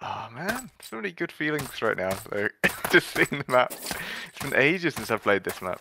Oh man, so many good feelings right now. Like, just seeing the map. It's been ages since I played this map.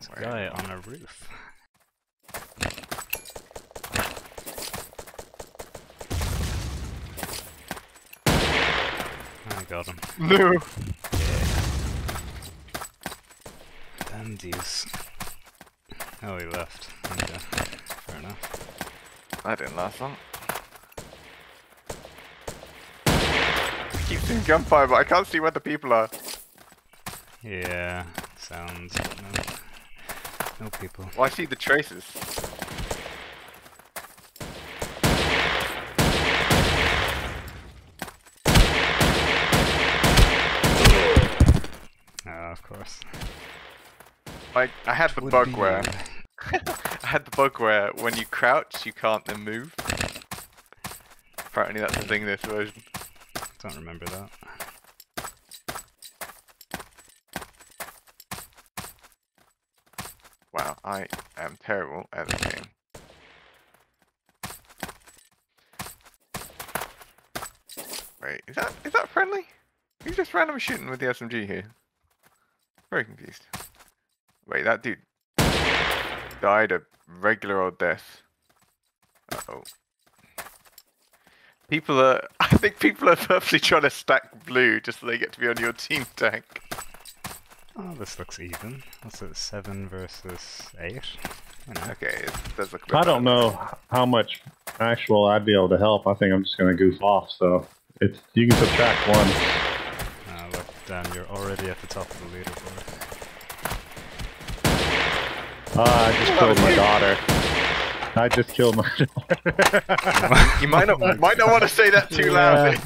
There's a guy on a roof. I got him. No. Yeah. Dandies. Oh, he left. Okay, fair enough. That didn't last long. I keep seeing gunfire, but I can't see where the people are. Yeah, sounds. No people. Well, I see the traces. Oh, of course. Like, I had the bug where... I had the bug where when you crouch, you can't then move. Apparently that's the thing in this version. Don't remember that. Wow, I am terrible at this game. Wait, is that friendly? Who's just randomly shooting with the SMG here? Very confused. Wait, that dude died a regular old death. Uh-oh. People are... I think people are purposely trying to stack blue just so they get to be on your team tank. Oh, this looks even. What's it, 7 versus 8? You know. Okay, it does look a bit I don't better. know how much actual I'd be able to help. I think I'm just going to goof off, so it's you can subtract 1. Look, Dan, you're already at the top of the leaderboard. I just killed my daughter. I just killed my daughter. You might not want to say that too loudly.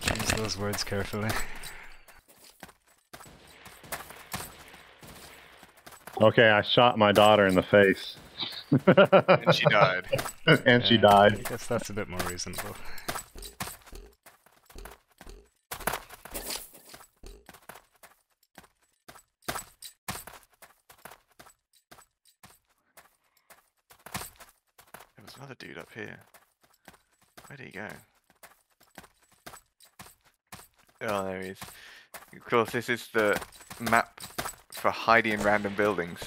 Use those words carefully. Okay, I shot my daughter in the face. And she died. And she I died. guess that's a bit more reasonable. There was another dude up here. Where'd he go? Oh, there he is. Of course, this is the map for hiding in random buildings.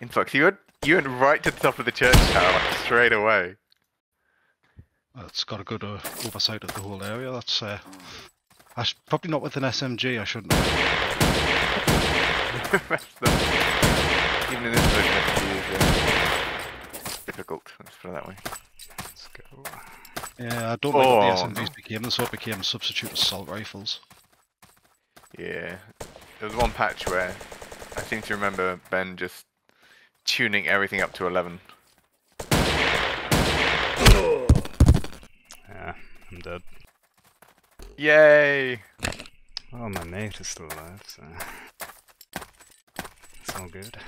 Influx, you went right to the top of the church tower, like, straight away. It's got a good oversight of the whole area. That's probably not with an SMG. I shouldn't. Even in this version, SMG is difficult. Let's put it that way. Let's go. Yeah, I don't like what the SMGs became, so it became substitute assault rifles. Yeah, there was one patch where I seem to remember Ben just tuning everything up to 11. Yeah, I'm dead. Yay! Oh, my mate is still alive, so it's all good.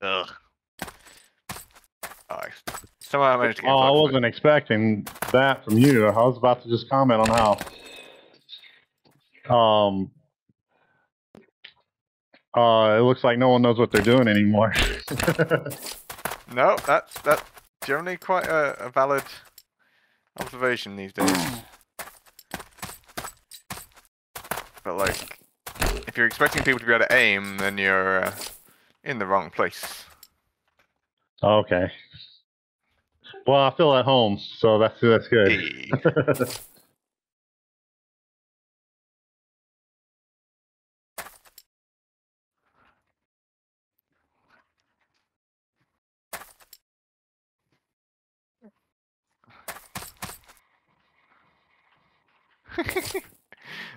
Ugh. Oh, somehow I managed to get Oh, I Influx. wasn't expecting that from you. I was about to just comment on how it looks like no one knows what they're doing anymore. No, that's generally quite a valid observation these days. But like, if you're expecting people to be able to aim, then you're in the wrong place. Okay. Well, I feel at home, so that's good. Hey.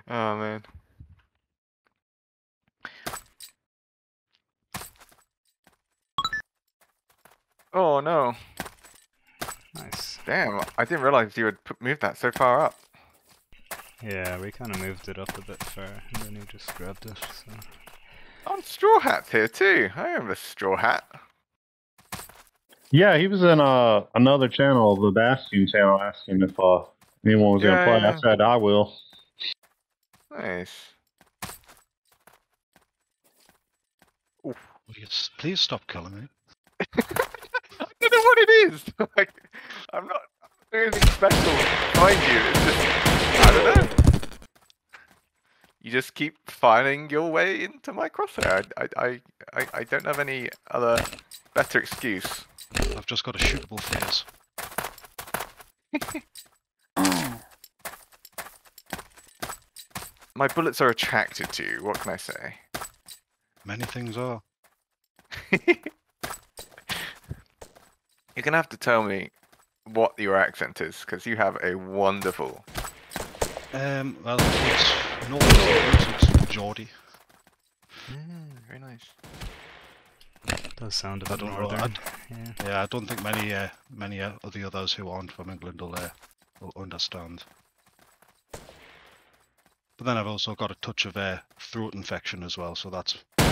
Oh man. Oh no. Nice. Damn, I didn't realize you would move that so far up. Yeah, we kind of moved it up a bit far, and then he just grabbed it, so... Oh, Straw Hat's here too. I remember Straw Hat. Yeah, he was in another channel, the Bastion channel, asking if anyone was gonna play. I Yeah. said I will. Nice. Oof. Will you please stop killing me? I don't know what it is. Like, I'm not doing anything special behind you. It's just, I don't know. You just keep finding your way into my crosshair. I don't have any other better excuse. I've just got a shootable phase. My bullets are attracted to you. What can I say? Many things are. You're gonna have to tell me what your accent is, because you have a wonderful. Well, it's Northern, it's Geordie. Very nice. Does sound a I bit don't know. northern. Yeah. Yeah, I don't think many of the others who aren't from England will understand. But then I've also got a touch of throat infection as well, so that's an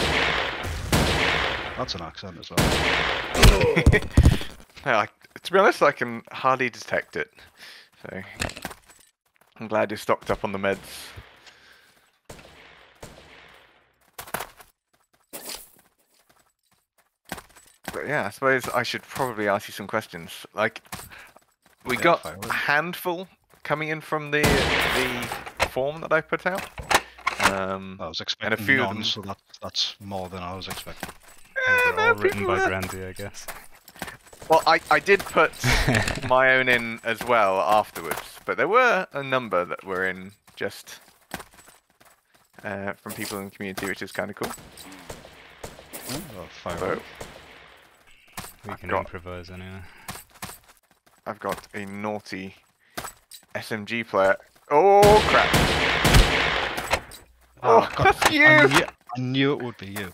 accent as well. Yeah, to be honest, I can hardly detect it. So I'm glad you're stocked up on the meds. But yeah, I suppose I should probably ask you some questions. Like, we Yeah, got fire away. a handful coming in from the form that I put out. I was expecting few of none, them- so that's more than I was expecting. They're no, all written people by were- Grandy, I guess. Well, I did put my own in as well afterwards, but there were a number that were in just from people in the community, which is kind of cool. Oh, fire So away. We I've can got- improvise anyway. I've got a naughty SMG player. Oh crap! Oh, God, that's you! I knew it would be you.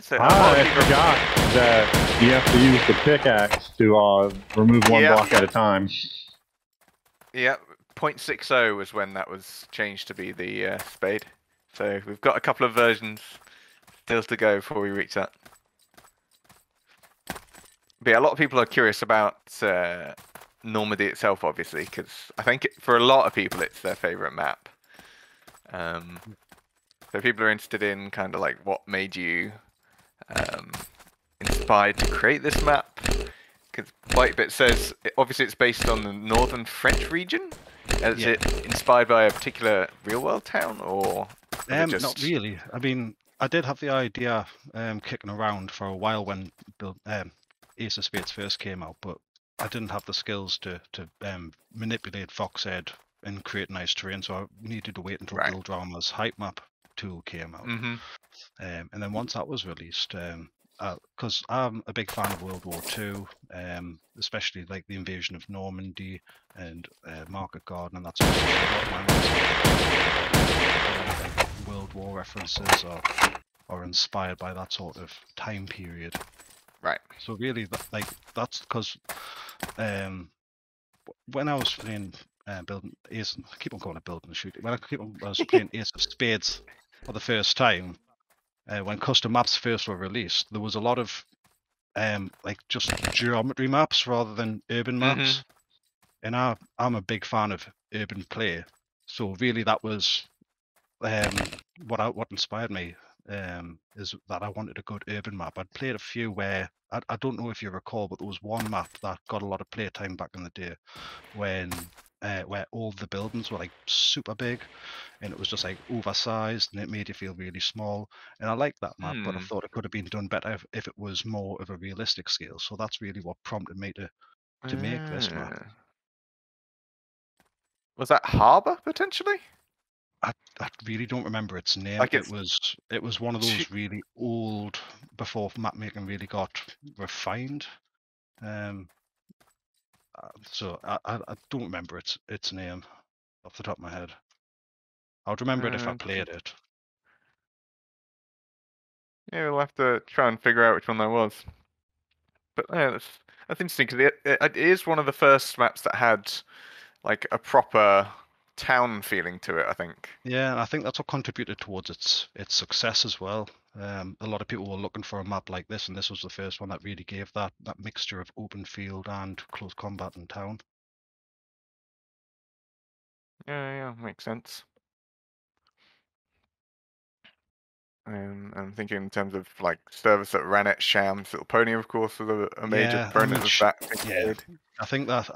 So, a lot I of people- forgot that you have to use the pickaxe to remove one Yeah. block at a time. Yeah, 0.60 was when that was changed to be the spade. So we've got a couple of versions still to go before we reach that. But yeah, a lot of people are curious about Normandy itself, obviously, because I think for a lot of people it's their favourite map. So people are interested in kind of like what made you inspired to create this map. Because Bytebit says, obviously it's based on the northern French region. Is Yeah. it inspired by a particular real-world town, or is it just... Not really. I mean, I did have the idea kicking around for a while when Ace of Spades first came out, but I didn't have the skills to manipulate Foxhead and create nice terrain, so I needed to wait until Right. Build Drama's hype map tool came out. Mm-hmm. And then once that was released, because I'm a big fan of World War II, especially like the invasion of Normandy and Market Garden and that sort of stuff. A lot of my maps have World War references or inspired by that sort of time period. Right. So really, that's because when I was playing building Ace, I keep on calling it building and shooting. When I was playing Ace of Spades for the first time, when custom maps first were released, there was a lot of like just geometry maps rather than urban maps. And I'm a big fan of urban play, so really that was what inspired me. Is that I wanted a good urban map. I'd played a few where I don't know if you recall, but there was one map that got a lot of play time back in the day when where all the buildings were like super big and it was just like oversized and it made you feel really small. And I liked that map, but I thought it could have been done better if it was more of a realistic scale. So that's really what prompted me to make this map. Was that Harbour potentially? I really don't remember its name. Like it was one of those Che- really old before map making really got refined. So I don't remember its name off the top of my head. I would remember it if I played it. Yeah, we'll have to try and figure out which one that was. But yeah, that's interesting because it is one of the first maps that had like a proper town feeling to it, I think. Yeah, and I think that's what contributed towards its success as well. A lot of people were looking for a map like this, and this was the first one that really gave that mixture of open field and close combat in town. Yeah, makes sense. I'm thinking in terms of like servers that ran it, Shams, Little Pony, of course, was a major Yeah, I proponent mean, of that. yeah, I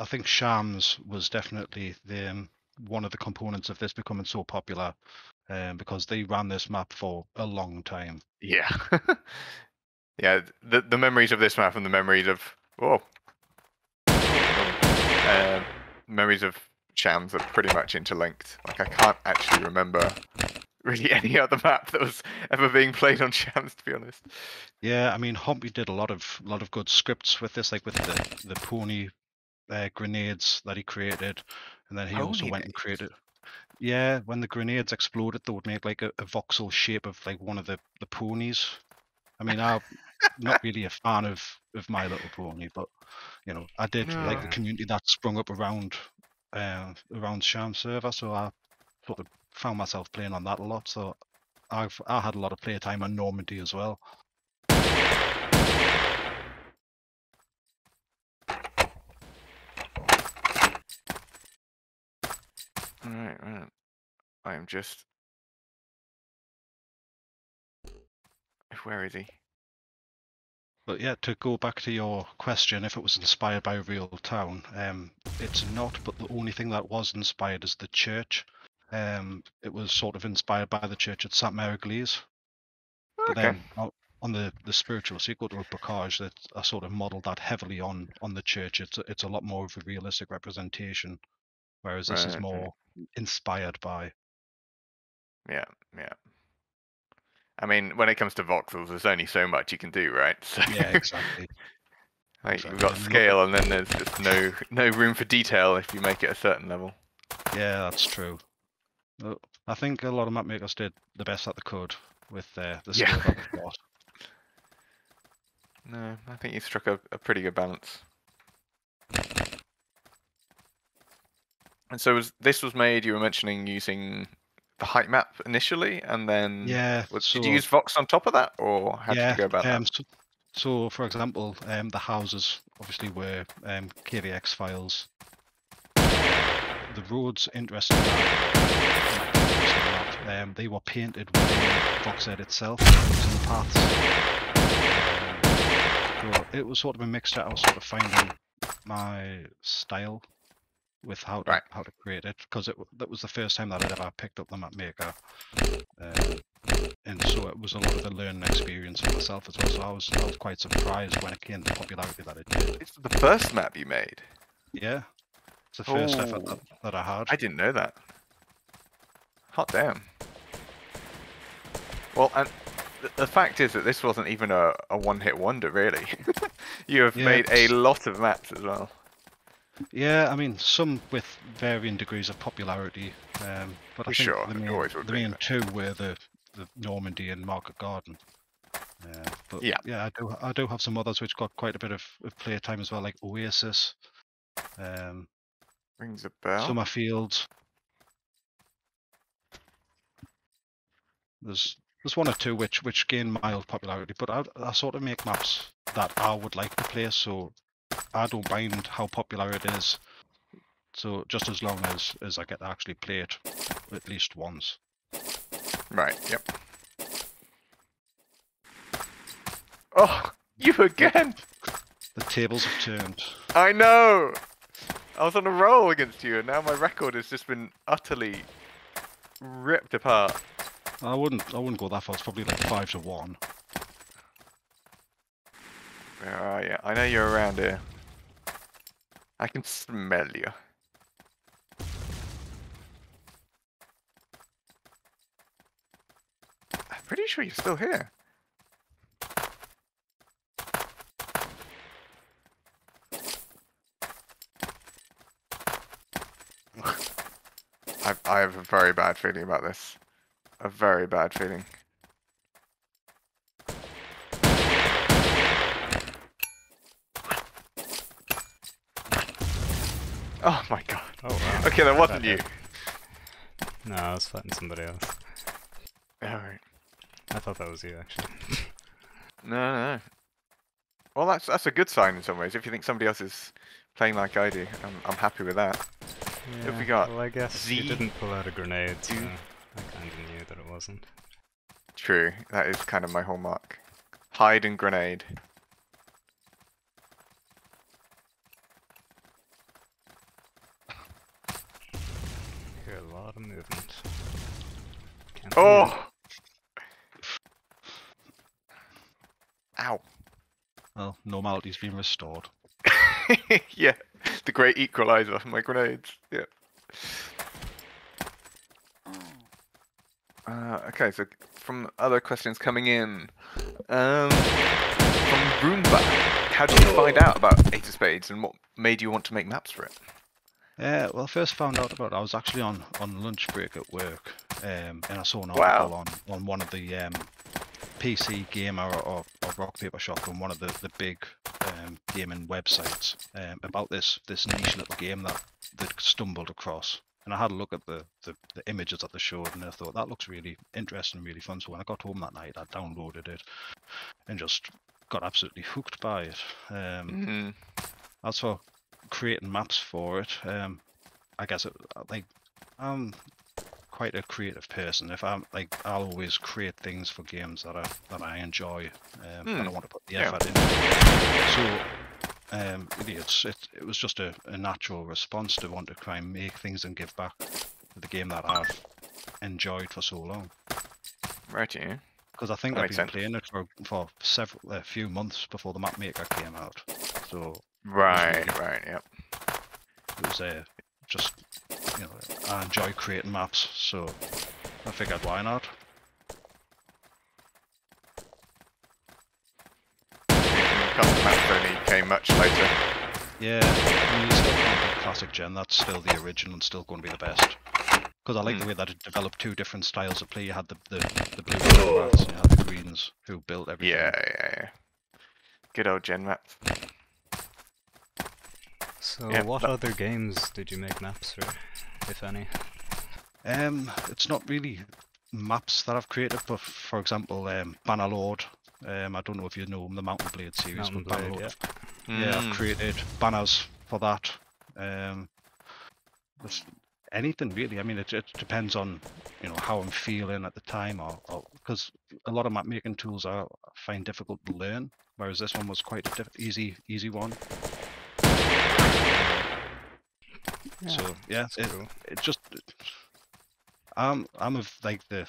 think Shams was definitely the one of the components of this becoming so popular, because they ran this map for a long time. Yeah. Yeah, the memories of this map and the memories of memories of Shams are pretty much interlinked. Like I can't actually remember really any other map that was ever being played on Shams, to be honest. Yeah, I mean, Humpy did a lot of good scripts with this, like with the pony grenades that he created, and then he also Pony went and days. created. Yeah, when the grenades exploded, they would make like a voxel shape of like one of the ponies. I mean, I'm not really a fan of My Little Pony, but you know, I did like the No. community that sprung up around Sham server, so I sort of found myself playing on that a lot. So I had a lot of playtime on Normandy as well. Right. I'm just. Where is he? But yeah, to go back to your question, if it was inspired by a real town, it's not. But the only thing that was inspired is the church. It was sort of inspired by the church at St. Mary-Glees. But Okay. then on the spiritual sequel to Bocage, that I sort of modelled that heavily on the church. It's a lot more of a realistic representation, whereas this is Right. more inspired by. Yeah. I mean, when it comes to voxels, there's only so much you can do, right? So Yeah, exactly. like Exactly. we've got I mean, scale, and then there's just no room for detail if you make it a certain level. yeah, that's true. I think a lot of map makers did the best that they could with the scale that they've got. No, I think you struck a pretty good balance. And so this was made, you were mentioning using the height map initially, and then Yeah. did you use Vox on top of that, or how did you go about that? So for example, the houses obviously were KVX files. The roads, interesting enough, they were painted within Voxed itself, using the paths. So it was sort of a mixture. I was sort of finding my style with how to create it, because that was the first time that I'd ever picked up the map maker, and so it was a lot of a learning experience for myself as well. So I was quite surprised when it came to the popularity that it did. It's the first map you made. Yeah, it's the first effort that I had. I didn't know that. Hot damn. Well, and the fact is that this wasn't even a one-hit wonder, really. You have made a lot of maps as well. Yeah, I mean, some with varying degrees of popularity, but I think the main two were the Normandie and Market Garden. But yeah, I do have some others which got quite a bit of playtime as well, like Oasis. Rings a bell. Summer Fields. There's one or two which gain mild popularity, but I sort of make maps that I would like to play, so I don't mind how popular it is. So just as long as I get to actually play it at least once. Right. Yep. Oh, you again! The tables have turned. I know. I was on a roll against you, and now my record has just been utterly ripped apart. I wouldn't go that far. It's probably like 5-1. Where are you? I know you're around here. I can smell you. I'm pretty sure you're still here. I have a very bad feeling about this. A very bad feeling. Oh my god. Oh wow. Okay, that wasn't you. No, I was fighting somebody else. Alright. I thought that was you actually. No. Well, that's a good sign in some ways. If you think somebody else is playing like I do, I'm happy with that. Yeah, If we got well, I guess Z, you didn't pull out a grenade, so do- I kind of knew that it wasn't. True, that is kind of my hallmark. Hide and grenade. Hear a lot of movement. Can't Oh! Ow. Well, normality's been restored. Yeah, the great equalizer, my grenades. Yeah. Okay, so from other questions coming in, from Roomba, how did you find out about Ace of Spades and what made you want to make maps for it? Well, I first found out about it, I was actually on lunch break at work, and I saw an Wow. article on one of the PC Gamer or Rock Paper Shotgun, one of the big gaming websites, about this niche little game that they'd stumbled across. And I had a look at the images that they showed, and I thought that looks really interesting, really fun. So when I got home that night, I downloaded it and just got absolutely hooked by it. As for creating maps for it, I guess I'm quite a creative person. If I'm I'll always create things for games that I enjoy, and I want to put the effort in. So it was just a natural response to want to try and make things and give back to the game that I've enjoyed for so long. Right, yeah. Because I think That I've makes been sense. playing it for a few months before the map maker came out. So Right, yep. it was just, you know, I enjoy creating maps, so I figured why not. Custom maps only came much later. Yeah, I mean, you still can't beat Classic Gen, that's still the original and still going to be the best. Because I like the way that it developed two different styles of play. You had the blue rats and you had the greens who built everything. Yeah. Good old Gen maps. So Yeah, what other games did you make maps for, if any? It's not really maps that I've created, but for example, Bannerlord. I don't know if you know the Mountain Blade series. Mountain but Blade, Bannerlord, yeah. I've created banners for that. Anything really. I mean, it depends on, you know, how I'm feeling at the time, or because a lot of map making tools I find difficult to learn, whereas this one was quite a easy one. Yeah, So yeah, cool. it just I'm of like the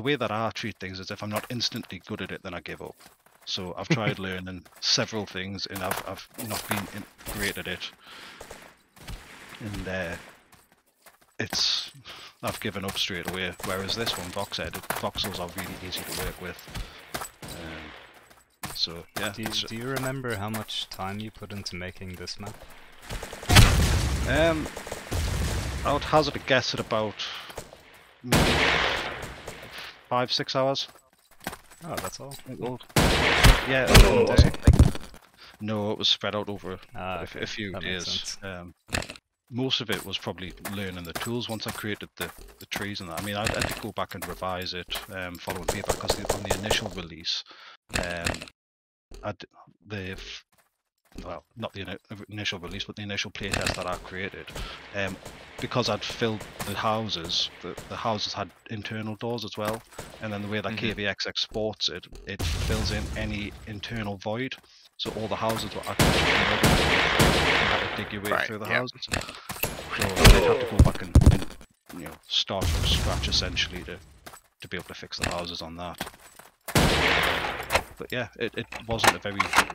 way that I treat things is if I'm not instantly good at it, then I give up. So I've tried learning several things, and I've not been great at it, and I've given up straight away. Whereas this one, voxels are really easy to work with. So yeah. Do you remember how much time you put into making this map? I would hazard a guess at about maybe 5-6 hours. Oh, that's all? Yeah. Oh, day? No, it was spread out over Ah, a few that makes days. sense. Most of it was probably learning the tools once I created the trees and that. I mean, I had to go back and revise it following feedback, because on the initial release, well, not the initial release, but the initial playtest that I created, because I'd filled the houses, the houses had internal doors as well, and then the way that KVX exports it, it fills in any internal void, so all the houses were actually just you had to dig your way through the houses. So they'd have to go back and you know, start from scratch essentially to be able to fix the houses on that. But yeah, it wasn't a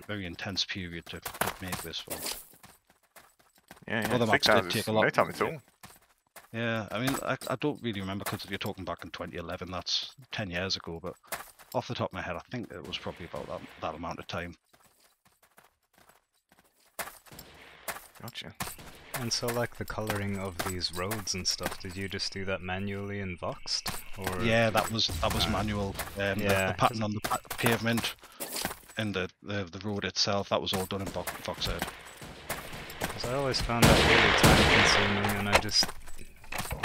very intense period to make this one. Yeah, Other 6 maps did hours take a is lot. no time at all. Yeah, I mean, I don't really remember, because if you're talking back in 2011, that's 10 years ago, but off the top of my head, I think it was probably about that amount of time. Gotcha. And so, like, the coloring of these roads and stuff, did you just do that manually in Voxed? Or Yeah, that was manual. yeah, The pattern on the pavement and the road itself, that was all done in Voxed. Because I always found that really time-consuming, and I just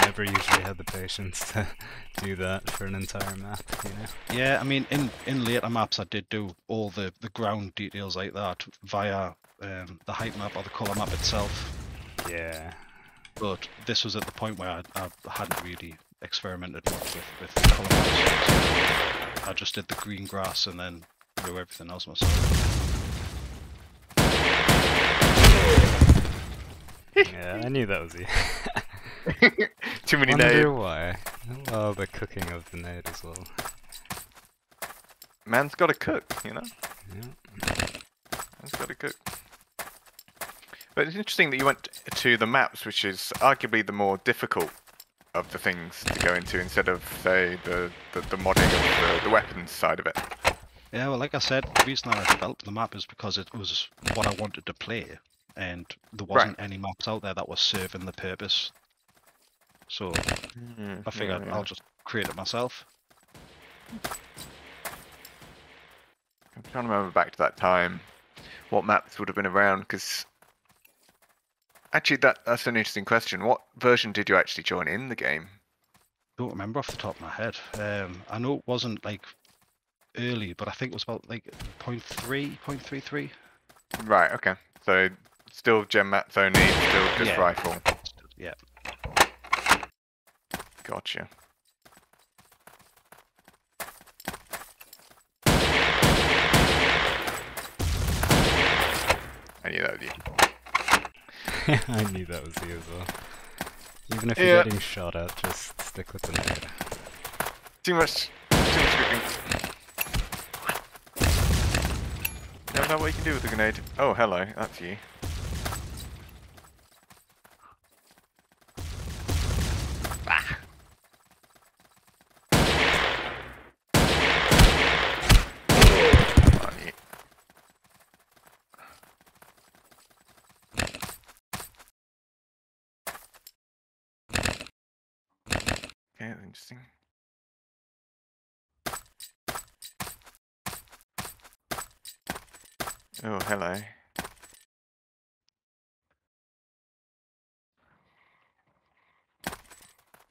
never usually had the patience to do that for an entire map, you know? Yeah, I mean, in later maps, I did do all the ground details like that via the height map or the color map itself. Yeah. But this was at the point where I hadn't really experimented much with the colour maps. I just did the green grass and then do everything else myself. Yeah, I knew that was you. Too many Wonder nades. why. Well, the cooking of the nade as well. Man's got to cook, you know? Yeah. Man's got to cook. But it's interesting that you went to the maps, which is arguably the more difficult of the things to go into, instead of, say, the modding of the weapons side of it. Yeah, well, like I said, the reason I developed the map is because it was what I wanted to play, and there wasn't any maps out there that were serving the purpose. So I figured I'll just create it myself. I'm trying to remember back to that time, what maps would have been around, because actually that's an interesting question. What version did you actually join in the game? Don't remember off the top of my head. I know it wasn't like early, but I think it was about like 0.33. Right, okay. So still gem mats only, still just Yeah. rifle. Yeah. Gotcha. I knew that was you. I knew that was you as well. Even if you're getting shot at, just stick with the nade. Too much cooking. Never know what you can do with a grenade. Oh, hello, that's you. Ah. On you. Okay, that's interesting. Oh, hello.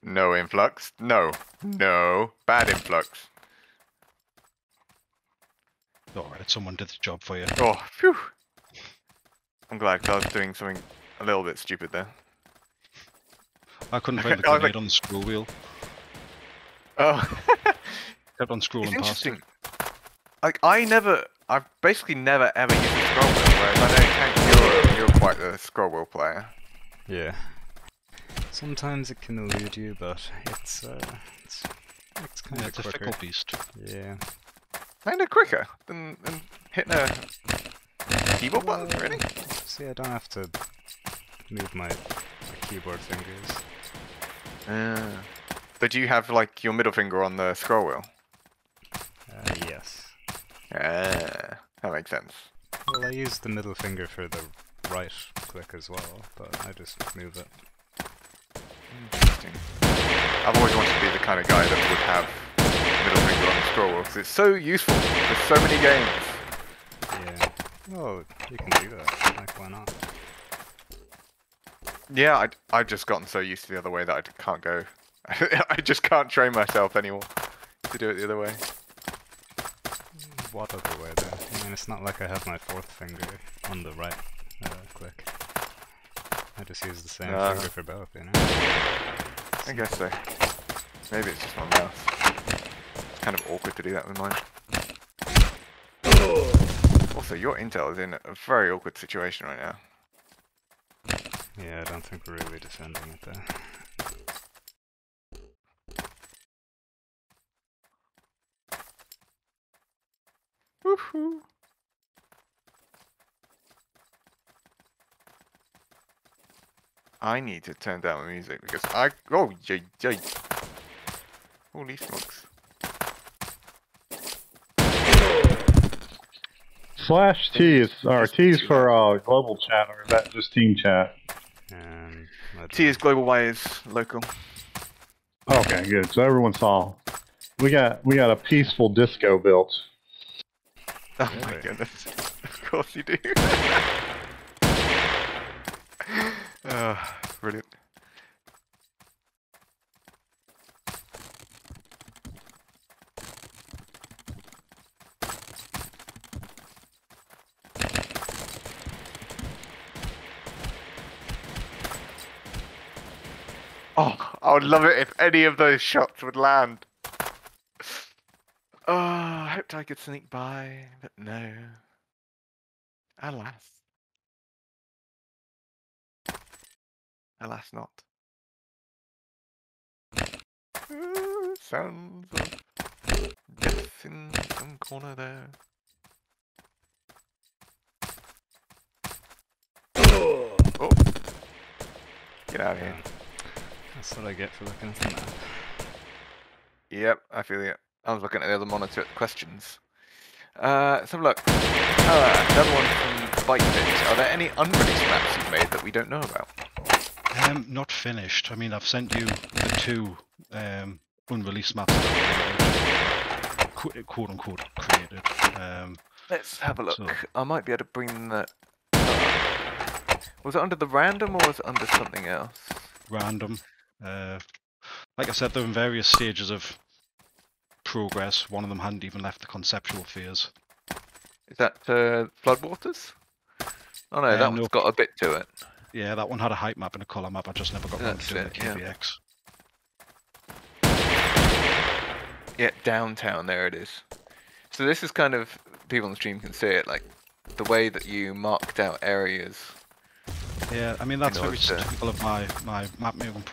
No influx. No. No. Bad influx. Alright, someone did the job for you. Oh, phew. I'm glad, because I was doing something a little bit stupid there. I couldn't find the I was grenade on the scroll wheel. Oh. Kept on It's scrolling past it. interesting. Like, I've basically never ever used a scroll wheel, whereas I know, Hank, you're quite the scroll wheel player. Yeah. Sometimes it can elude you, but it's kind Yeah, of it's a quicker. fickle beast. Yeah. Kinda quicker than hitting a keyboard button, really? See, I don't have to move my keyboard fingers. But do you have, like, your middle finger on the scroll wheel? Yes. That makes sense. Well, I use the middle finger for the right click as well, but I just move it. Interesting. I've always wanted to be the kind of guy that would have middle finger on the scroll wheel, because it's so useful for so many games. Yeah. Well, you can do that. Like, why not? Yeah, I've just gotten so used to the other way that I can't go. I just can't train myself anymore to do it the other way. What other way though? I mean, it's not like I have my fourth finger on the right click. I just use the same finger for both, you know? I guess so. Maybe it's just my mouse. It's kind of awkward to do that with mine. Also, your intel is in a very awkward situation right now. Yeah, I don't think we're really defending it there. Woohoo! I need to turn down the music because oh yay. Holy smokes. /T is or T is for global chat, or is that just team chat? T is global, Y is local. Okay, good. So everyone saw. We got a peaceful disco built. Oh my Really? goodness. Of course you do. Brilliant. Oh, I would love it if any of those shots would land. Oh, I hoped I could sneak by, but no. Alas. Alas not. Sounds of death in some corner there. Oh! Get out of here. That's what I get for looking at the map. Yep, I feel it. I was looking at the other monitor at the questions. Let's have a look. Another one from Bytebit. Are there any unreleased maps you've made that we don't know about? Not finished. I mean, I've sent you the 2 unreleased maps that I've created, quote unquote created. Let's have a look. So- I might be able to bring that up. Was it under the random or was it under something else? Random. Like I said, they're in various stages of progress. One of them hadn't even left the conceptual phase. Is that Floodwaters? Oh no, that no. one's got a bit to it. Yeah, that one had a height map and a colour map. I just never got around That's to doing it, the yeah. KVX. Yeah, downtown, there it is. So this is kind of, people on the stream can see it, like, the way that you marked out areas. Yeah, I mean, that's In very order to- typical of my map making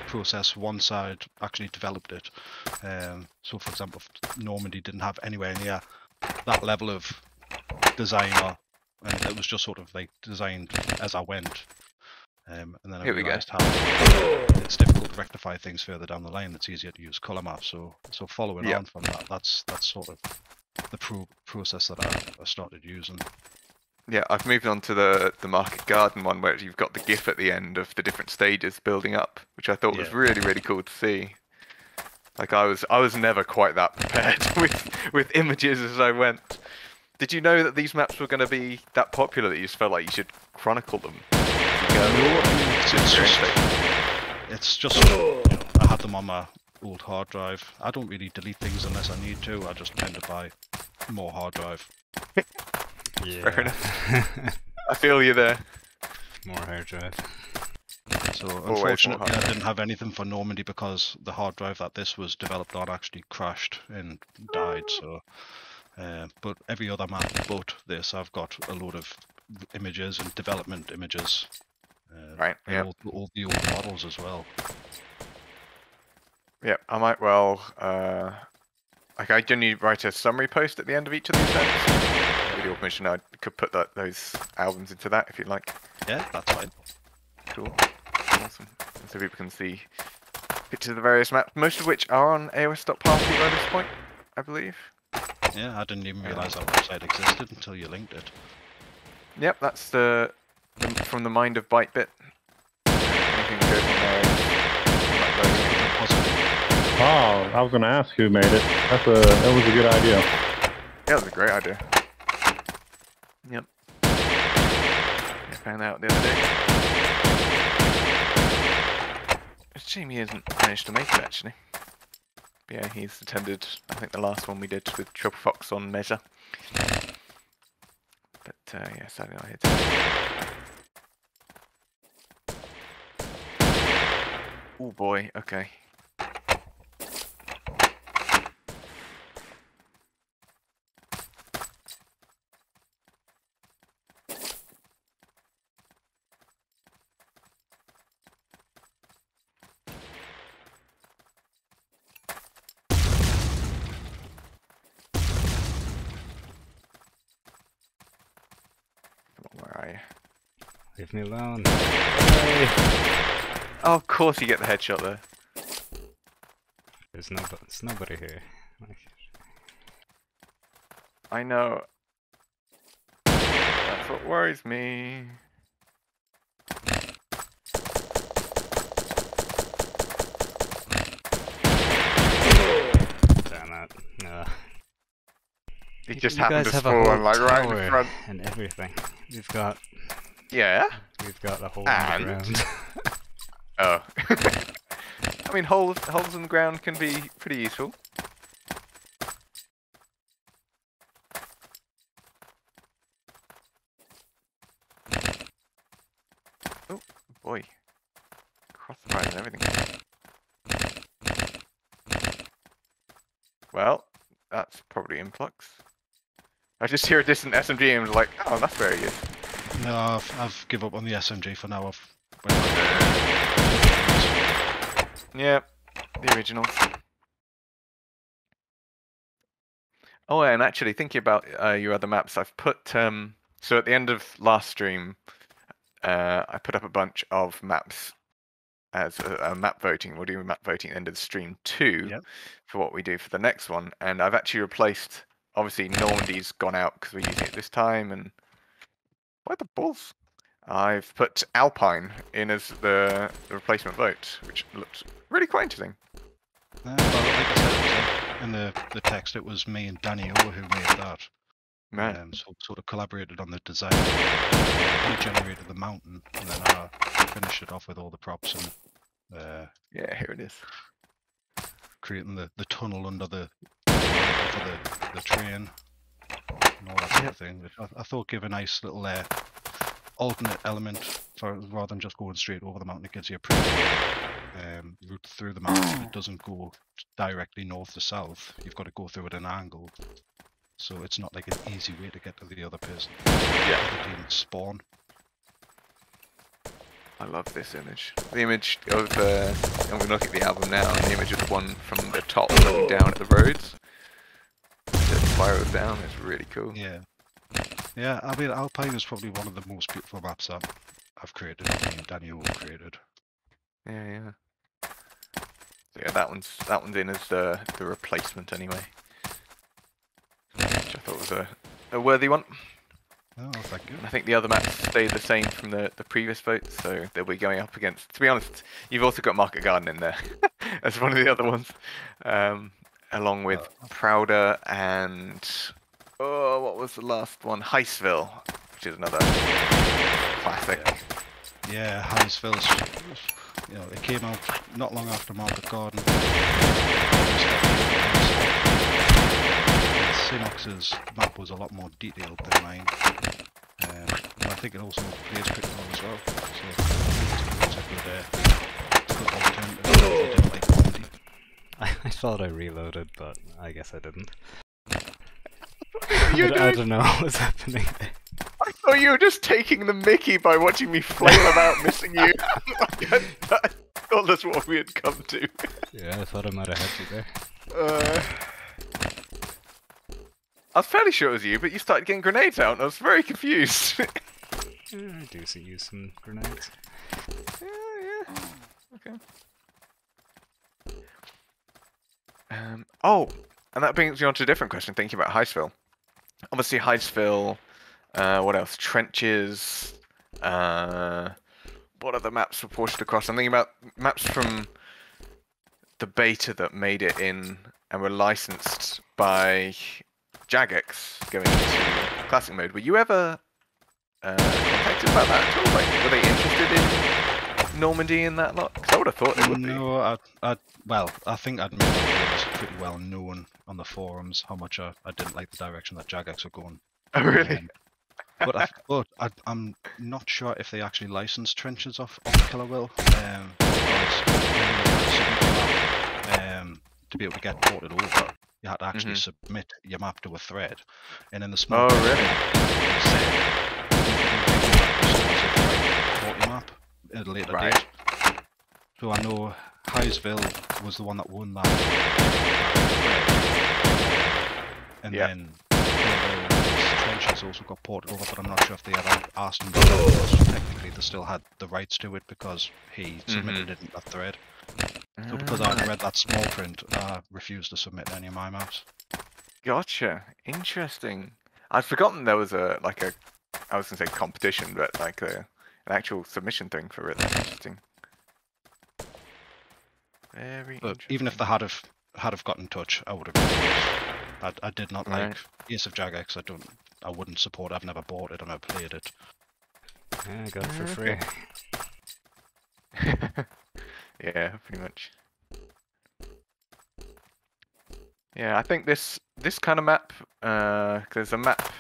process once I'd actually developed it. So, for example, Normandy didn't have anywhere near that level of design, and it was just sort of like designed as I went. And then I Here we go. realised how it's difficult to rectify things further down the line. It's easier to use colour maps. So following Yep. on from that, that's sort of the process that I started using. Yeah, I've moved on to the Market Garden one where you've got the GIF at the end of the different stages building up, which I thought was Yeah. really, really cool to see. Like I was never quite that prepared with images as I went. Did you know that these maps were going to be that popular that you just felt like you should chronicle them as you go? No, I mean, it's just you know, I had them on my old hard drive. I don't really delete things unless I need to. I just tend to buy more hard drive. Yeah. Fair enough. I feel you there. More hard drive. So more unfortunately, hard I didn't have anything for Normandy because the hard drive that this was developed on actually crashed and died. So, but every other map but this, I've got a load of images and development images. Right, And yeah. all the old models as well. Yeah, I might well. Like I generally write a summary post at the end of each of these events. With your permission, I could put those albums into that if you'd like. Yeah, that's fine. Cool. Awesome. So people can see pictures of the various maps, most of which are on AOS.party by this point, I believe. Yeah, I didn't even realise that website existed until you linked it. Yep, that's the from the mind of Bytebit. Anything that goes on there is uploading it. Oh, I was going to ask who made it. That was a good idea. Yeah, that was a great idea. Yep. I found out the other day. It's a shame he hasn't managed to make it actually. But yeah, he's attended, I think, the last one we did with Triple Fox on Measure. But yeah, sadly not here today. Oh boy, okay. Where are you? Leave me alone. Oh, of course you get the headshot there. There's nobody here. Like, I know. That's what worries me. just you happened guys to have a whole spawn like right in tower front. and everything. We've got Yeah. a hole And? in the ground. Oh. I mean, holes in the ground can be pretty useful. Oh boy. Crossfire and everything. Well, that's probably Influx. I just hear a distant SMG and was like, oh, that's where he is. No, I've give up on the SMG for now. Yeah, the originals. Oh, and actually, thinking about your other maps, I've put so at the end of last stream, I put up a bunch of maps as a map voting. We'll do map voting at the end of the stream too, for what we do for the next one. And I've actually replaced, obviously Normandie's gone out because we're using it this time, and why the balls? I've put Alpine in as the replacement vote, which looked really quite interesting. Well, like I said, in the text, it was me and danhezee who made that. So sort of collaborated on the design. He generated the mountain, and then I finished it off with all the props and yeah, here it is. Creating the tunnel under the for the train and all that sort of thing. Which I thought gave a nice little alternate element for rather than just going straight over the mountain. It gives you a pretty route through the mountain. It doesn't go directly north to south. You've got to go through at an angle. So it's not like an easy way to get to the other person. Yeah. The team spawn. I love this image. The image of I'm going to look at the album now, and the image of the one from the top looking down at the roads. It spirals down, it's really cool. Yeah. Yeah, I mean, Alpine is probably one of the most beautiful maps I've created, me and danhezee created. Yeah, yeah. So yeah, that one's in as the replacement anyway. Which I thought was a worthy one. Oh, thank you. I think the other maps stayed the same from the previous votes, so they'll be going up against. To be honest, you've also got Market Garden in there as one of the other ones, along with Prouder and what was the last one? Heistville, which is another classic. Yeah, Heisville's. You know, it came out not long after Market Garden. Sinox's map was a lot more detailed than mine. And I think it also plays pretty well as well. So it's a good alternative if you didn't like Grandy. I thought I reloaded, but I guess I didn't. I don't know what was happening there. I thought you were just taking the mickey by watching me flail about missing you. I thought that's what we had come to. Yeah, I thought I might have had you there. I was fairly sure it was you, but you started getting grenades out, and I was very confused. Yeah, I do see you some grenades. Yeah. Okay. Oh, and that brings me on to a different question, thinking about Heistville. Obviously, Heistville, what else? Trenches, what other maps were ported across? I'm thinking about maps from the beta that made it in and were licensed by Jagex going into classic mode. Were you ever contacted about that at all? Like, were they interested in Normandie in that lot? Because I would have thought they would be. No, well, I think I'd made it was pretty well known on the forums how much I didn't like the direction that Jagex were going. Oh, really? But I'm not sure if they actually licensed trenches off Killerwill. To be able to get ported over, you had to actually submit your map to a thread, and in the small it said port your map at a later date. So I know Heisville was the one that won that thread, and then trenches also got ported over, but I'm not sure if they ever asked him to do that, because technically they still had the rights to it because he submitted it in that thread. So because I read that small print, I refused to submit any of my maps. Gotcha. Interesting. I'd forgotten there was I was gonna say competition, but like an actual submission thing for it. That's interesting. Very But interesting. even if they had have got in touch, I would have refused. I did not Right. like Ace of Jagex. I wouldn't support it. I've never bought it and I played it. Yeah, I got it for free. Okay. Yeah, pretty much. Yeah, I think this kind of map, there's a map,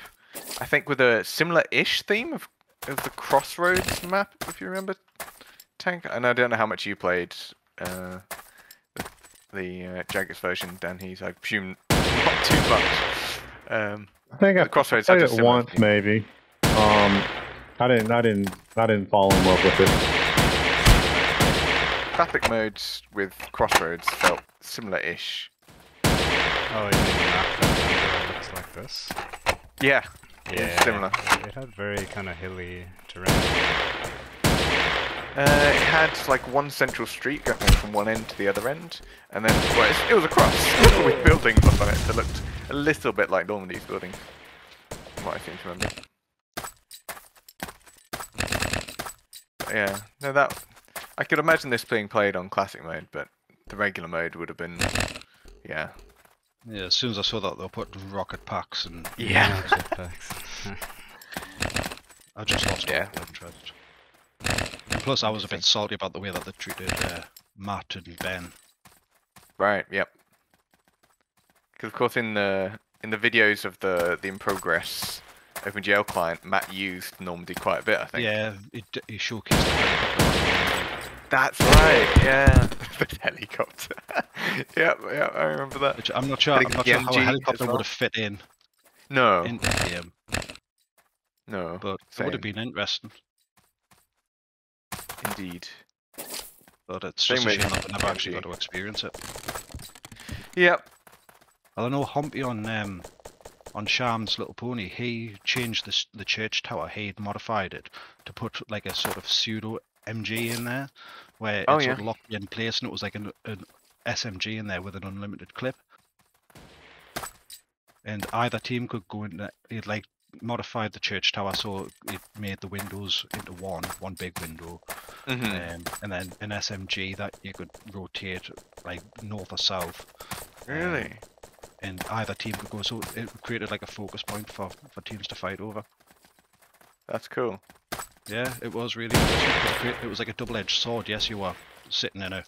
I think with a similar-ish theme of the Crossroads map, if you remember, Tank. And I don't know how much you played the Jagex version, danhezee. I presume not too much. I think I the Crossroads played had a it similar once, theme. maybe. I didn't fall in love with it. Classic modes with Crossroads felt similar-ish. Oh, you mean the map that looks like this? Yeah, Yeah, similar. It had very kind of hilly terrain. It had like one central street going from one end to the other end, and then it was a cross with buildings up on it that looked a little bit like Normandie's buildings, from what I seem to remember. But yeah, no, that I could imagine this being played on classic mode, but the regular mode would have been, yeah. Yeah, as soon as I saw that they were putting rocket packs and Yeah. Jetpacks. I just lost all Yeah. interest. And plus, I was a bit salty about the way that they treated Matt and Ben. Right. Yep. Because of course, in the videos of the in progress OpenGL client, Matt used Normandy quite a bit, I think. Yeah, he showcased the helicopter. That's right. Yeah. The helicopter. Yep. Yeah. I remember that. Which I'm not sure. I I'm think not the sure how a MG helicopter as well. would have fit in No. in the game, No. but it would have been interesting. Indeed. But it's Same just a with shame that I never actually MG. got to experience it. Yep. I know Humpy on Sham's Little Pony, he changed the church tower. He'd modified it to put like a sort of pseudo MG in there, where Oh, it yeah. sort of locked in place, and it was like an SMG in there with an unlimited clip. And either team could go in. He'd like modified the church tower so it made the windows into one big window, Mhm. and then an SMG that you could rotate like north or south. Really? And either team could go, so it created like a focus point for teams to fight over. That's cool. Yeah, it was really interesting. It was like a double-edged sword. Yes, you were sitting in a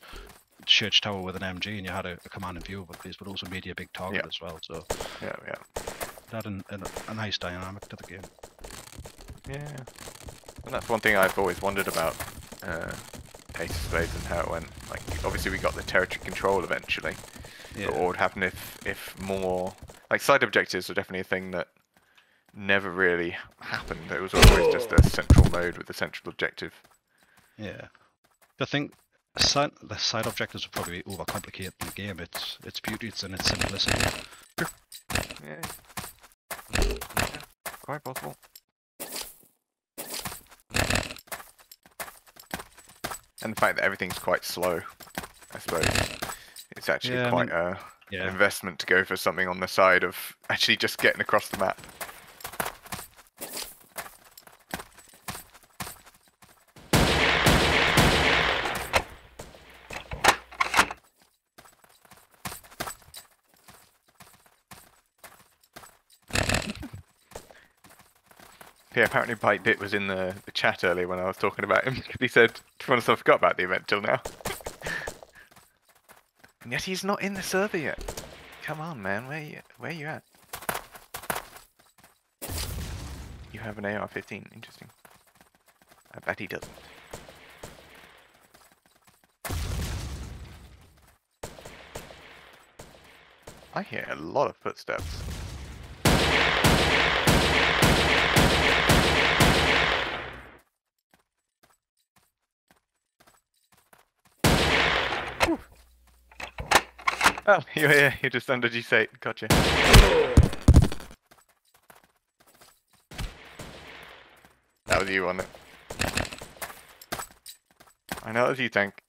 church tower with an MG and you had a command and view of the place, but also made you a big target as well. So Yeah. Yeah. it had a nice dynamic to the game. Yeah. And that's one thing I've always wondered about Ace of Spades and how it went. Like, obviously we got the territory control eventually. Yeah. But what would happen if more... Like, side objectives were definitely a thing that never really happened. It was always just a central mode with a central objective. Yeah. I think the side objectives would probably overcomplicate the game. Its beauty, it's in its simplicity. Yeah. Quite possible. And the fact that everything's quite slow, I suppose. It's actually Yeah, I quite mean, an investment to go for something on the side of actually just getting across the map. Yeah, apparently ByteBit was in the chat earlier when I was talking about him, because he said, to be honest, I forgot about the event till now. And yet he's not in the server yet. Come on, man, where you at? You have an AR-15, interesting. I bet he doesn't. I hear a lot of footsteps. Oh, you're here. You're just under G8. Gotcha. That was you, wasn't it? I know it was you, Tank.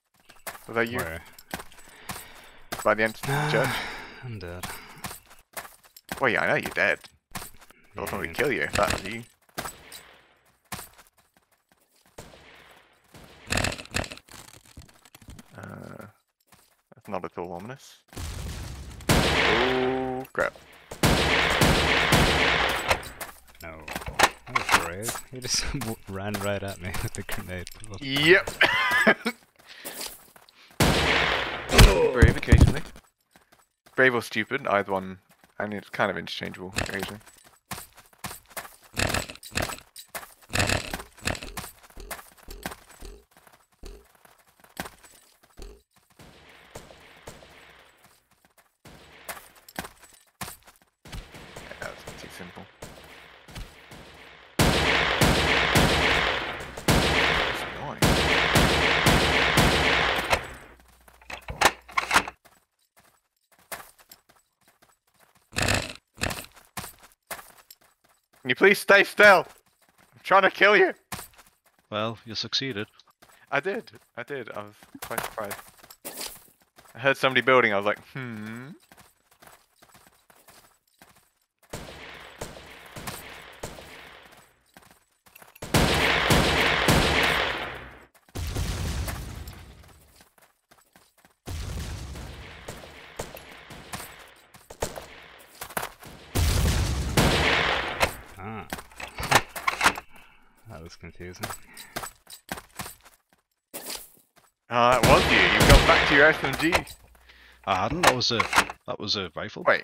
Was that you? Where? By the end of the church? I'm dead. Well, yeah, I know you're dead. I was Yeah. going to kill you if that was you. That's not at all ominous. Oh. Oh crap. No. That was brave. He just ran right at me with the grenade. Yep. Brave occasionally. Brave or stupid, either one. And it's kind of interchangeable occasionally. That's too simple. It's annoying. Can you please stay still? I'm trying to kill you. Well, you succeeded. I did. I was quite surprised. I heard somebody building. I was like, Ah. That was confusing. It was you. You've gone back to your SMG. I hadn't. That was a rifle. Wait.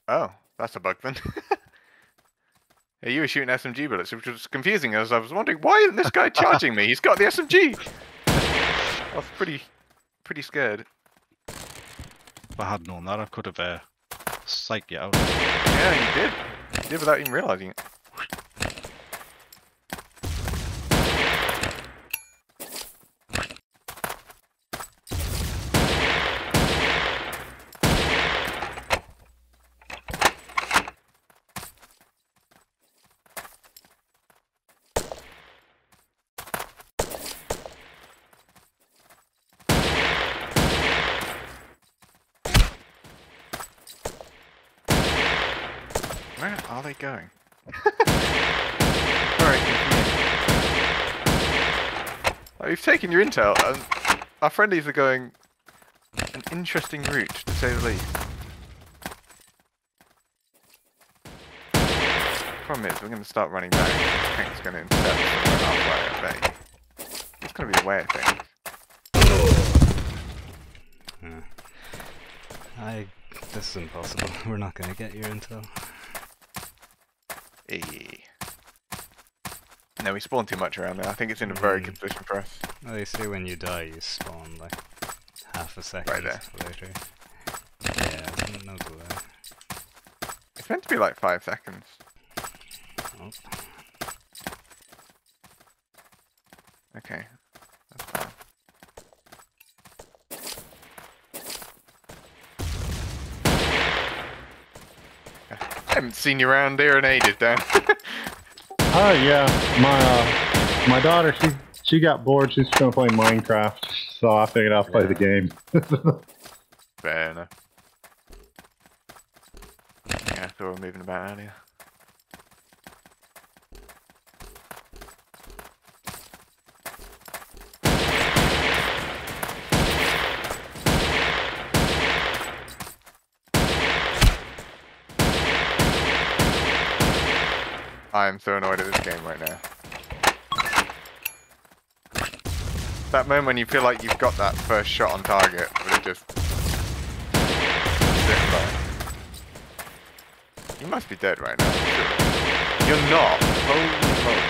Oh, that's a bug then. Yeah, you were shooting SMG bullets, which was confusing as I was wondering, why isn't this guy charging me? He's got the SMG! I was pretty scared. If I had known that, I could have psyched you out. Yeah, you did. You did without even realizing it. Where are they going? Very confused. Oh, you've taken your intel, and our friendlies are going an interesting route, to say the least. Problem is, we're going to start running back. I think it's going to intercept somewhere halfway, I bet. It's going to be the way of things. This is impossible. We're not gonna get your intel. No, we spawn too much around there. I think it's in a very good position for us. Well, you see when you die, you spawn like half a second Right there. later. Yeah, there's no delay. It's meant to be like 5 seconds. Oh. Okay, that's fine. I haven't seen you around here in ages, Dan. Yeah, my daughter, she got bored. She's gonna play Minecraft, so I figured I'll play the game. Fair enough. Yeah, I thought we were moving about earlier. I am so annoyed at this game right now. That moment when you feel like you've got that first shot on target, but it just zips by. You must be dead right now. Sure. You're not. Holy moly.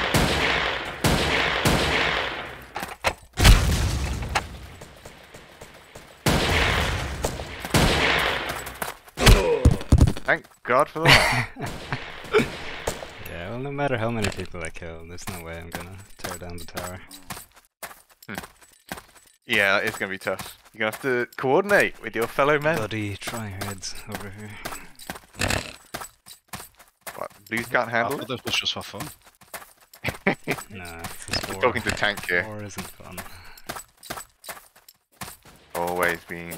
Thank God for that. Yeah, well, no matter how many people I kill, there's no way I'm gonna tear down the tower. Yeah, it's gonna be tough. You're gonna have to coordinate with your fellow men. Bloody tryhards over here. What? Blues can't handle it? This was just for fun. Nah, it's war. Talking to Tank here. War isn't fun. Always been.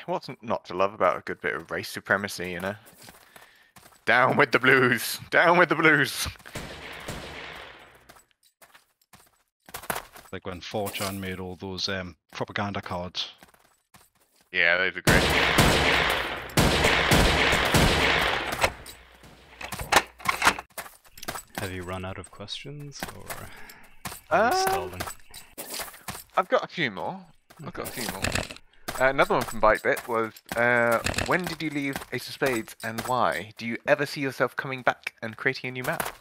What's not to love about a good bit of race supremacy, you know? Down with the blues! Down with the blues! Like when 4chan made all those propaganda cards. Yeah, those are great. Have you run out of questions, or Uh, are you stalling? I've got a few more. Another one from ByteBit was, when did you leave Ace of Spades and why? Do you ever see yourself coming back and creating a new map?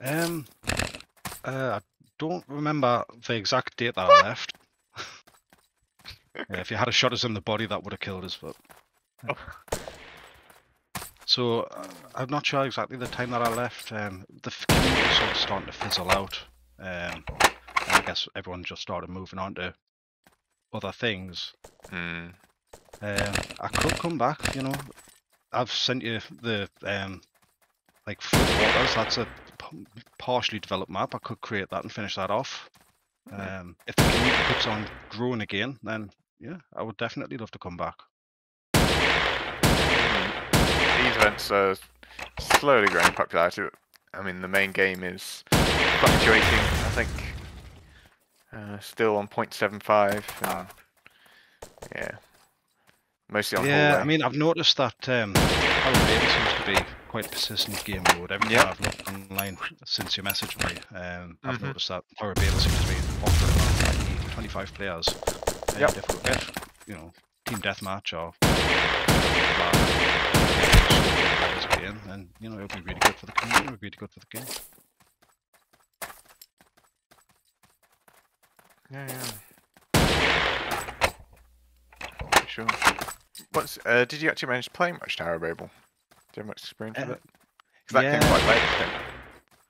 I don't remember the exact date that I left. Yeah, if you had a shot us in the body, that would have killed us. But so I'm not sure exactly the time that I left. The community was sort of starting to fizzle out. And I guess everyone just started moving on to other things. Hmm. I could come back, you know. I've sent you the like Floodwaters. That's a partially developed map. I could create that and finish that off. If the community keeps on growing again, then yeah, I would definitely love to come back. These events are slowly growing in popularity. I mean, the main game is fluctuating, I think. Still on 0.75. And, yeah. Mostly on Yeah, hallway. I mean, I've noticed that Power seems to be quite a persistent game mode. Every time I've looked online since you messaged me, I've noticed that Power seems to be offering about 20, 25 players. If we get, you know, team deathmatch or again, then you know it'll be really good for the community. It'll be really good for the game. Yeah. Sure. What's did you actually manage to play much Tower of Babel? Do you have much experience with it? Because that came quite late.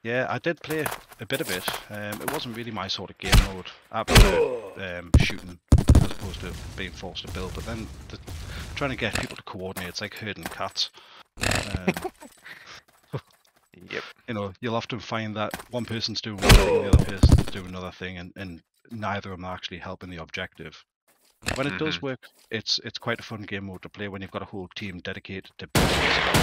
Yeah, I did play a bit of it. It wasn't really my sort of game mode. I prefer shooting as opposed to being forced to build. But then trying to get people to coordinate, it's like herding cats. Yep. You know, you'll often find that one person's doing one thing, the other person's doing another thing, and neither of them are actually helping the objective. When it does work, it's quite a fun game mode to play when you've got a whole team dedicated to building stuff.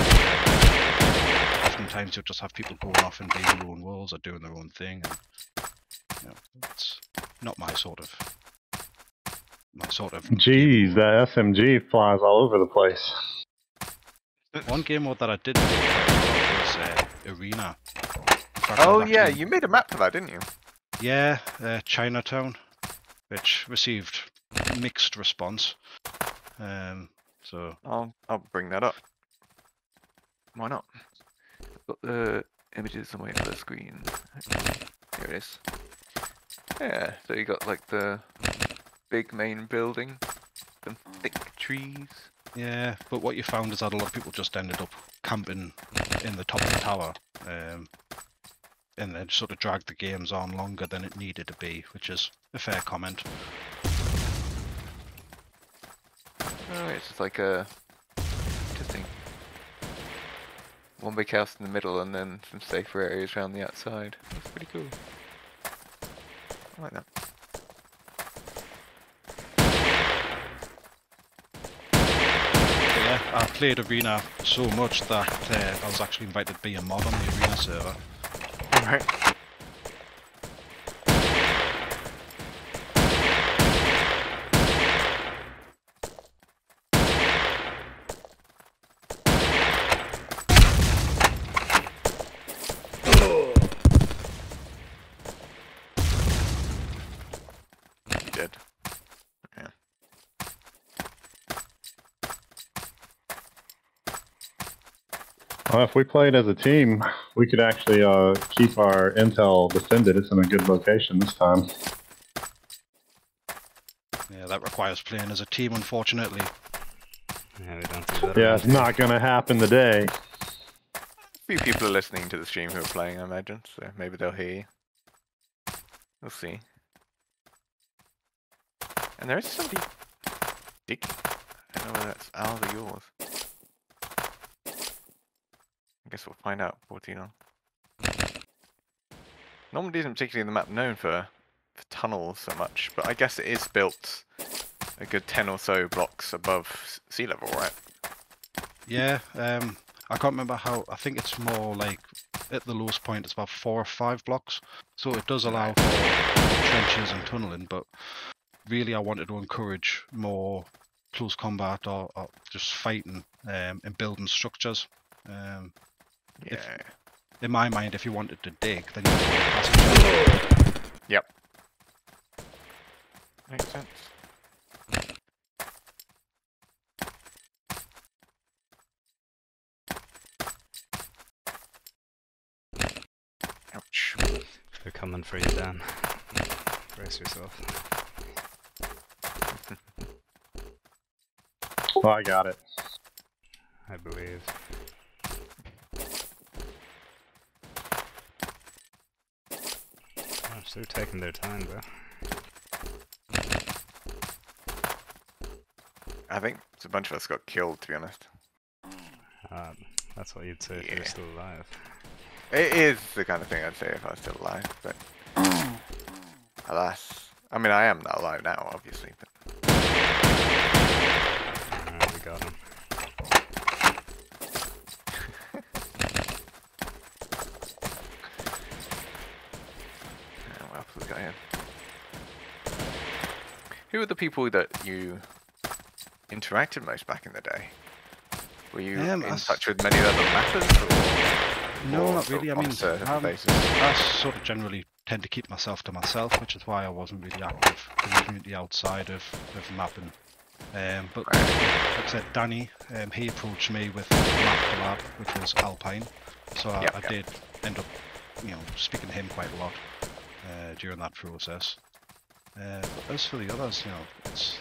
Oftentimes you'll just have people going off and being their own worlds or doing their own thing, and you know, it's not my sort of Jeez, that SMG flies all over the place. One game mode that I did play quite a lot was Arena. Fact, oh yeah, you made a map for that, didn't you? Yeah, Chinatown, which received mixed response. So I'll bring that up. Why not? Got the images on my other screen. Here it is. Yeah, so you got like the big main building, some thick trees. yeah, but what you found is that a lot of people just ended up camping in the top of the tower, and then sort of dragged the games on longer than it needed to be, which is a fair comment. Oh, it's just like a interesting. One big house in the middle and then some safer areas around the outside. That's pretty cool. I like that. Yeah, I played Arena so much that I was actually invited to be a mod on the Arena server. Alright. Well, if we played as a team, we could actually keep our intel defended. It's in a good location this time. Yeah, that requires playing as a team, unfortunately. Yeah, we don't do that. Yeah, it's not going to happen today. A few people are listening to the stream who are playing, I imagine, so maybe they'll hear you. We'll see. And there is somebody digging. I don't know whether that's ours or yours. I guess we'll find out before too long. Normandie isn't particularly the map known for tunnels so much, but I guess it is built a good 10 or so blocks above sea level, right? Yeah, I can't remember how. I think it's more like at the lowest point it's about 4 or 5 blocks, so it does allow for trenches and tunneling. But really, I wanted to encourage more close combat or just fighting and building structures. Yeah. In my mind, if you wanted to dig, then you would go past. Yep. Makes sense. Ouch. They're coming for you, Dan. Brace yourself. Oh, I got it. I believe. Gosh, they're taking their time, though. I think a bunch of us got killed, to be honest. That's what you'd say if you were still alive. It is the kind of thing I'd say if I was still alive, but alas. I mean, I am not alive now, obviously, but... We got him. What else we got here? Who are the people that you interacted most back in the day? Were you in touch with many other matters? Or, no, or not really. I mean, basis? I sort of generally tend to keep myself to myself, which is why I wasn't really active in the community outside of mapping. But like I said, Danny, he approached me with a map collab, which was Alpine. So I did end up, speaking to him quite a lot during that process. But as for the others, it's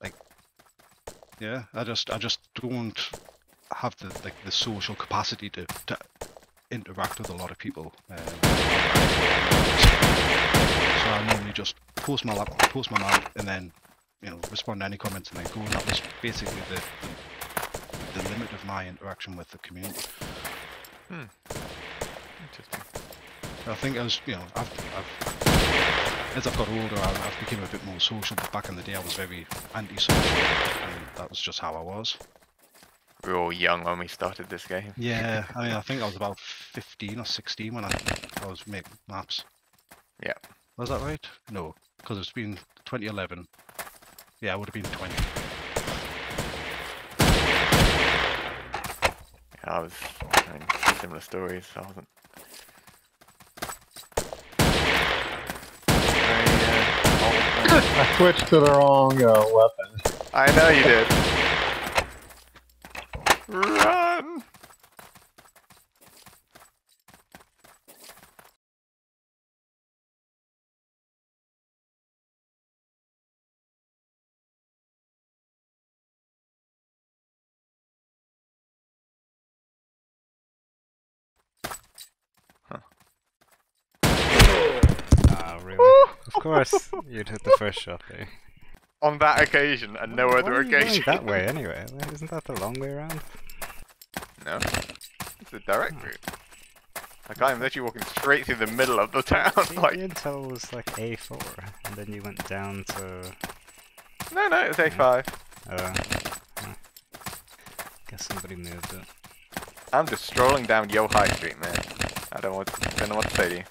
like, yeah, I just don't have the social capacity to interact with a lot of people. So I normally just post my map, and then respond to any comments and then go. And that was basically the limit of my interaction with the community. Interesting. I think as I've got older, I've become a bit more social. But back in the day, I was very anti-social, and that was just how I was. We were all young when we started this game. Yeah, I mean, I think I was about 15 or 16 when I was making maps. Yeah. Was that right? No, because it's been 2011. Yeah, it would have been 20. Yeah, I was having similar stories. I wasn't I switched to the wrong weapon. I know you did. Run! Ah, really? Of course, you'd hit the first shot there. On that occasion, and no other Why are you going occasion. that way anyway? Isn't that the long way around? No. It's a direct route. Like, I'm literally walking straight through the middle of the town. Like, The intel was like A4, and then you went down to... no, it was A5. Guess somebody moved it. I'm just strolling down Yo High Street, man. I don't know what to say to you.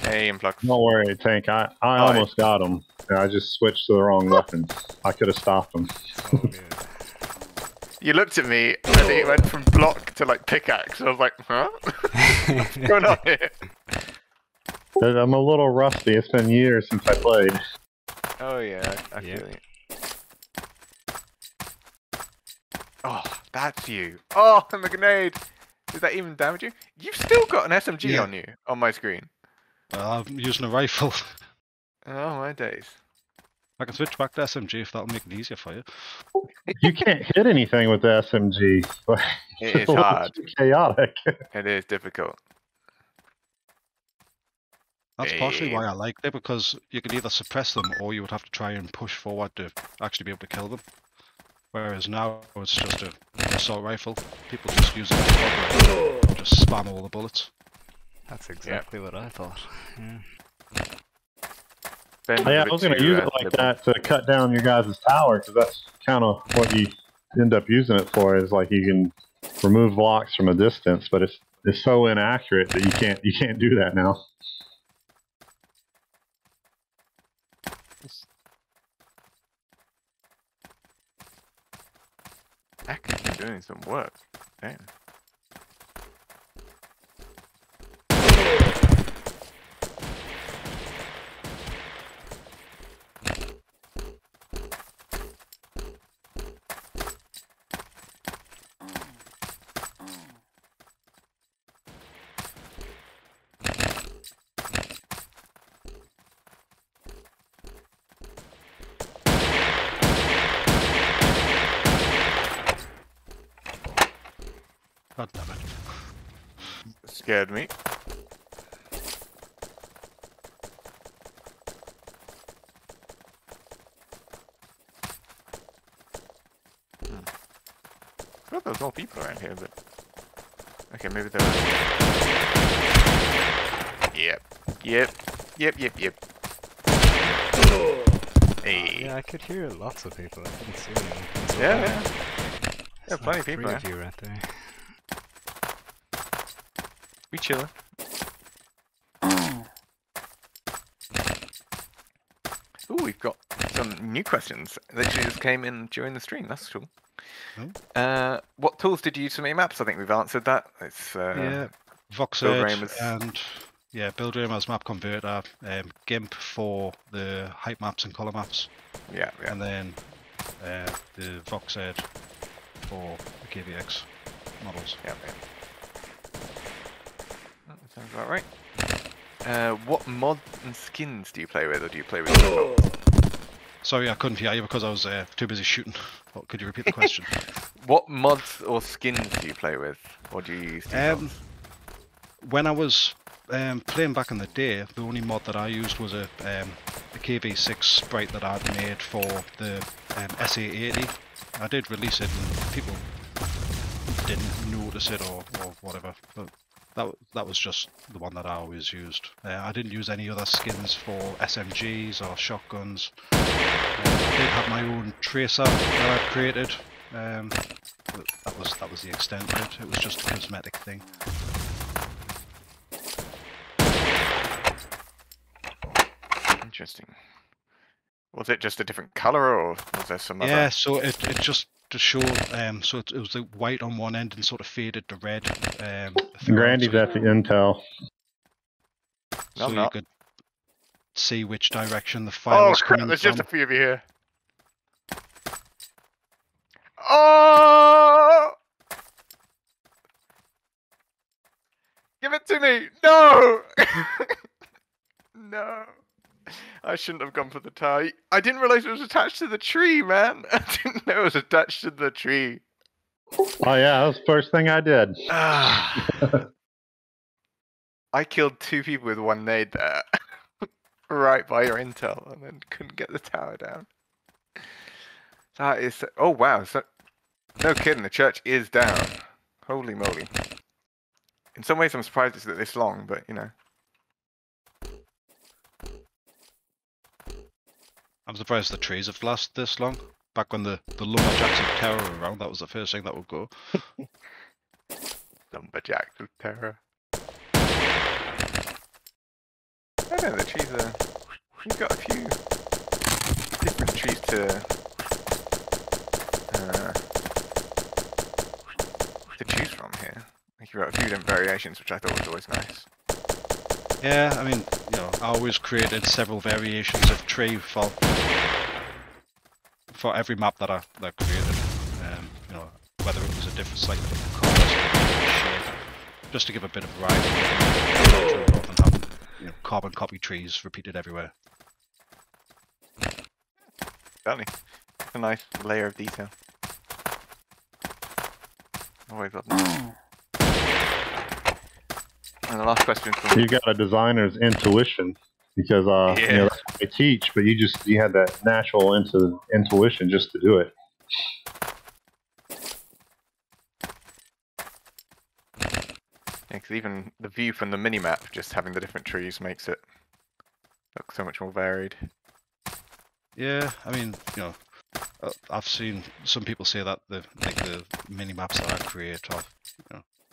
Hey, Influx. Don't worry, Tank. I almost got him. I just switched to the wrong weapons. I could have stopped him. Oh, good. You looked at me, and it went from block to, like, pickaxe. I was like, huh? What's going on here? I'm a little rusty. It's been years since I played. Oh, yeah, I feel it. Oh, that's you. Oh, and the grenade. Did that even damage you? You've still got an SMG on you, on my screen. I'm using a rifle. Oh, my days. I can switch back to SMG if that'll make it easier for you. You can't hit anything with the SMG. It is hard. Chaotic. It is difficult. That's partially why I liked it, because you could either suppress them or you would have to try and push forward to actually be able to kill them. Whereas now it's just an assault rifle. People just use it as a toggle and just spam all the bullets. That's exactly what I thought. Yeah. Ben Oh, yeah, a I bit was going to too, use it like liberal. that to cut down your guys' tower, because that's kind of what you end up using it for. Is like you can remove blocks from a distance, but it's so inaccurate that you can't do that now. Actually doing some work. Damn. God damn it. Scared me. I thought there was more people around here, but okay, maybe there was. Yep. Hey. Yeah, I could hear lots of people. I couldn't see anyone. So Yeah. there's plenty like of people, three yeah. of you right there. We chillin'. Ooh, we've got some new questions. Literally just came in during the stream. That's cool. Oh. What tools did you use for make maps? I think we've answered that. It's Yeah, Build Voxed Ramers. and yeah, Build Ramers map converter, GIMP for the height maps and color maps, yeah. and then the Voxed for the KVX models. Yeah. That sounds about right. What mods and skins do you play with, or do you play with defaults? Sorry, I couldn't hear you because I was too busy shooting. What, could you repeat the question? What mods or skins do you play with, or do you use defaults? When I was playing back in the day, the only mod that I used was a KV6 sprite that I'd made for the SA80. I did release it and people didn't notice it or whatever, but that was just the one that I always used. I didn't use any other skins for SMGs or shotguns. I did have my own tracer that I'd created. But that was the extent of it. It was just a cosmetic thing. Interesting. Was it just a different color, or was there some other? Yeah, so it just to show, so it was the white on one end and sort of faded to red. Grandy's so at the intel. No, so you not. could see which direction the fire Oh was crap! coming There's from. just a few of you here. Oh! Give it to me! No! No. I shouldn't have gone for the tie. I didn't realize it was attached to the tree, man. I didn't know it was attached to the tree. Oh yeah, that was the first thing I did. I killed 2 people with 1 nade there. Right by your intel, and then couldn't get the tower down. That is... Oh wow, so... No kidding, the church is down. Holy moly. In some ways I'm surprised it's this long, but you know. I'm surprised the trees have lasted this long. Back when the lumberjacks of terror were around, that was the first thing that would go. Lumberjacks of terror. I don't know, the trees are... We've got a few different trees to choose from here. Like you've got a few different variations, which I thought was always nice. Yeah, I mean, you know, I always created several variations of tree for every map that I created. You know, whether it was a different, slightly different colour, shape, just to give a bit of variety, rather than having, you know, carbon copy trees repeated everywhere. Certainly, it's a nice layer of detail. Always love them. And the last question from You got a designer's intuition because you know, that's what they teach, but you had that natural intuition just to do it. Yeah, because even the view from the mini-map, just having the different trees makes it Looks so much more varied. Yeah, I mean, I've seen some people say that the mini maps that I create are,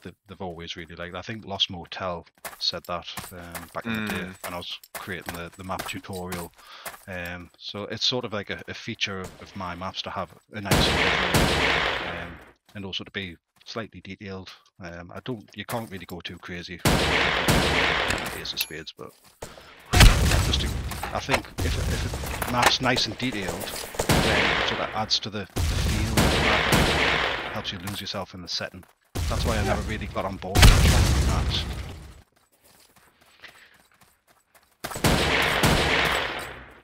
they've always really liked. I think Lost Motel said that back in the day when I was creating the map tutorial. So it's sort of like a feature of my maps to have a nice overview, and also to be slightly detailed. You can't really go too crazy with Ace of Spades, but I think if a map's nice and detailed, then it sort of adds to the feel of the map and helps you lose yourself in the setting. That's why I never really got on board with chopping maps.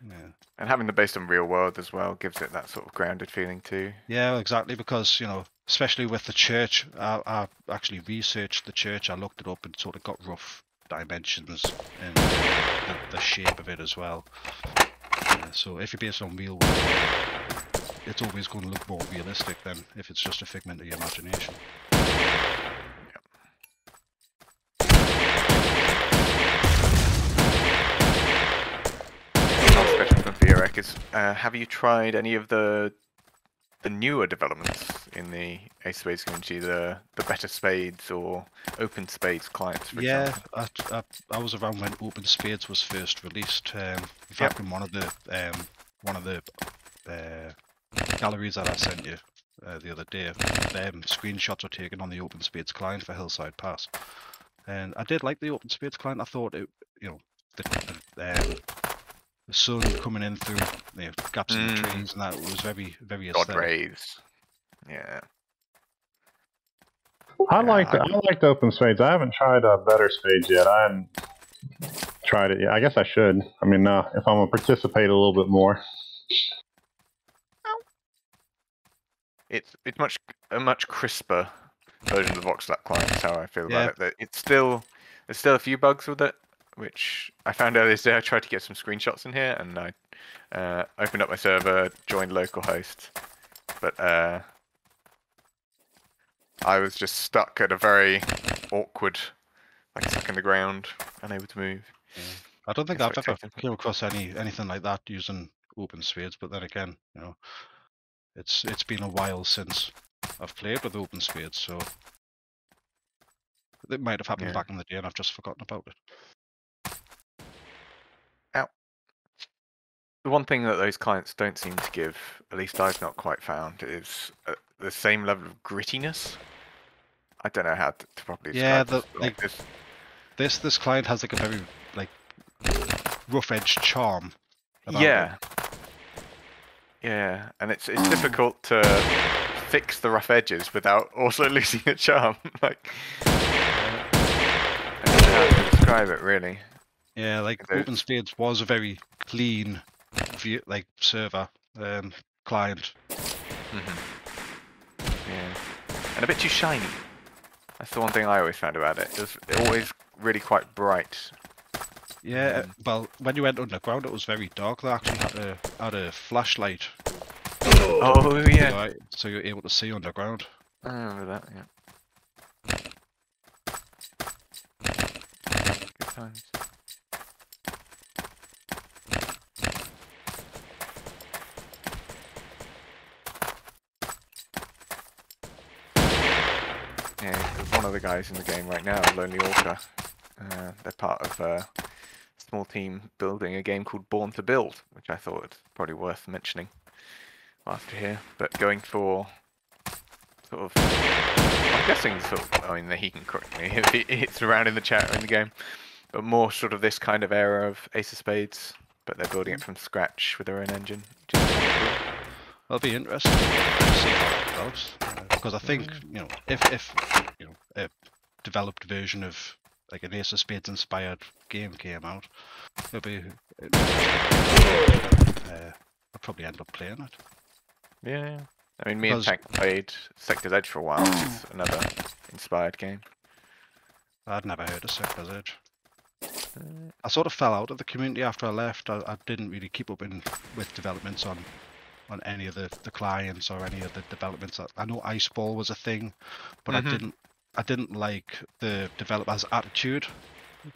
Yeah. And having them based on real world as well gives it that sort of grounded feeling too. Yeah, exactly, because, especially with the church, I actually researched the church. I looked it up and sort of got rough dimensions and the shape of it as well. So if you're based on real world, it's always going to look more realistic than if it's just a figment of your imagination. Last question from Theorek is, have you tried any of the newer developments in the Ace of Spades community, the better Spades or Open Spades clients, for example? I was around when Open Spades was first released. In fact, in one of the galleries that I sent you the other day, screenshots were taken on the Open Spades client for Hillside Pass, and I did like the Open Spades client. I thought the sun coming in through gaps in the trees, and that was very, very aesthetic. God rays. Yeah. I like the Open Spades. I haven't tried a better Spades yet. I haven't tried it yet. I guess I should. I mean, if I'm gonna participate a little bit more. It's a much crisper version of the VoxLab client. Is how I feel about it. There's still a few bugs with it, which I found out this day. I tried to get some screenshots in here, and I opened up my server, joined localhost, but I was just stuck at a very awkward, stuck in the ground, unable to move. Yeah. I don't think I've ever came across anything like that using Open Spades, but then again, it's been a while since I've played with Open Spades, so it might have happened back in the day, and I've just forgotten about it. The one thing that those clients don't seem to give, at least I've not quite found, is the same level of grittiness. I don't know how to properly describe this client has a very rough edge charm. Yeah. Yeah, and it's difficult to fix the rough edges without also losing the charm. I don't know how to describe it really. Yeah, Open Spades was a very clean server client. Yeah, and a bit too shiny. That's the one thing I always found about it. It was always really quite bright. Yeah, well, when you went underground, it was very dark. They actually had a flashlight. Oh yeah. So you're able to see underground. I remember that. Yeah. Good times. Yeah, there's one of the guys in the game right now, Lonely Orca. They're part of a small team building a game called Born to Build, which I thought was probably worth mentioning after here. But going for sort of, I'm guessing he can correct me if it's around in the chat or in the game, but more sort of this kind of era of Ace of Spades, but they're building it from scratch with their own engine. Which is kind of cool. That'll be interesting to see how that develops, because I think if a developed version of an Ace of Spades inspired game came out, I'd probably end up playing it. Yeah, I mean, me and Tank played Sector's Edge for a while, which is another inspired game. I'd never heard of Sector's Edge. I sort of fell out of the community after I left. I didn't really keep up with developments on any of the clients or any of the developments. I know Iceball was a thing, but I didn't like the developers' attitude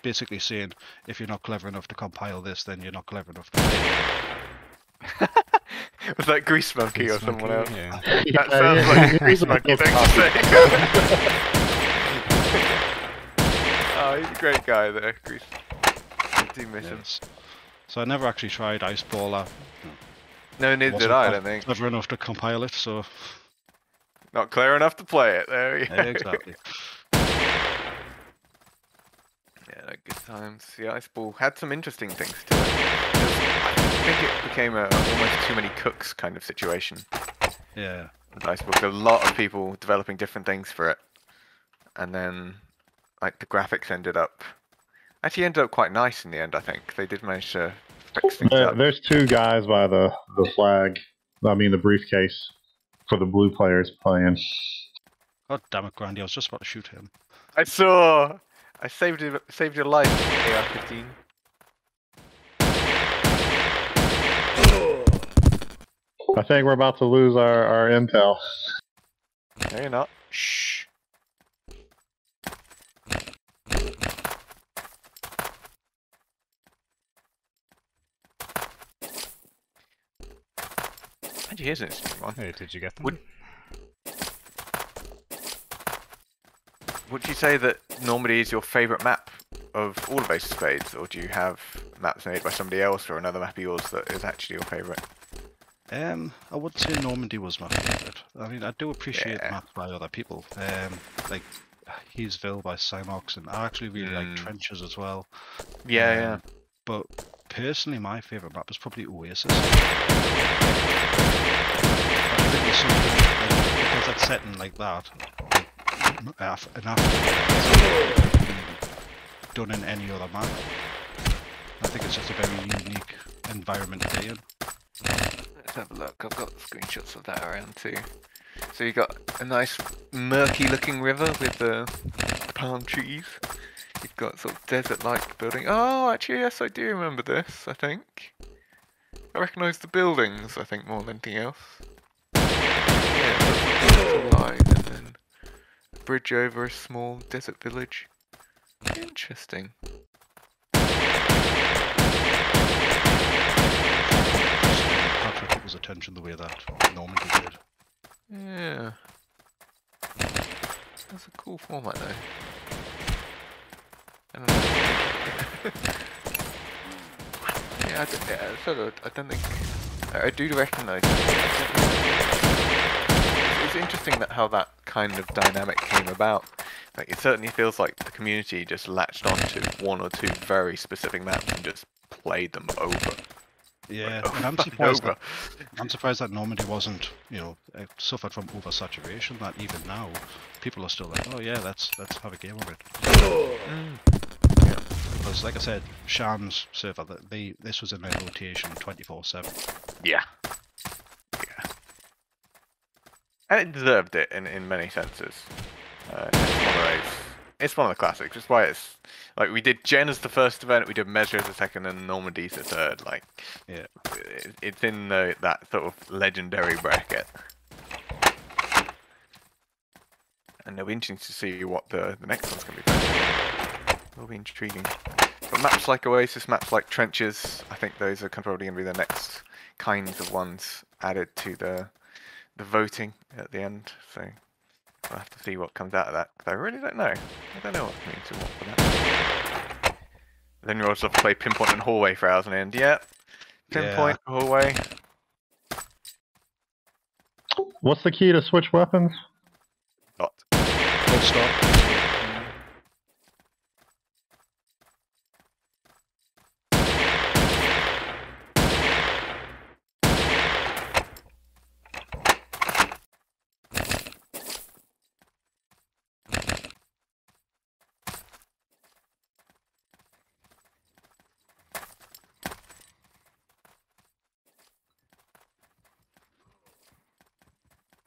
basically saying if you're not clever enough to compile this, then you're not clever enough to play. Was that Grease Monkey Grease or someone Monkey, else? yeah. That sounds like Grease Monkey, don't you say? Oh, he's a great guy there, Grease. I do miss him. Yes. So I never actually tried Ice Baller. No, neither did Wasn't I don't think. clever enough to compile it, so Not clear enough to play it, there we go. exactly. Yeah, good times. The Ice Ball had some interesting things to it. I think it became a almost too many cooks kind of situation. Yeah. With Ice Ball, a lot of people developing different things for it, and then like the graphics ended up quite nice in the end. I think they did manage to fix things up. There's two guys by the flag. I mean the briefcase for the blue players playing. God damn it, Grandy! I was just about to shoot him. I saw. I saved your life, AR-15. I think we're about to lose our intel. No, you're not. Shh. Actually, here's an interesting one. Hey, did you get them? Would you say that Normandy is your favourite map of all of Ace of Spades, or do you have maps made by somebody else or another map of yours that is actually your favourite? I would say Normandie was my favourite. I mean, I do appreciate maps by other people. Like Heesville by Simox, and I actually really like Trenches as well. Yeah. But personally, my favourite map is probably Oasis. I think there's something because that's setting like that. Done in any other map. I think it's just a very unique environment to be in. Let's have a look. I've got screenshots of that around too. So you got a nice murky looking river with the palm trees. You've got sort of desert-like building. Oh, actually, yes, I do remember this, I think. I recognise the buildings, I think, more than anything else. Yeah, line and then a bridge over a small desert village. Interesting. Capture people's attention the way that Normandy did. Yeah. That's a cool format though. I don't know. Yeah, I don't think... I do recognise it. It's interesting that how that kind of dynamic came about. Like, it certainly feels like the community just latched onto one or two very specific maps and just played them over. Yeah, Like, and I'm surprised that Normandy wasn't, it suffered from oversaturation. That even now, people are still like, oh yeah, let's have a game of it. Yeah, because like I said, Sham's server, this was in their rotation 24/7. Yeah. Yeah. And it deserved it in many senses. It's one of the classics. It's why it's like we did Gen as the first event, we did Measure as the second, and Normandie as the third. Like, yeah, it's in that sort of legendary bracket. And it'll be interesting to see what the next one's going to be. It'll be intriguing. But maps like Oasis, maps like Trenches, I think those are probably going to be the next kinds of ones added to the voting at the end. So we'll have to see what comes out of that. Because I really don't know. I don't know what to mean to what for that. Then you also have to play Pinpoint and Hallway for hours on end. Yeah. Pinpoint, Hallway. What's the key to switch weapons? Dot. Full stop.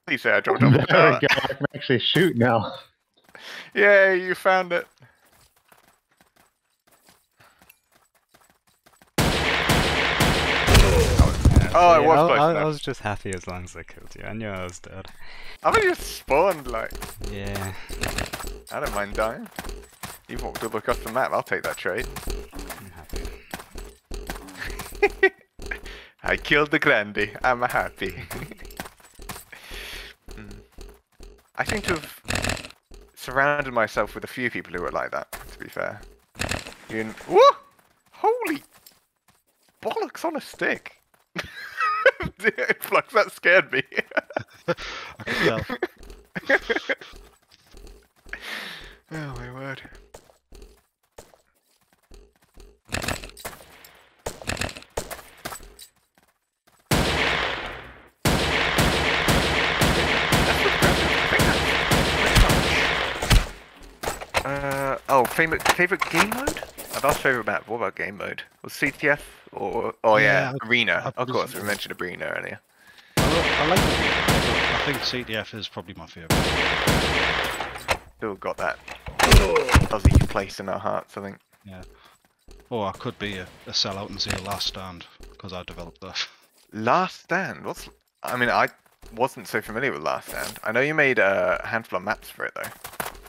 Please say I dropped off the There we tower. go. I can actually shoot now. Yeah, you found it. Oh, I was close I enough. was just happy as long as I killed you. I knew I was dead. I mean, you spawned, like... Yeah. I don't mind dying. You've walked all across the map. I'll take that trade. I'm happy. I killed the Grandy. I'm happy. I seem to have surrounded myself with a few people who are like that, to be fair. Woo! Holy bollocks on a stick! Influx, that scared me. I can tell. Oh my word. Oh, favorite game mode? I've asked favorite map. What about game mode? Was CTF or yeah, Arena? Of course, we mentioned Arena earlier. I like Arena, but I think CTF is probably my favourite. Still got that Aussie place in our hearts, I think. Yeah. Or I could be a sellout and say Last Stand because I developed that. Last Stand. I mean, I wasn't so familiar with Last Stand. I know you made a handful of maps for it though.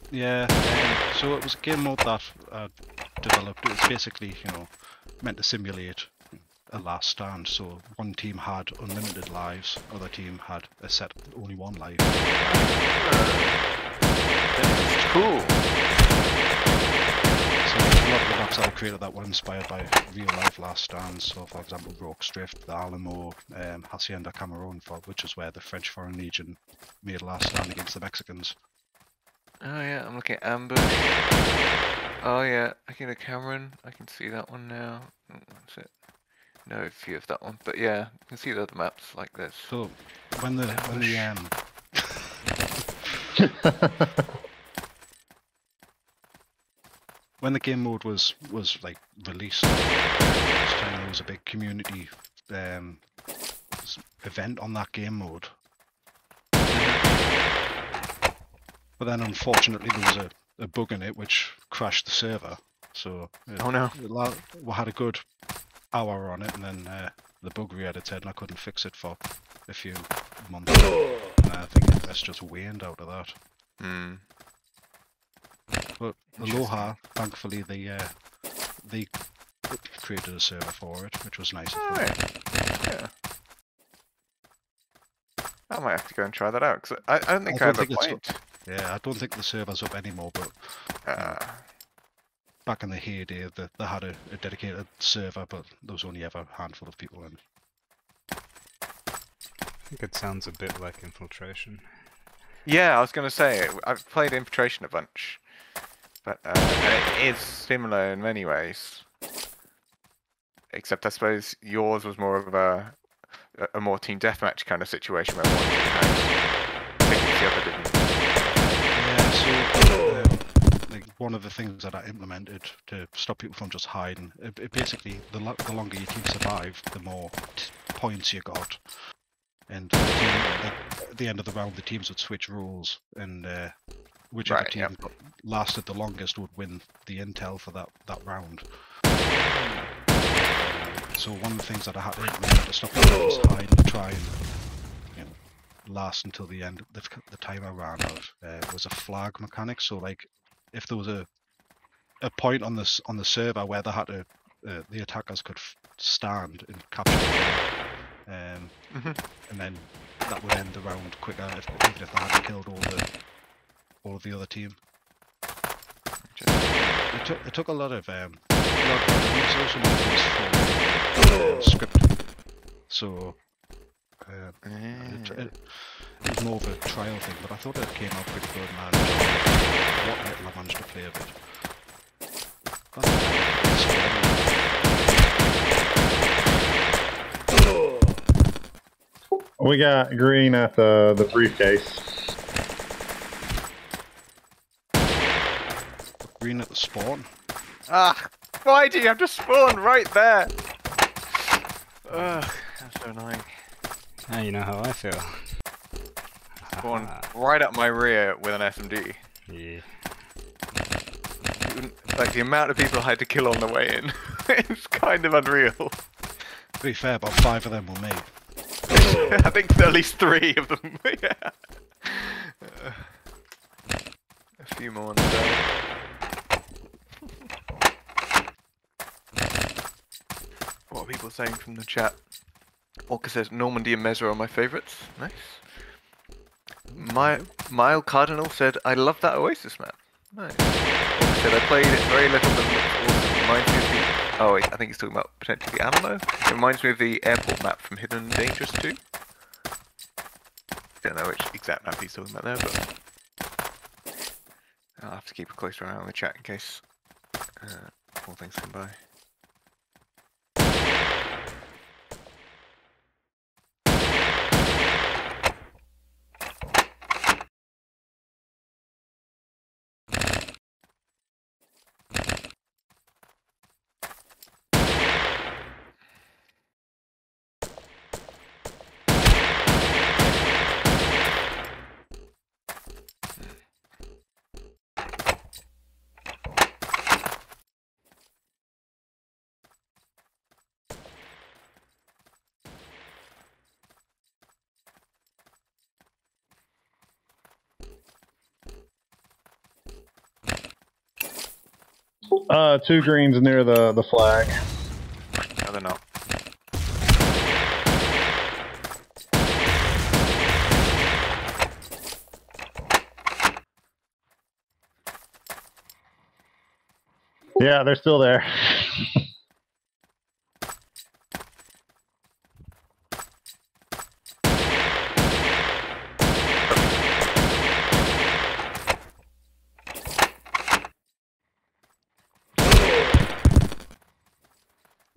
Yeah, so it was a game mode that I developed. It's basically, meant to simulate a last stand. So one team had unlimited lives, other team had a set only one life. Cool. So a lot of the maps that I created that were inspired by real life last stands. So for example, Roke's Drift, the Alamo, Hacienda Cameron, which is where the French Foreign Legion made a last stand against the Mexicans. Oh yeah, I'm looking at Ambush. Oh yeah, looking at Cameron. I can see that one now. That's it. No view of that one, but yeah, you can see the other maps like this. So when the when the game mode was like released, this time there was a big community event on that game mode. But then unfortunately there was a bug in it which crashed the server. So oh no. We had a good hour on it and then the bug re-edited and I couldn't fix it for a few months. And I think that's just waned out of that. But Aloha, thankfully they created a server for it, which was nice of them. Yeah. I might have to go and try that out because I don't think I ever played. Yeah, I don't think the server's up anymore, but back in the heyday, they had a dedicated server, but there was only ever a handful of people in. I think it sounds a bit like Infiltration. Yeah, I was going to say, I've played Infiltration a bunch, but and it is similar in many ways. Except I suppose yours was more of a more team deathmatch kind of situation where one team had tickets, the other didn't. Yeah, so like one of the things that I implemented to stop people from just hiding, it basically the longer your team survived, the more points you got, and the team, at the end of the round, the teams would switch roles, and whichever team lasted the longest would win the intel for that round. So one of the things that I had to implement to stop people from just hiding to try and last until the end, the timer ran out, was a flag mechanic. So like if there was a point on the server where they had to the attackers could stand and capture the flag, and then that would end the round quicker even if they hadn't killed all of the other team. It took a lot of script, so it was more of a trial thing, but I thought it came out pretty good, and I enjoyed what little I managed to play of it. We got green at the briefcase. Green at the spawn. Ah, why do you have to spawn right there? Ugh, that's so annoying. Now you know how I feel. Spawn right up my rear with an SMG. Yeah. Like the amount of people I had to kill on the way in. It's kind of unreal. To be fair, about 5 of them were me. I think at least 3 of them. Yeah. A few more on the day. people saying from the chat. Orca says Normandie and Mezra are my favourites. Nice. Mile Cardinal said, I love that Oasis map. Nice. Orca said, I played it very little but looked awesome. Reminds me of the... Oh wait, I think he's talking about potentially the Alamo. It reminds me of the airport map from Hidden and Dangerous 2. Don't know which exact map he's talking about there, but... I'll have to keep a closer eye on the chat in case more things come by. Two greens near the flag. No, they're not. Yeah, they're still there.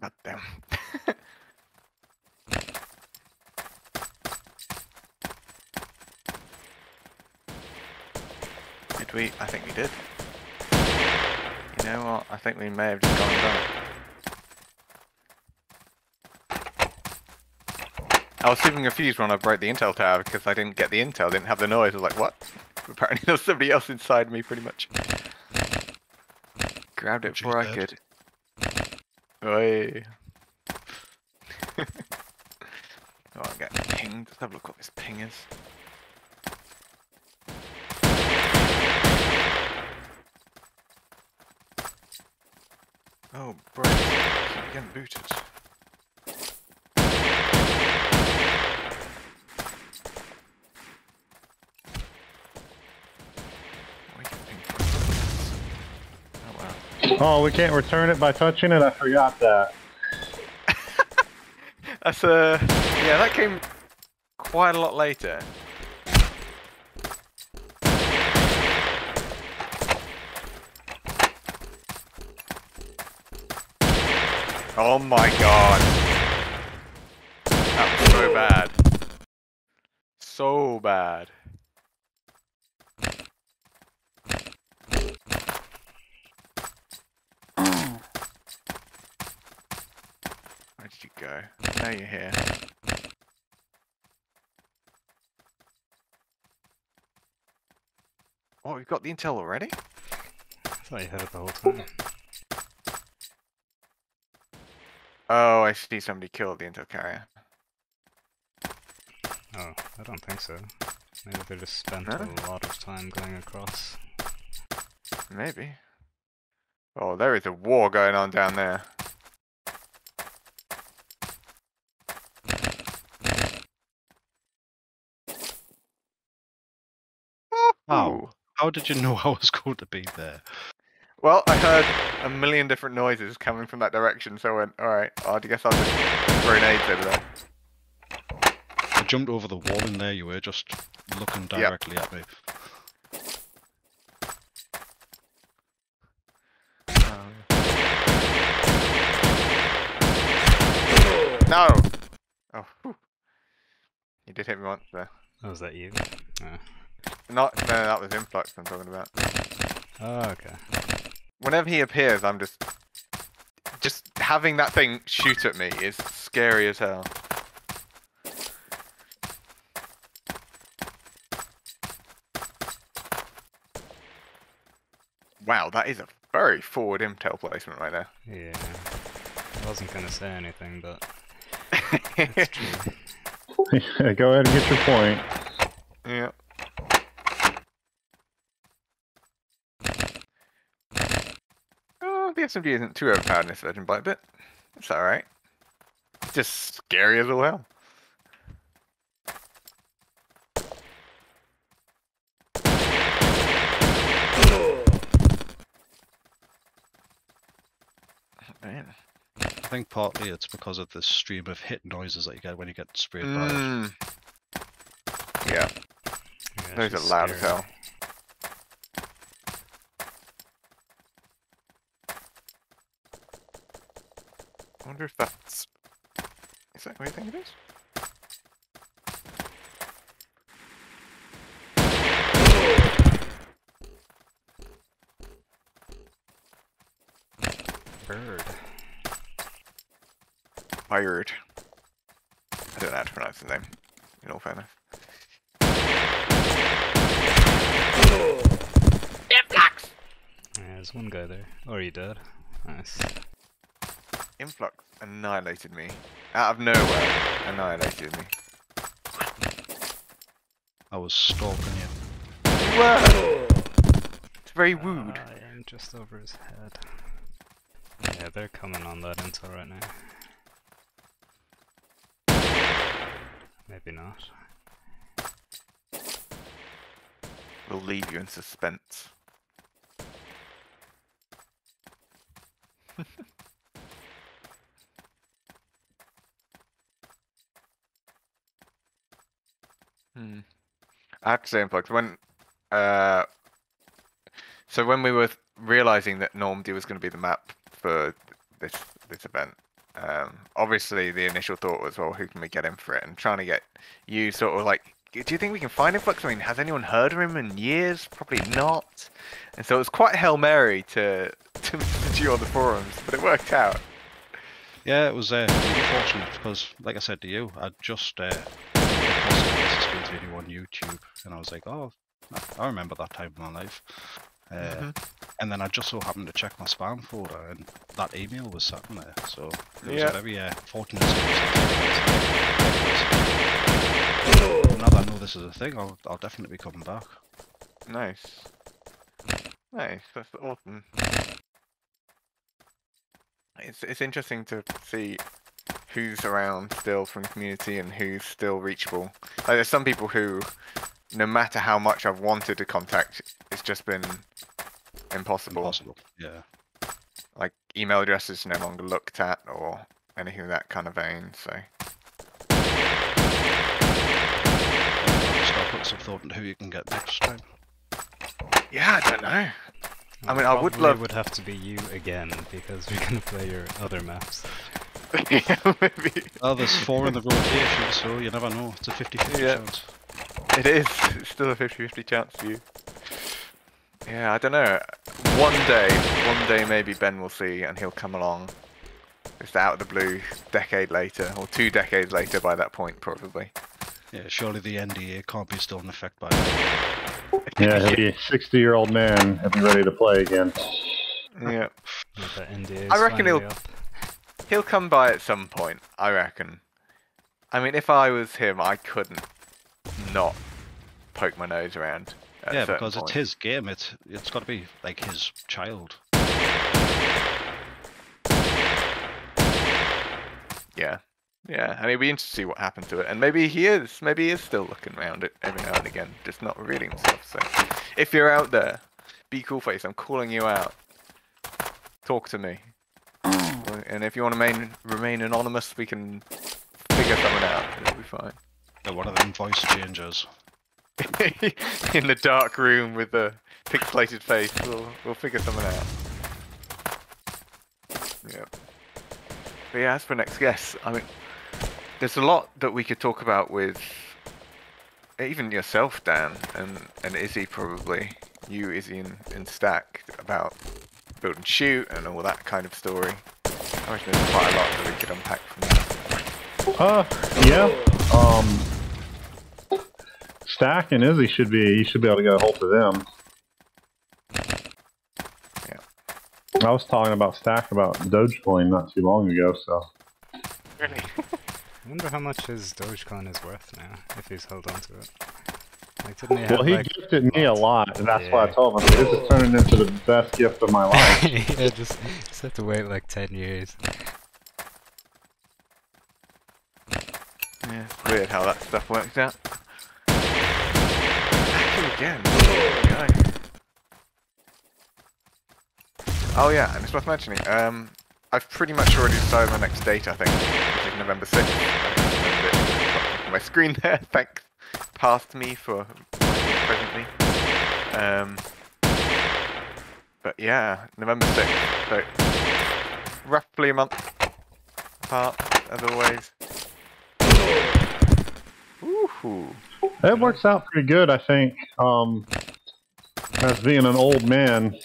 God damn. Did we? I think we did. You know what? I think we may have just gone back. I was super confused when I broke the intel tower because I didn't get the intel, didn't have the noise. I was like, what? Apparently there was somebody else inside me pretty much. Grabbed it before I could. Oi. Oh, I'm getting pinged. Let's have a look what this ping is. Oh, bro. Keep getting booted. We can ping for this. Oh, wow. Oh, we can't return it by touching it? I forgot that. That's yeah, that came quite a lot later. Oh my god. That was so bad. So bad. Where did you go? Now you're here. Oh, we've got the intel already? I thought you had it the whole time. Oh, I see somebody killed the intel carrier. Oh, I don't think so. Maybe they just spent No? a lot of time going across. Maybe. Oh, there is a war going on down there. How? How did you know I was going to be there? Well, I heard a million different noises coming from that direction, so I went, alright, I guess I'll just throw grenades over there. I jumped over the wall in there, you were just looking directly at me. No! Oh, whew. You did hit me once there. Oh, was that you? No, that was Influx I'm talking about. Oh, okay. Whenever he appears, I'm just having that thing shoot at me is scary as hell. Wow, that is a very forward intel placement right there. Yeah. I wasn't gonna say anything, but it's true. Yeah, go ahead and get your point. Yeah. Oh, the SMG isn't too overpowered in this version by a bit. It's alright. just scary as all hell. Man. I think partly it's because of the stream of hit noises that you get when you get sprayed by it. Yeah, Yeah, those she's are loud as scary. hell. I wonder if that's... Is that what you think it is? Bird. Pirate. I don't know how to pronounce his name, in all fairness. Influx! Yeah, there's one guy there. Oh, are you dead? Nice. Influx annihilated me. Out of nowhere, annihilated me. I was stalking you. You were! It's very rude. I am just over his head. Yeah, they're coming on that intel right now. Maybe not. We'll leave you in suspense. I have to say, Influx, when so when we were realizing that Normandie was going to be the map for this event, obviously the initial thought was, well, who can we get in for it? And trying to get you sort of like, do you think we can find Influx? I mean, has anyone heard of him in years? Probably not. And so it was quite Hail Mary to message you on the forums, but it worked out. Yeah, it was really fortunate because, like I said to you, I'd just Spades video on YouTube, and I was like, oh, I remember that time in my life. And then I just so happened to check my spam folder, and that email was sat in there. So it was a very fortunate circumstance. Now that I know this is a thing, I'll definitely be coming back. Nice. Nice, that's awesome. It's interesting to see who's around still from the community and who's still reachable. Like, there's some people who, no matter how much I've wanted to contact, it's just been impossible. Yeah. Like, email addresses no longer looked at or anything of that kind of vein, so. I'll start putting some thought into who you can get next time. Yeah, I don't know. I mean, I would Probably love... would have to be you again, because we're gonna play your other maps. Yeah, maybe. Oh, there's 4 in the rotation, so you never know. It's a 50-50 chance. It is. It's still a 50-50 chance for you. Yeah, I don't know. One day maybe Ben will see and he'll come along. Just out of the blue, decade later, or 2 decades later by that point, probably. Yeah, surely the NDA can't be still in effect by then. Yeah, he'll be a 60-year-old man. He'll be ready to play again. Yeah. With the NDA I reckon finally up. he'll come by at some point, I reckon. I mean, if I was him, I couldn't not poke my nose around. Yeah, because it's his game. It's got to be like his child. Yeah. Yeah, and it'd be interesting to see what happened to it. And maybe he is still looking around it every now and again, just not revealing himself. So, if you're out there, be cool face, I'm calling you out. Talk to me. And if you want to remain anonymous, we can figure something out. It'll be fine. Yeah, one of them voice changers. In the dark room with the pixelated face, we'll figure something out. Yeah. But yeah, as for next guest, I mean, there's a lot that we could talk about with even yourself, Dan, and Izzy probably. You, Izzy, and Stack about build and shoot and all that kind of story. I reckon there's quite a lot that we could unpack from that. Yeah. Stack and Izzy you should be able to get a hold of them. Yeah. I was talking about Stack about Dogecoin not too long ago, so. Really? I wonder how much his Dogecoin is worth now, if he's held on to it. Like, didn't he have, Well, he like, gifted me a lot, and that's why I Yeah. told him, this is turning into the best gift of my life. yeah, just have to wait like 10 years. Yeah, it's weird how that stuff works out. Actually, again. Oh, oh yeah, and it's worth mentioning. I've pretty much already decided my next date, I think, which is November 6th. I just remembered it on my screen there. Thanks, past me for presently. But yeah, November 6th. So roughly a month apart, as always. Woohoo! It works out pretty good, I think. As being an old man,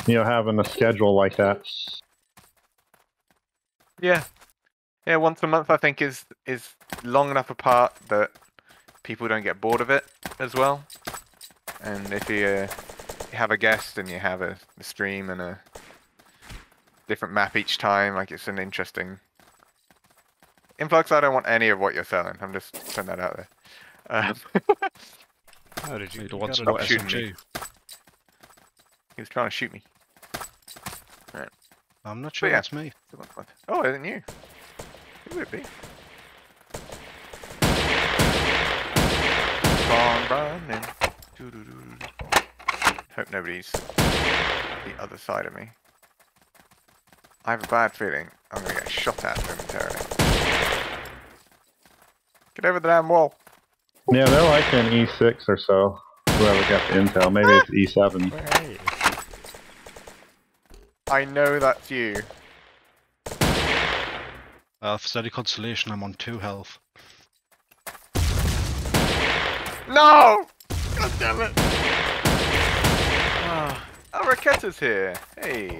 having a schedule like that. Yeah, once a month I think is long enough apart that people don't get bored of it as well. And if you have a guest and you have a stream and a different map each time, like it's an interesting. Influx, I don't want any of what you're selling. I'm just putting that out there. How did you? You don't want to got know it. shooting SMG. He was trying to shoot me. I'm not sure yeah. that's me. Oh, isn't you? It would be. Gone running. Hope nobody's the other side of me. I have a bad feeling I'm gonna get shot at momentarily. Get over the damn wall. Yeah, they're like an E6 or so. Whoever got the intel, maybe it's E7. Where are you? I know that's you. For steady consolation, I'm on 2 health. No! God damn it! Ah, Raketta's here. Hey. Give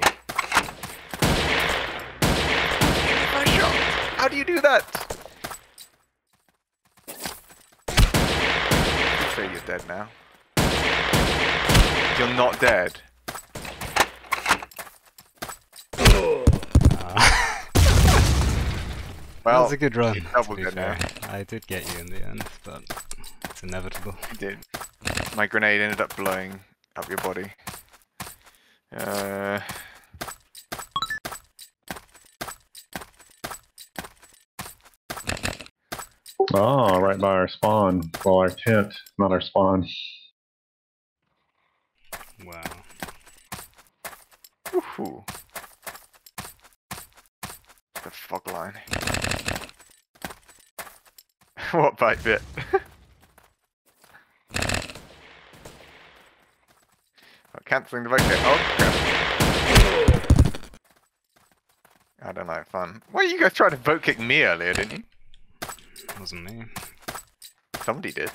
me my shot. How do you do that? You say you're dead now. You're not dead. That Well, was a good run. you're To double be dead now. fair. I did get you in the end, but it's inevitable. You did. My grenade ended up blowing up your body. Oh, right by our spawn. Well, our tent, not our spawn. Wow. Woohoo. The fog line. What bite bit? Cancelling the vote kit. Oh, crap. I don't know, fun. Well, you guys tried to vote kick me earlier, didn't you? Wasn't me. Somebody did.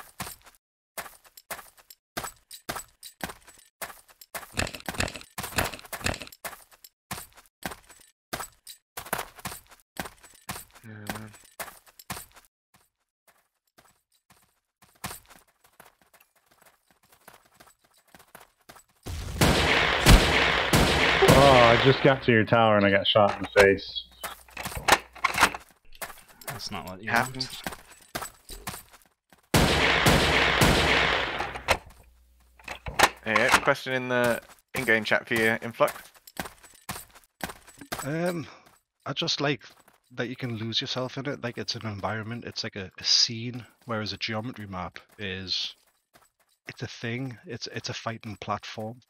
Oh, I just got to your tower and I got shot in the face. That's not what you Happens. Yeah, question in the in-game chat for you, Influx. I just like that you can lose yourself in it. Like it's an environment. It's like a scene. Whereas a geometry map is, it's a thing. It's a fighting platform.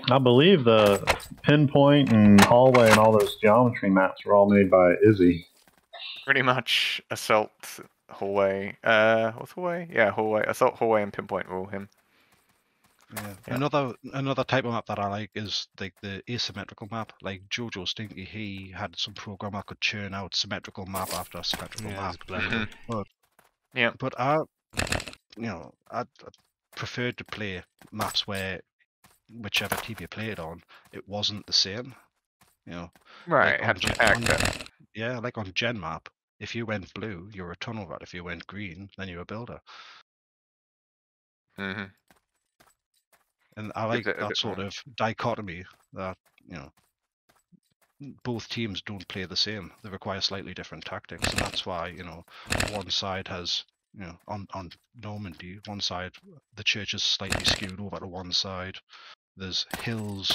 I believe the pinpoint and hallway and all those geometry maps were all made by Izzy. Pretty much assault, hallway. What's hallway? Yeah, hallway. Assault, hallway, and pinpoint were all him. Yeah. Yeah. Another type of map that I like is like the asymmetrical map. Like Jojo Stinky, he had some program that could churn out symmetrical map after symmetrical Yeah, map. it's blended. Yeah. But I preferred to play maps where whichever team you played on, it wasn't the same. Right, Like had some character. Yeah, like on Gen map, if you went blue, you're a tunnel rat. If you went green, then you're a builder. Mm-hmm. And I like Gives it a that bit sort more. of dichotomy that, both teams don't play the same. They require slightly different tactics. And that's why, one side has, on Normandie, one side, the church is slightly skewed over to one side. There's hills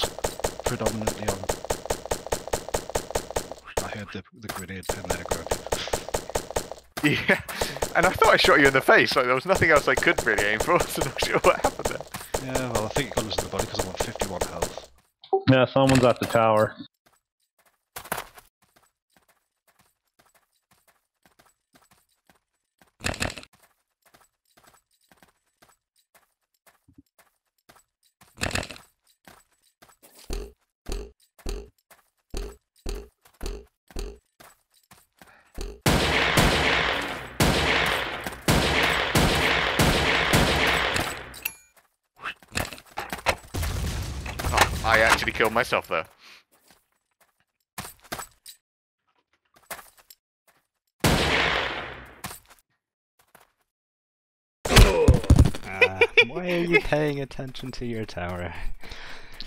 predominantly on. I heard the grenade pin there, Grandy. Yeah, and I thought I shot you in the face. Like there was nothing else I could really aim for, so not sure what happened there. Yeah, well, I think you got us in the body because I'm on 51 health. Yeah, someone's at the tower. I actually killed myself there. Why are you paying attention to your tower?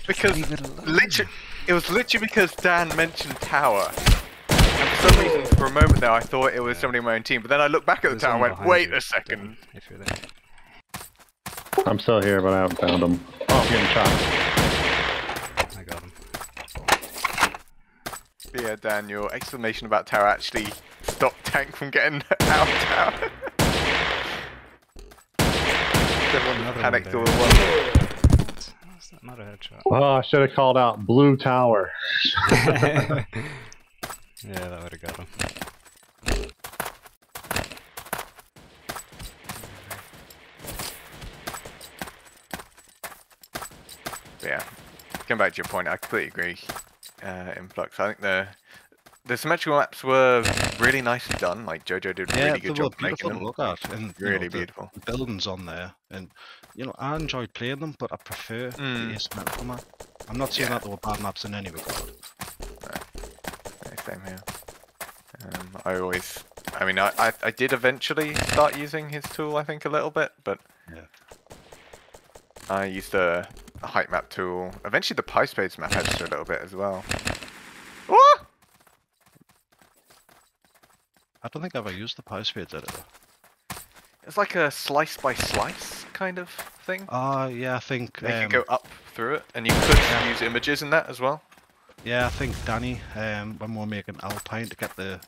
Because Leave it alone. it was literally because Dan mentioned tower. And for some reason, for a moment there, I thought it was somebody in my own team. But then I looked back at the There's tower and one went, behind wait you, a second. Dan, if you're there. I'm still here, but I haven't found him. Oh, I'm getting shot. I got him. Yeah, Dan, your exclamation about tower actually stopped Tank from getting out of tower. Everyone Another panicked one all there. at once. How's that not a headshot? Oh, I should have called out blue tower. Yeah, that would have got him. But yeah, going back to your point, I completely agree. Influx, I think the symmetrical maps were really nicely done. Like Jojo did a really good they were job making beautiful to them. look at, and Really the beautiful. buildings on there, and I enjoyed playing them, but I prefer the asymmetrical map. I'm not saying that they were bad maps in any regard. Yeah, same here. I did eventually start using his tool, I think, a little bit, but Yeah. I used a height map tool. Eventually the Spades map extra a little bit as well. What? I don't think I've ever used the Spades editor. It's like a slice by slice kind of thing. Yeah, I think. You could go up through it, and you could use images in that as well. Yeah, I think Danny, when we were making Alpine to get the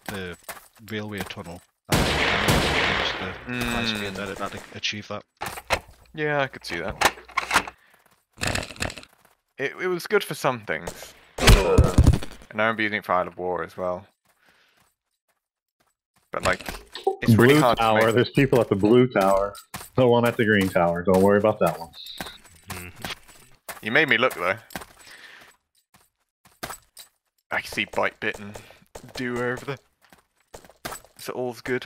railway tunnel, I think Danny used the Spades editor to achieve that. Yeah, I could see that. It was good for some things. And I remember using it for Isle of War as well. But like, it's blue really hard tower. to make. There's people at the blue tower. The one at the green tower. Don't worry about that one. You made me look though. I can see Bite Bit and Do over there. So all's good.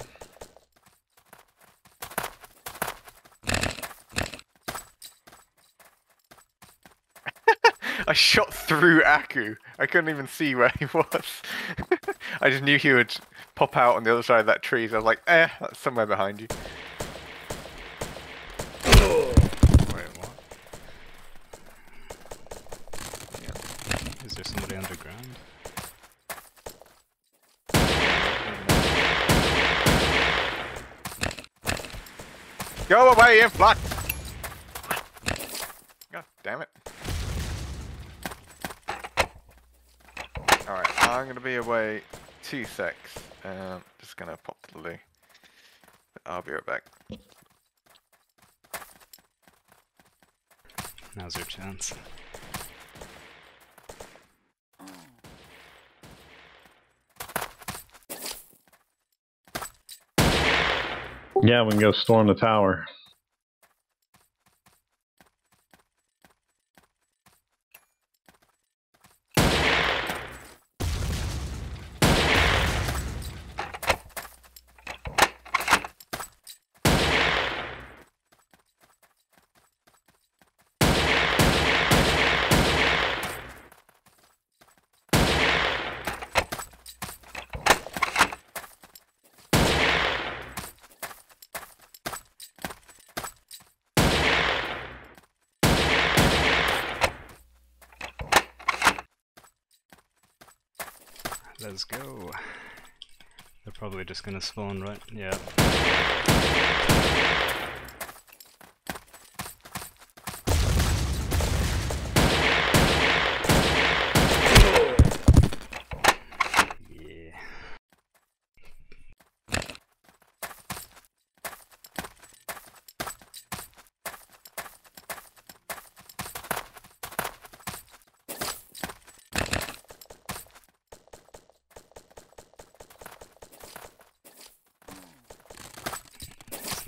I shot through Aku. I couldn't even see where he was. I just knew he would pop out on the other side of that tree, so I was like, that's somewhere behind you. Wait, what? Yeah. Is there somebody underground? Go away, Influx! God damn it. Alright, I'm gonna be away 2 secs. Just gonna pop to the loo. I'll be right back. Now's your chance. Yeah, we can go storm the tower. Let's go. They're probably just gonna spawn, right? Yeah.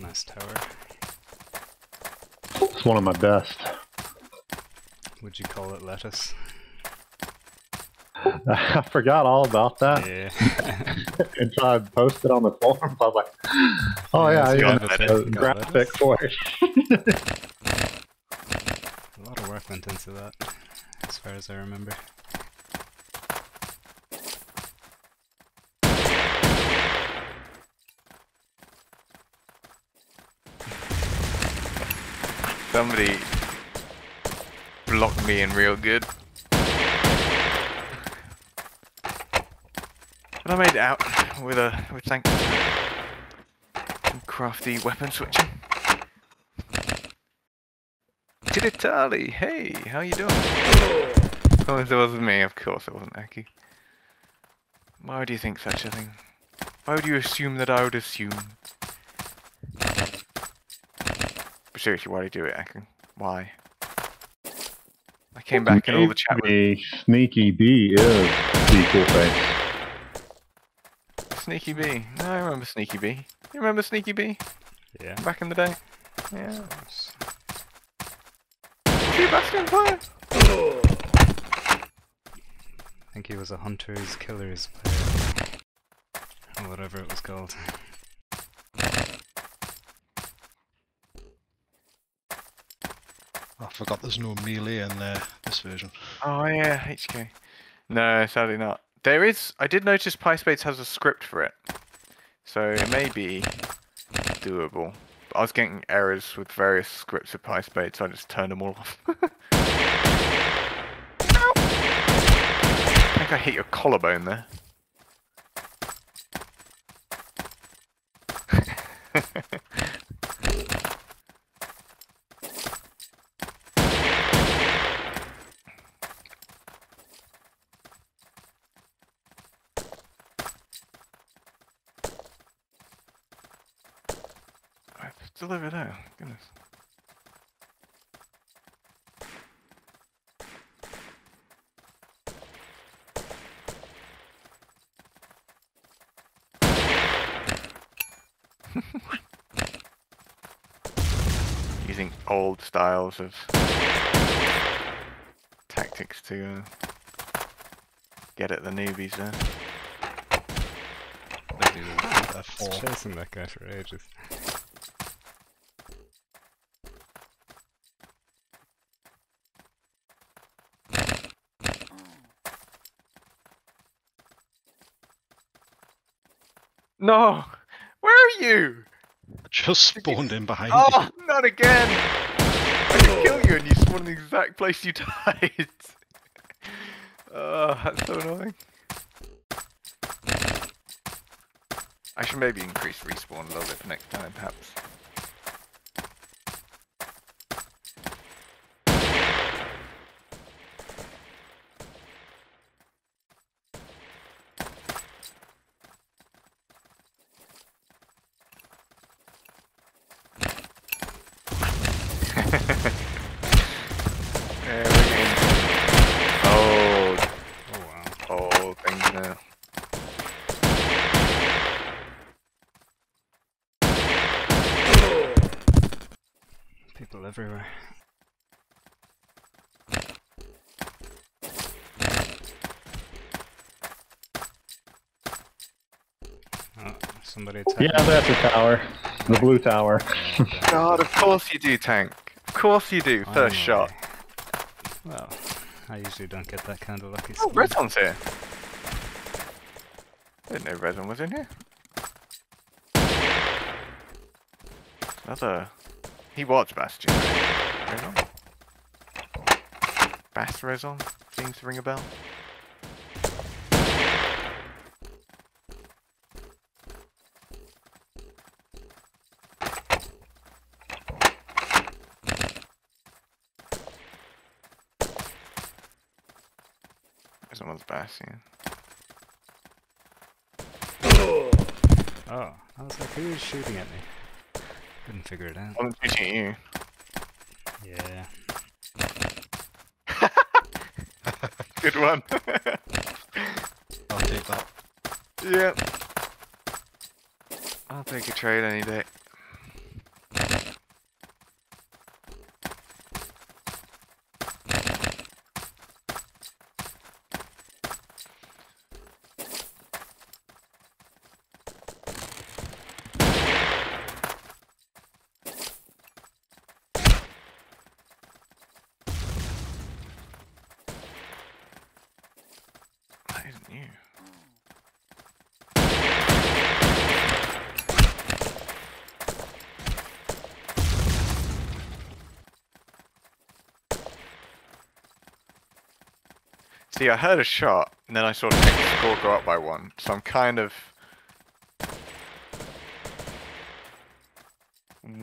Nice tower. It's one of my best. Would you call it lettuce? I forgot all about that Yeah. until I posted on the forums. I was like, oh yeah, I so even got have lettuce. a graphic for it. A lot of work went into that, as far as I remember. Somebody blocked me in real good. But I made it out with thanks to some crafty weapon switching. Tiritali, hey, how you doing? Oh, it wasn't me, of course it wasn't Aki. Why would you think such a thing? Why would you assume that I would assume? But seriously, why did you do it, Aki? Why? I came back and all the chat was... Maybe Sneaky B is Equal Face. Sneaky B. No, I remember Sneaky B. You remember Sneaky B? Yeah. Back in the day? Yeah. Was he a Bastion player? I think he was a Hunters Killers player. Or whatever it was called. I forgot there's no melee in this version. Oh yeah, HK. No, sadly not. There is. I did notice Spades has a script for it, so it may be doable. But I was getting errors with various scripts of Spades, so I just turned them all off. Ow! I think I hit your collarbone there. Still over there, goodness. Using old styles of tactics to get at the newbies there. They do a 4. Chasing that guy for ages. No! Where are you? Just spawned in behind Oh, not again! I could kill you and you spawn in the exact place you died. Oh, that's so annoying. I should maybe increase respawn a little bit for next time, perhaps. Yeah, we're getting old, Oh wow. old things now. People everywhere. Oh, somebody attacked Yeah, me. that's a tower. The blue tower. God, of course you do, Tank. Of course you do, first shot. Well, I usually don't get that kind of lucky Oh, spin. Rezon's here. I didn't know Rezon was in here. Another... He was Bastion, right? Rezon? Bass Rezon? Seems to ring a bell. Someone's Bastion. Oh, I was like, who is shooting at me? Couldn't figure it out. I'm shooting at you. Yeah. Good one. I'll take that. Yeah. I'll take a trade any day. you? See, I heard a shot, and then I saw the score go up by 1, so I'm kind of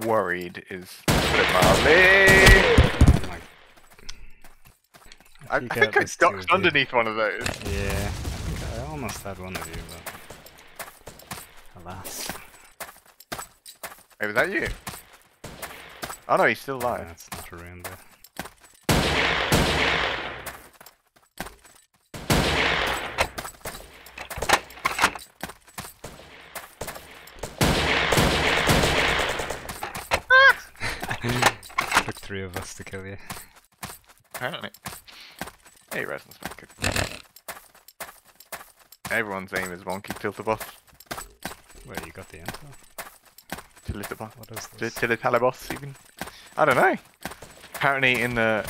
worried, is to put it mildly. Oh my. I think I ducked underneath one of those. Yeah, I think I almost had one of you, but alas. Hey, was that you? Oh no, he's still alive. Yeah, it's not around there. Took 3 of us to kill you. Apparently. Hey, Resin's back good. Everyone's aim is wonky till the boss. Wait, you got the intel? Till the boss. What is this? Till the Taliboss, even. I don't know. Apparently, in the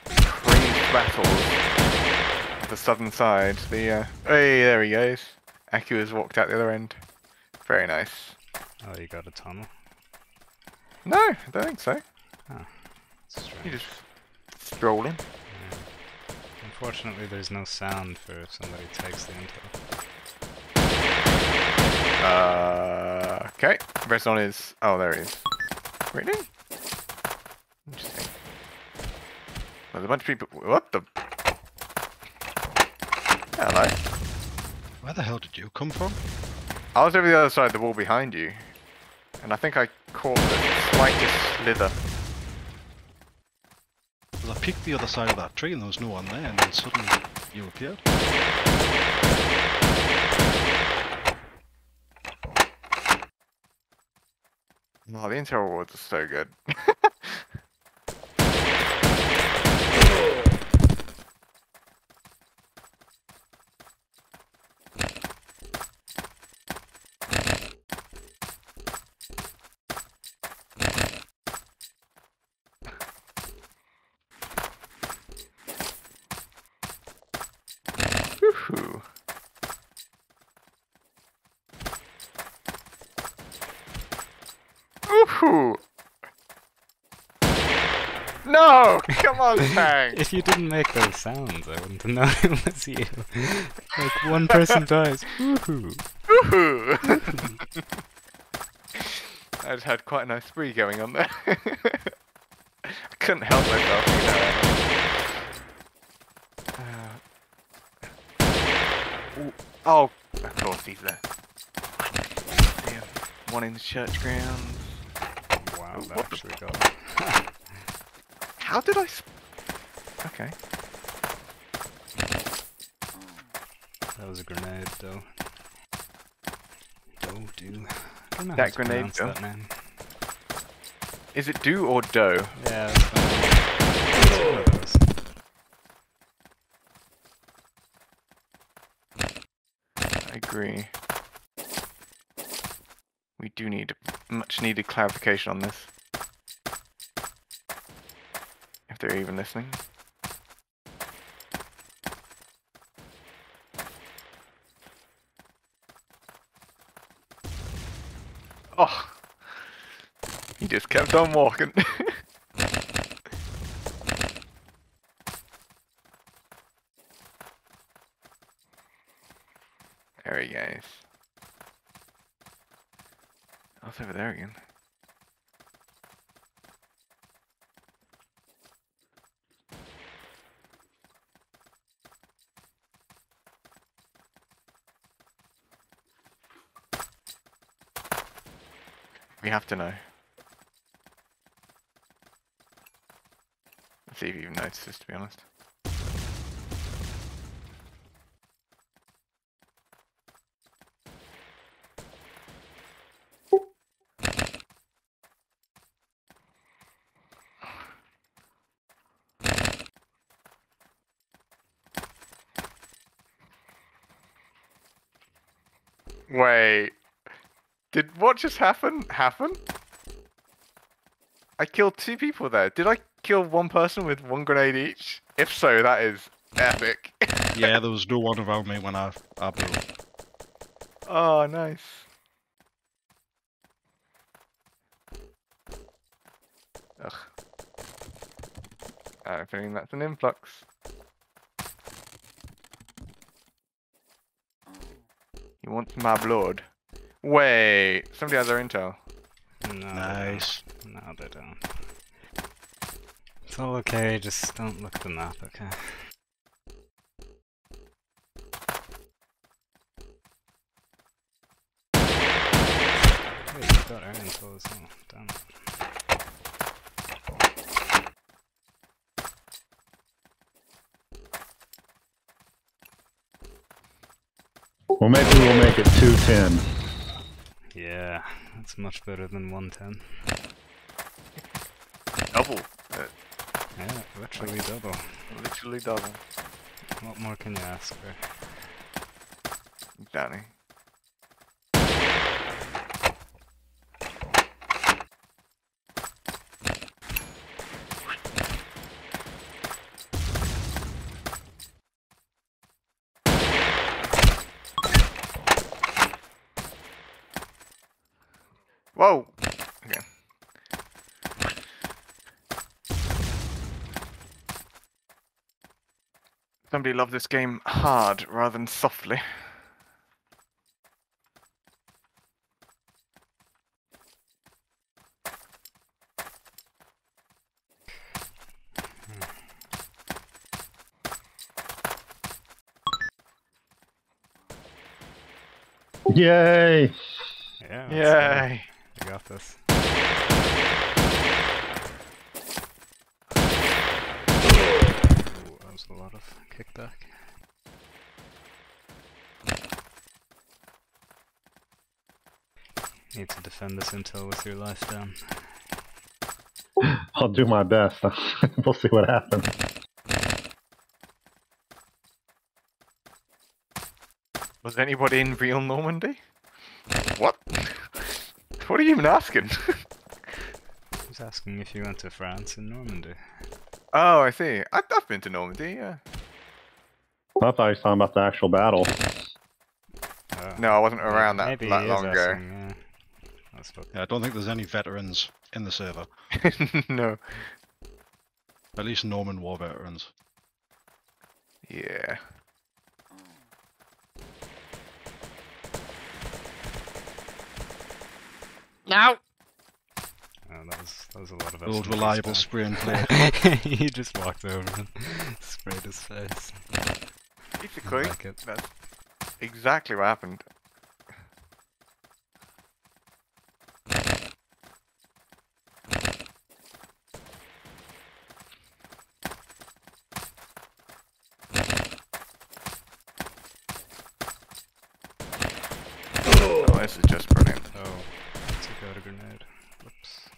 crazed battles of the southern side, the hey, there he goes. Aku has walked out the other end. Very nice. Oh, you got a tunnel? No, I don't think so. Oh, that's strange. You just strolling. Yeah. Unfortunately, there's no sound for if somebody takes the intel. Okay. Resin is. Oh, there he is. Really? Interesting. There's a bunch of people. What the? Hello. Where the hell did you come from? I was over the other side of the wall behind you, and I think I caught the slightest slither. Well, I peeked the other side of that tree and there was no one there, and then suddenly you appeared. Oh, the intel rewards are so good. Woohoo. Woohoo! No! Come on, Tang! If you didn't make those sounds, I wouldn't have known it was you. Like, one person dies. Woohoo! Woohoo! I just had quite a nice spree going on there. I couldn't help myself, you know. Ooh. Oh, of course he's there. Yeah, one in the church grounds. Wow, Oh, that what the- actually got me. How did I? Okay. That was a grenade, though. Do. I don't know how That to grenade, pronounce though. that name. Is it do or do? Yeah, that's one of those. I agree. We do need much needed clarification on this. If they're even listening. Oh! He just kept on walking. There he goes. Oh, it's over there again. We have to know. Let's see if you even noticed this, to be honest. Wait. Did what just happen? I killed 2 people there. Did I kill one person with 1 grenade each? If so, that is epic. Yeah, there was no one around me when I blew. Oh, nice. Ugh. I have a feeling that's an influx. He wants my blood. Wait, somebody has our intel. No, Nice. they don't. No, they don't. It's all okay, just don't look at the map, okay? Wait, you got our info as well, damn it. Well, maybe we'll make it 210. Yeah, that's much better than 110. Double. Yeah, literally double. Literally double. What more can you ask for? Danny. Whoa! Okay. Somebody love this game hard rather than softly. Yay! Yeah, let's go. Yay! We got this. Ooh, that was a lot of kickback. Need to defend this intel with your life down. I'll do my best. We'll see what happens. Was anybody in real Normandy? What? What are you even asking? He's asking if you went to France and Normandy. Oh, I see. I've been to Normandy, yeah. I thought he was talking about the actual battle. Oh, No, I wasn't around that maybe long he is ago. asking, yeah. That's what. Yeah, I don't think there's any veterans in the server. No. At least Norman War veterans. Yeah. No. Oh, that was a lot of Old SMG reliable spam. spray and play. He just walked over and sprayed his face. Basically, like it. that's exactly what happened. Oh, this is just brilliant. Oh, I took out a grenade. Whoops.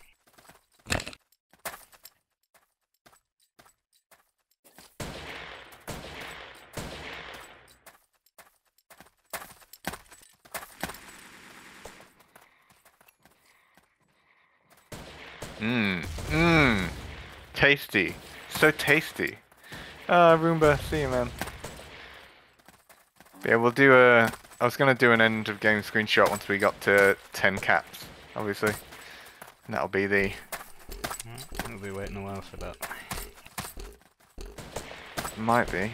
Tasty. So tasty. Ah, Roomba, see you, man. Yeah, we'll do a... I was going to do an end of game screenshot once we got to 10 caps, obviously. And that'll be the... We'll be waiting a while for that. Might be.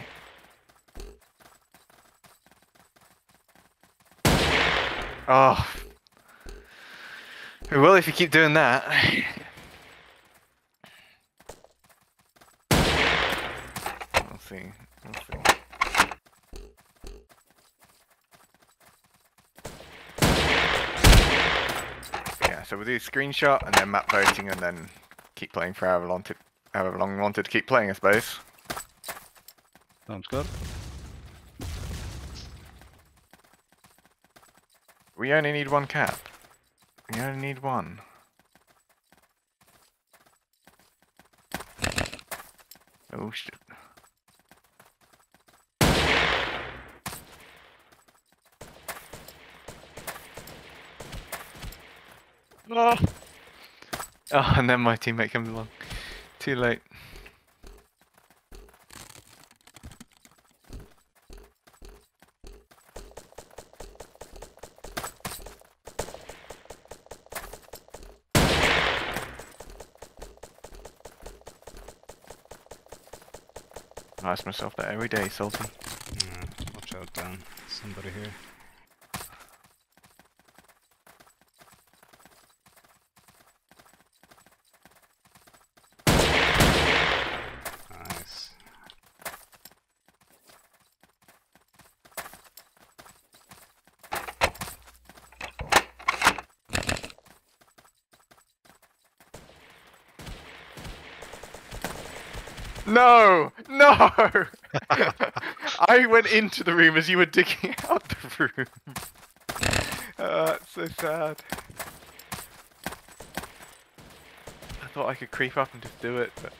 Oh. We will if you keep doing that. We'll see. We'll see. Yeah, so we'll do a screenshot and then map voting and then keep playing for however long we wanted to keep playing, I suppose. Sounds good. We only need one cap. We only need one. Oh shit. Oh. Oh, and then my teammate comes along. Too late. I ask myself that every day, Salty. Yeah, watch out, Dan. Somebody here. Nice. No! No! I went into the room as you were digging out the room. It's so sad. I thought I could creep up and just do it, but...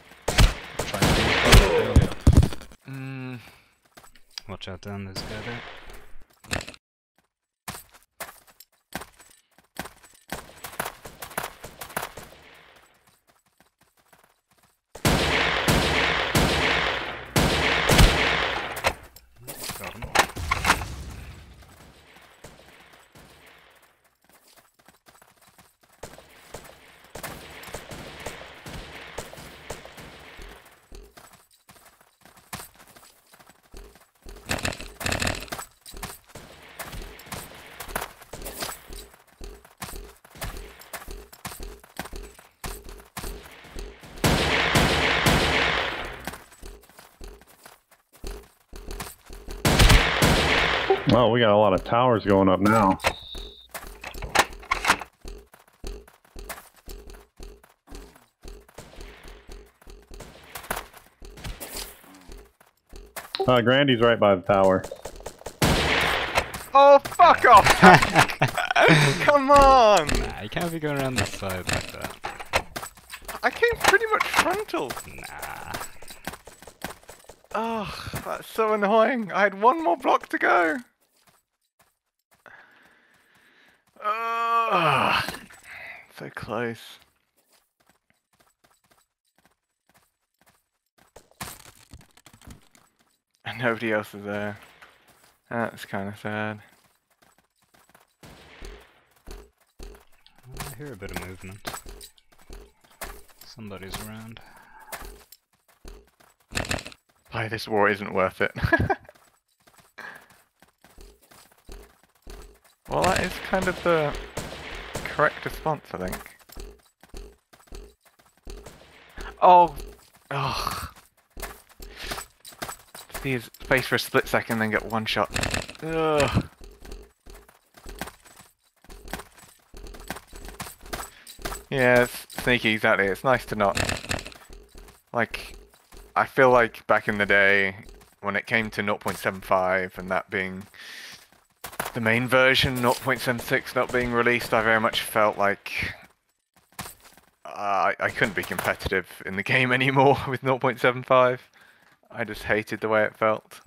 Try and finish earlier. Watch out, Dan. There's a guy there. Got him. Oh, we got a lot of towers going up now. Grandy's right by the tower. Oh, fuck off! Come on! Nah, you can't be going around the side like that. I came pretty much frontal. Nah. Oh, that's so annoying. I had one more block to go. So close. And nobody else is there. That's kind of sad. I hear a bit of movement. Somebody's around. Why this war isn't worth it. Well, that is kind of the correct response, I think. Oh! Ugh. See his face for a split second, then get one shot. Ugh. Yeah, it's sneaky, exactly. It's nice to not... Like, I feel like back in the day, when it came to 0.75 and that being the main version, 0.76 not being released, I very much felt like I couldn't be competitive in the game anymore with 0.75. I just hated the way it felt.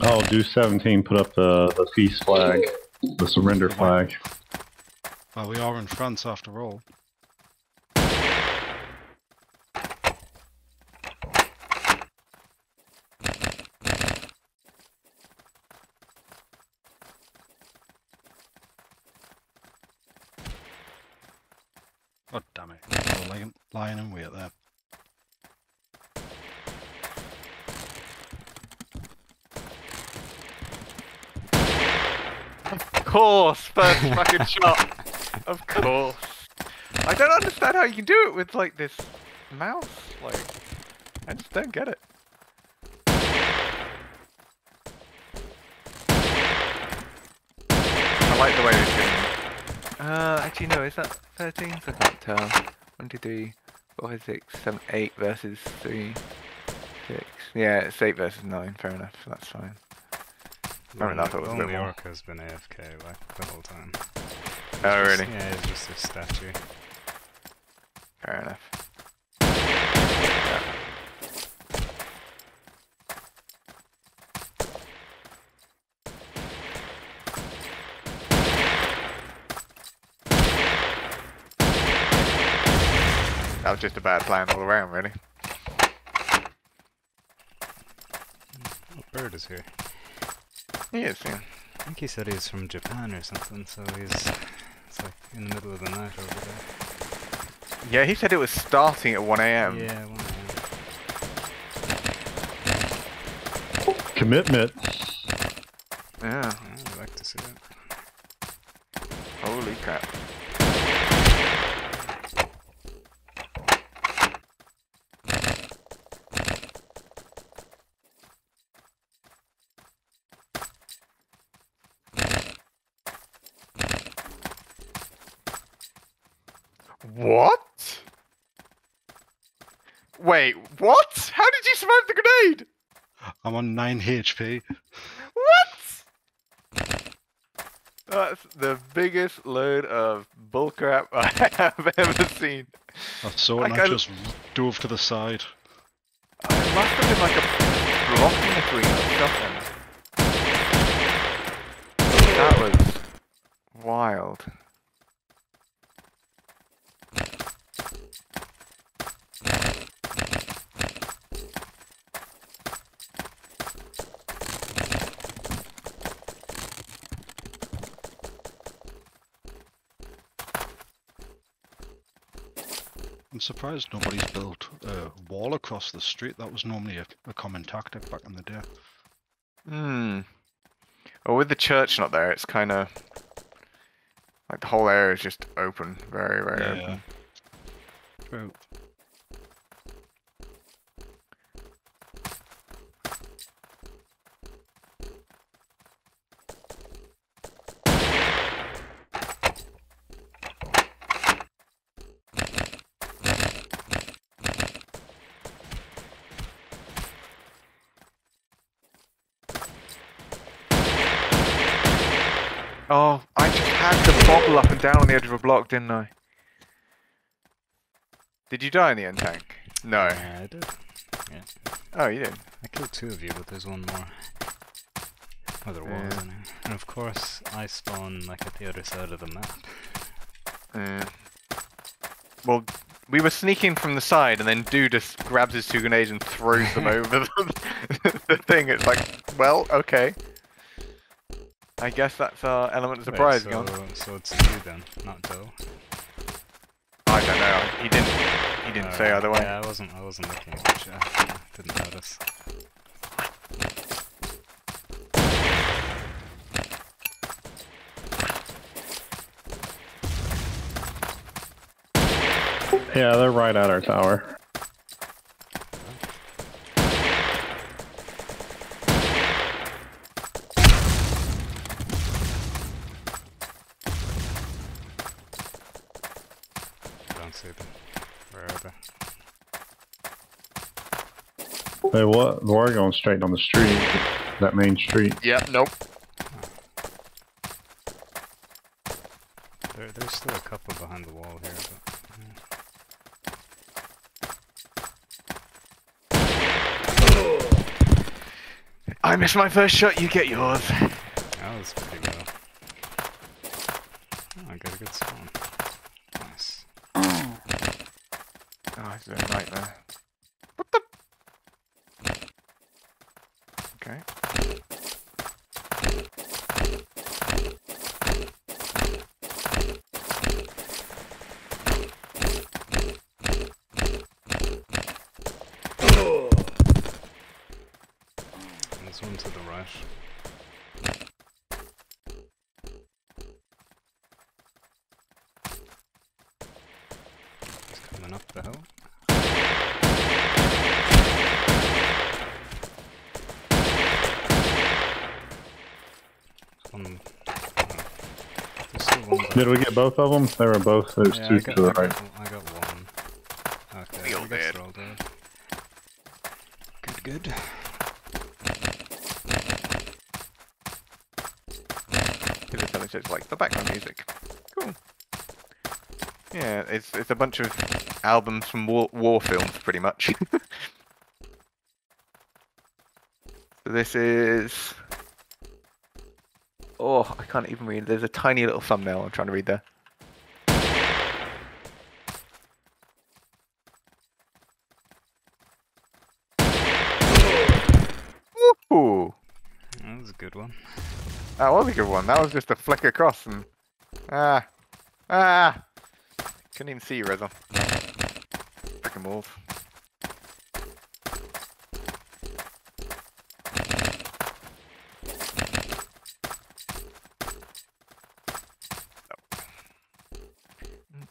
Oh, do 17 put up the peace flag, the surrender flag. Well, we are in France after all. Oh, damn it. Oh, lying in wait there. Of course, first fucking shot. Of course. I don't understand how you can do it with like this mouse. Like, I just don't get it. I like the way it's going. Actually no, is that 13? I can't tell. 1, 2, 3, 4, 5, 6, 7, 8 versus 3, 6. Yeah, it's 8 versus 9. Fair enough. That's fine. I mean, I thought it was a bit Only more. Orca's been AFK like the whole time. Oh, really? Yeah, it's just a statue. Fair enough. That was just a bad plan all around, really. What bird is here? He is, yeah. I think he said he's from Japan or something, so it's like in the middle of the night over there. Yeah, he said it was starting at 1 a.m. Yeah, 1 a.m. Commitment. Yeah. I'd like to see it. Holy crap. What? Wait, what? How did you survive the grenade? I'm on 9 HP. What? That's the biggest load of bullcrap I have ever seen. I saw it and Like I just dove to the side. It must have been like a block in between or something. That was wild. I'm surprised nobody's built a wall across the street. That was normally a common tactic back in the day. Hmm. Well, with the church not there, it's kind of like the whole area is just open, very, very open. True. Oh, I just had to bobble up and down on the edge of a block, didn't I? Did you die in the end tank? No. Yeah, I did. Yeah. Oh, you did. I killed 2 of you, but there's one more. Oh, there was, Yeah. anyway. And of course, I spawn like at the other side of the map. Well, we were sneaking from the side, and then dude just grabs his 2 grenades and throws them over the thing. It's like, well, okay. I guess that's our element of surprise gone. So it's you then, not Doe. I don't know. He didn't say either way. Yeah, I wasn't looking at the chat. I didn't notice. Yeah, they're right at our tower. Don't see them. Where are they? They were going straight down the street, that main street. Yep, nope. There's still a couple behind the wall here, but... I missed my first shot, you get yours. That was pretty well. Oh, I got a good spawn. Nice. Oh, this is a nightmare. What the? Okay. There's one to the right. He's coming up the hill. One, there's still one Did we get both of them? They were both, there's yeah, 2 I to the right. I got one. Okay, We all I guess dead. they're all dead. Good. It's like the background music. Cool. Yeah, it's a bunch of albums from war films, pretty much. So this is... Oh, I can't even read. There's a tiny little thumbnail I'm trying to read there. good one. That was a good one. That was just a flick across and... Couldn't even see you, Reza. Frickin' wolf.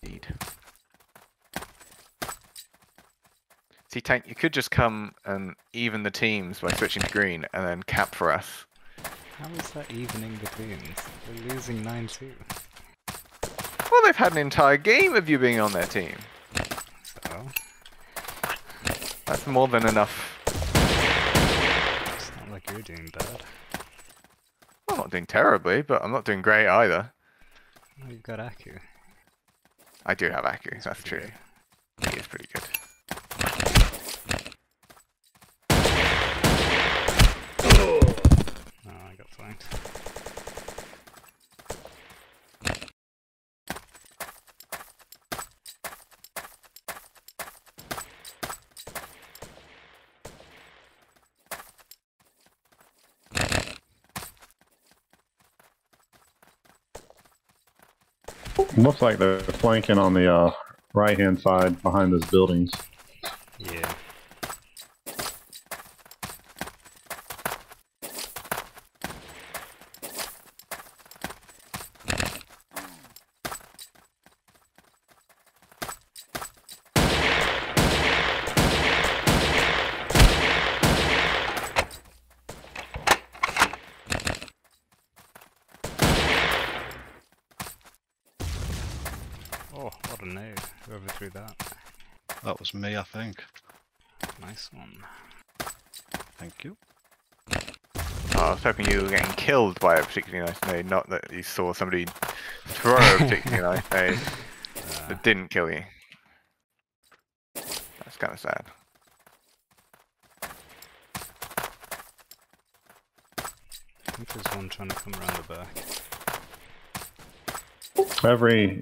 Indeed. See, Tank, you could just come and even the teams by switching to green and then cap for us. How is that evening the teams? We're losing 9-2. Well, they've had an entire game of you being on their team. So? That's more than enough. It's not like you're doing bad. I'm not doing terribly, but I'm not doing great either. Well, you've got Aku. I do have Aku, that's true. Good. He is pretty good. Oh, I got flanked. Looks like they're flanking on the right-hand side behind those buildings. Yeah. Oh, what a nade. Whoever threw that. That was me, I think. Nice one. Thank you. Oh, I was hoping you were getting killed by a particularly nice nade, not that you saw somebody throw a particularly nice nade that didn't kill you. That's kind of sad. I think there's one trying to come around the back. Every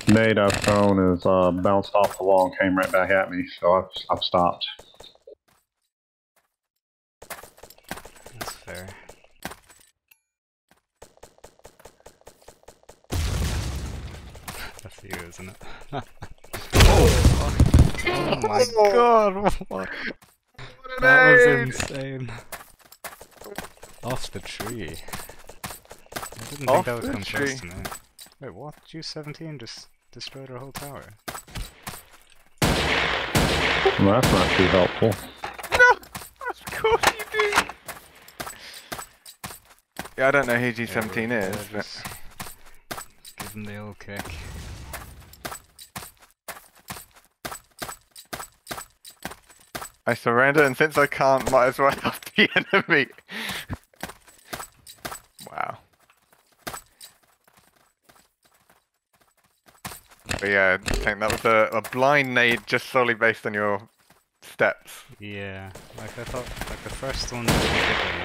nade I've thrown is bounced off the wall and came right back at me, so I've stopped. That's fair. That's you, isn't it? Oh my god! What? That was insane. Off the tree. I didn't think that would come close to me. Wait, what? G17 just destroyed our whole tower. Well, that's not too helpful. No! Of course you do! Yeah, I don't know who G17 is, but... Just give him the old kick. I surrender, and since I can't, might as well help the enemy. Wow. But yeah, I think that was a blind nade just solely based on your steps. Yeah, like I thought, like the first one didn't hit me.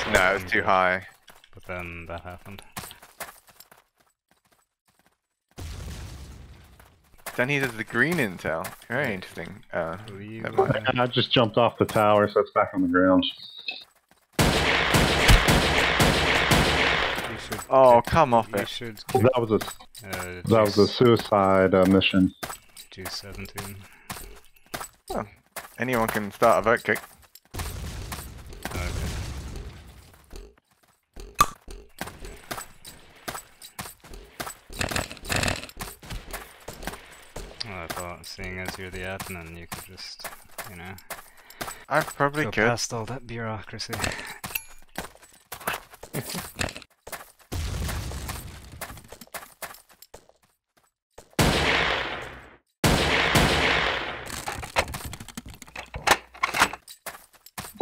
So No, it was too high. But then that happened. Then he does the green intel. Very interesting. Will you, never mind. And I just jumped off the tower, so it's back on the ground. you should Oh, kick- come off you it. should That was a suicide mission. G17. Anyone can start a vote kick. Okay. Well, I thought, seeing as you're the admin, you could just, you know, I probably go could. past all that bureaucracy.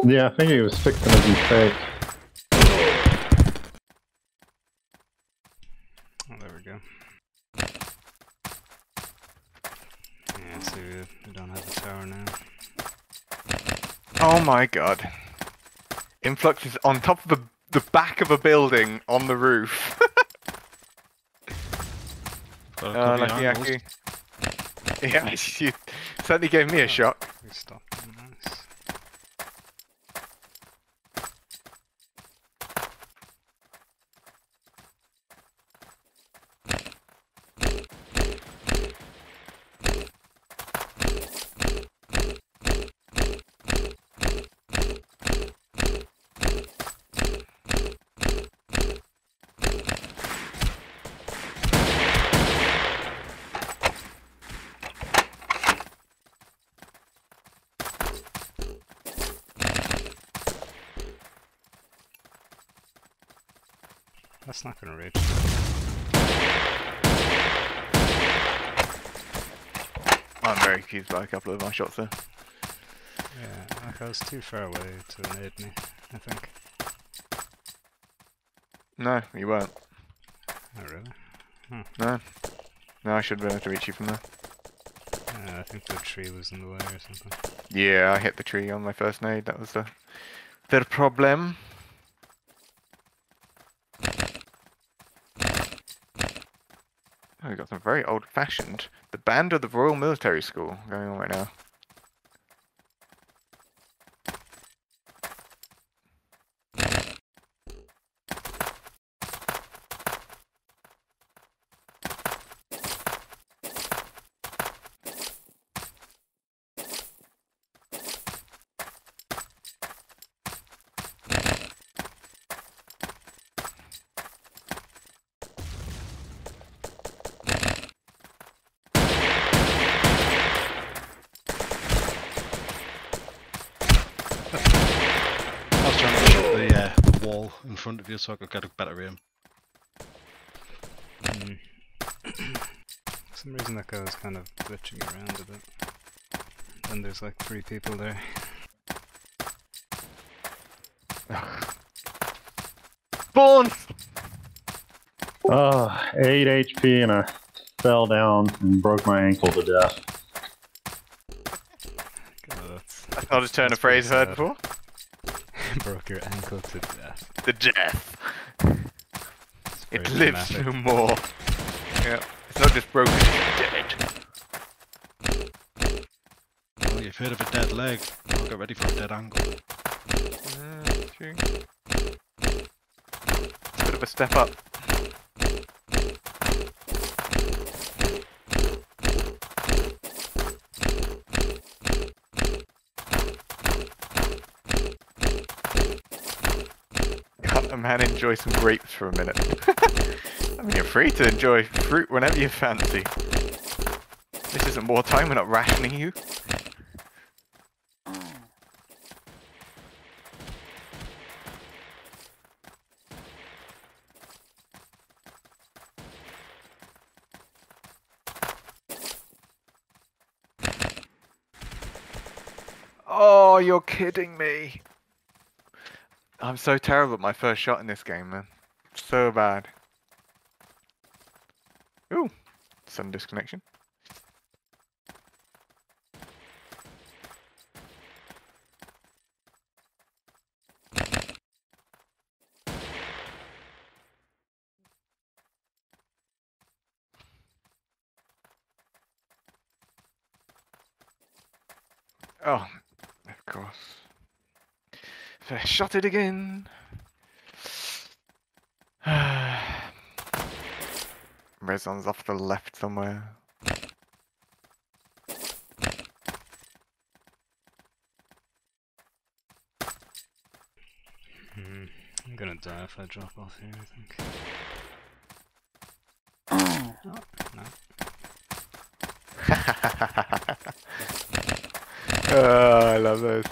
Yeah, I think he was fixing his mistake. Oh, there we go. Yeah, so we don't have a tower now. Oh my god. Influx is on top of the back of a building on the roof. Got a couple of Lucky angles. Aki. Yeah, you certainly gave me a shock. We stopped them, nice. That's not gonna reach. I'm very confused by a couple of my shots there. Yeah, like I was too far away to nade me, I think. No, you weren't. Oh really? No. No, I should have been able to reach you from there. I think the tree was in the way or something. Yeah, I hit the tree on my first nade. That was the problem. Oh, we've got some very old-fashioned. The band of the Royal Military School going on right now. I was trying to shoot the wall in front of you so I could get a better aim. For some reason that guy was kind of glitching around a bit. And there's like 3 people there. Spawn! 8 HP and I fell down and broke my ankle to death. God, That's not a turn of phrase I've heard before. Broke your ankle to death. The death. It's It very lives dramatic. no more. Yeah, it's not just broken, it's dead. Well, you've heard of a dead leg. I'll get ready for a dead ankle. True. It's a bit of a step up. Can't a man enjoy some grapes for a minute? I mean, you're free to enjoy fruit whenever you fancy. This isn't wartime, we're not rationing you. Oh, you're kidding me. I'm so terrible at my first shot in this game, man. So bad. Ooh, sun disconnection. Oh, of course. So I shot it again. Rezon's off to the left somewhere. I'm gonna die if I drop off here, I think. Oh, no. Oh, I love those.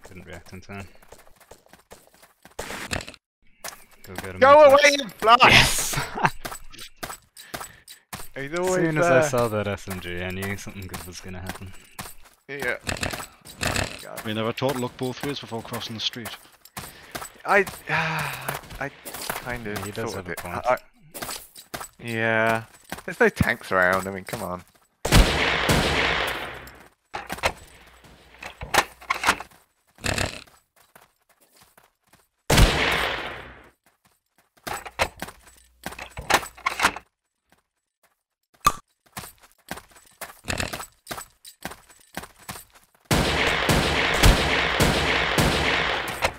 Couldn't react in time. Go get him. Go Influx. away, Influx! Yes! He's As always soon as there. I saw that SMG, I knew something good was gonna happen. Yeah. God. We never taught to look both ways before crossing the street. I kind of He does thought have a it. point. Yeah. There's no tanks around. I mean, come on.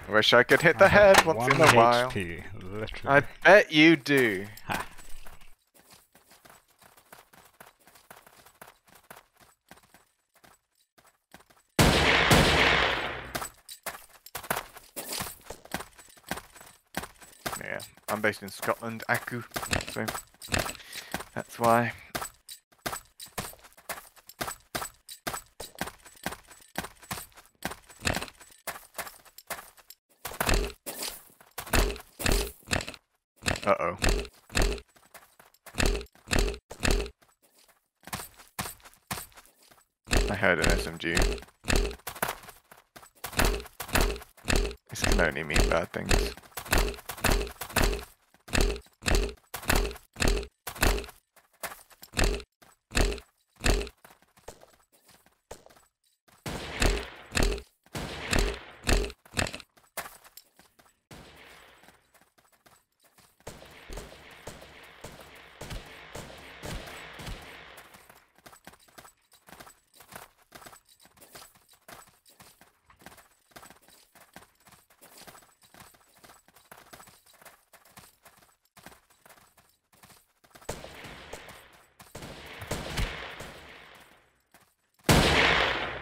Wish I could hit the head once in a while. HP, literally. I bet you do. Ha. Yeah, I'm based in Scotland, Aku, so that's why. Uh-oh. I heard an SMG. This can only mean bad things.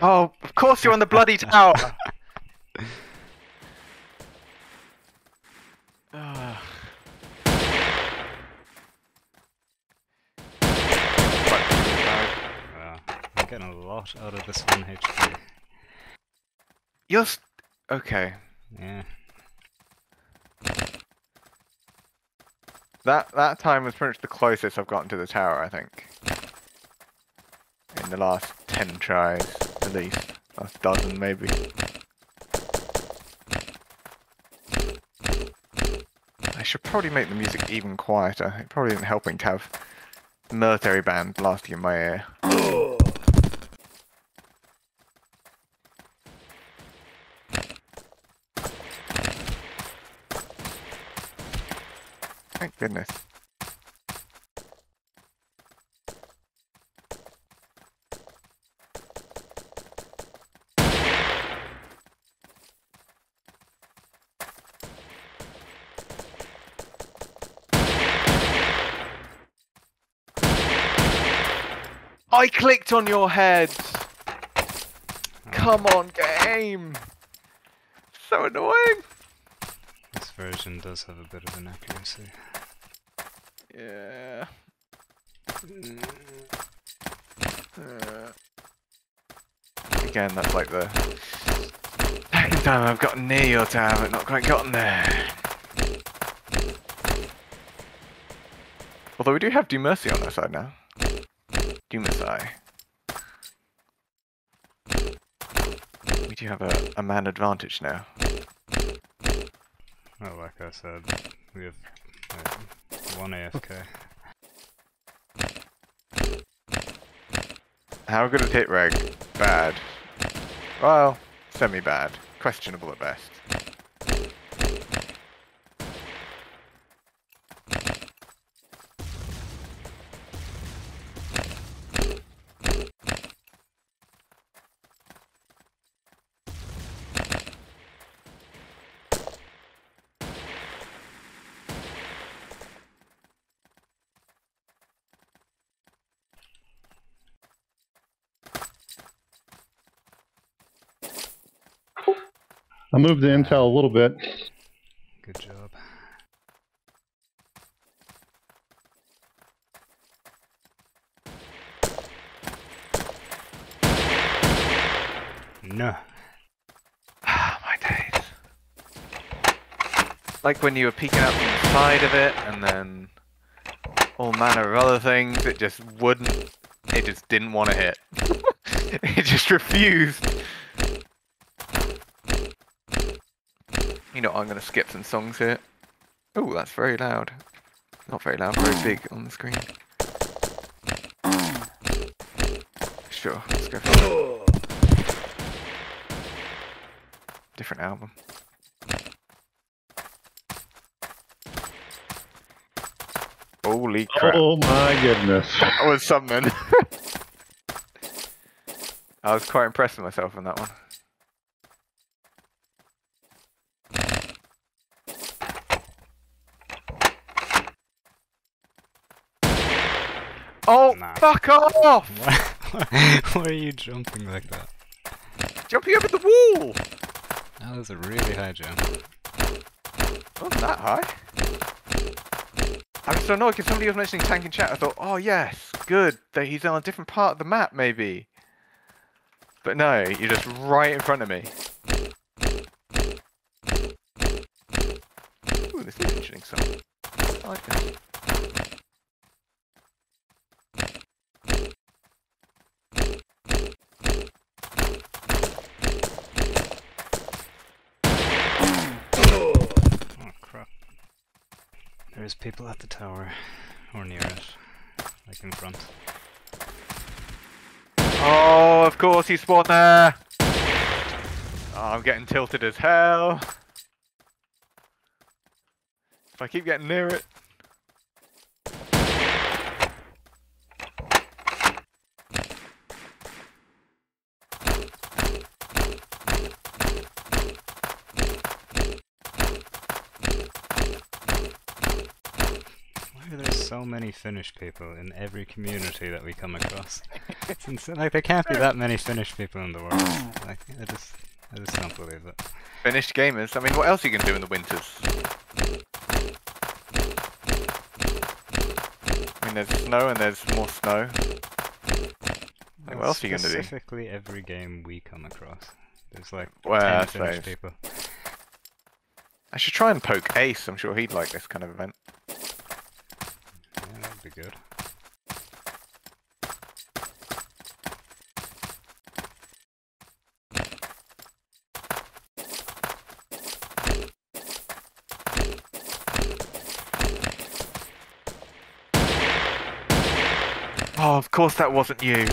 Oh, of course you're on the bloody tower! Ugh. Wow, I'm getting a lot out of this 1 HP. You're okay. Yeah. That time was pretty much the closest I've gotten to the tower, I think. In the last 10 tries, at least. Last dozen, maybe. I should probably make the music even quieter. It probably isn't helping to have the military band blasting in my ear. Thank goodness. I clicked on your head! Come on, game! So annoying! This version does have a bit of inaccuracy. Yeah. Again, that's like the second time I've gotten near your tower, but not quite gotten there. Although we do have Do Mercy on our side now. Do Mercy. We do have a man advantage now. Well, like I said, we have one AFK. How good at hit reg? Bad. Well, semi-bad. Questionable at best. I moved the intel a little bit. Good job. No. Ah, my days. Like when you were peeking out from the side of it, and then all manner of other things, it just wouldn't. It just didn't want to hit. It just refused. You know, I'm going to skip some songs here. Oh, that's very loud. Not very loud, very big on the screen. Sure, let's go for it. Different album. Holy crap. Oh my goodness. That was something. I was quite impressed with myself on that one. Oh, Nah. fuck off! Why are you jumping like that? Jumping over the wall! That was a really high jump. Wasn't that high? I was so annoyed because somebody was mentioning tank in chat. I thought, oh yes, good, that he's on a different part of the map maybe. But no, you're just right in front of me. Ooh, this is an interesting song. I like this. Oh crap. There's people at the tower, or near it, like in front. Oh, of course he spawned there! Oh, I'm getting tilted as hell. If I keep getting near it. Why are there so many Finnish people in every community that we come across? It's insane. Like, there can't be that many Finnish people in the world. Like, I just don't believe it. Finished gamers. I mean, what else are you going to do in the winters? I mean, there's snow and there's more snow. Like, what else are you going to do? Specifically, every game we come across. There's like Well, 10 I Finnish suppose. people. I should try and poke Ace. I'm sure he'd like this kind of event. Yeah, that'd be good. Oh, of course that wasn't you.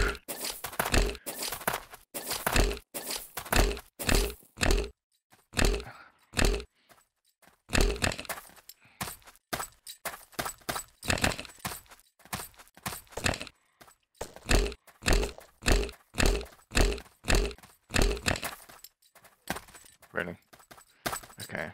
Really? Okay.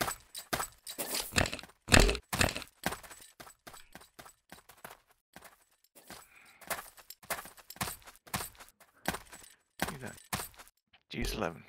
Do that. G's 11.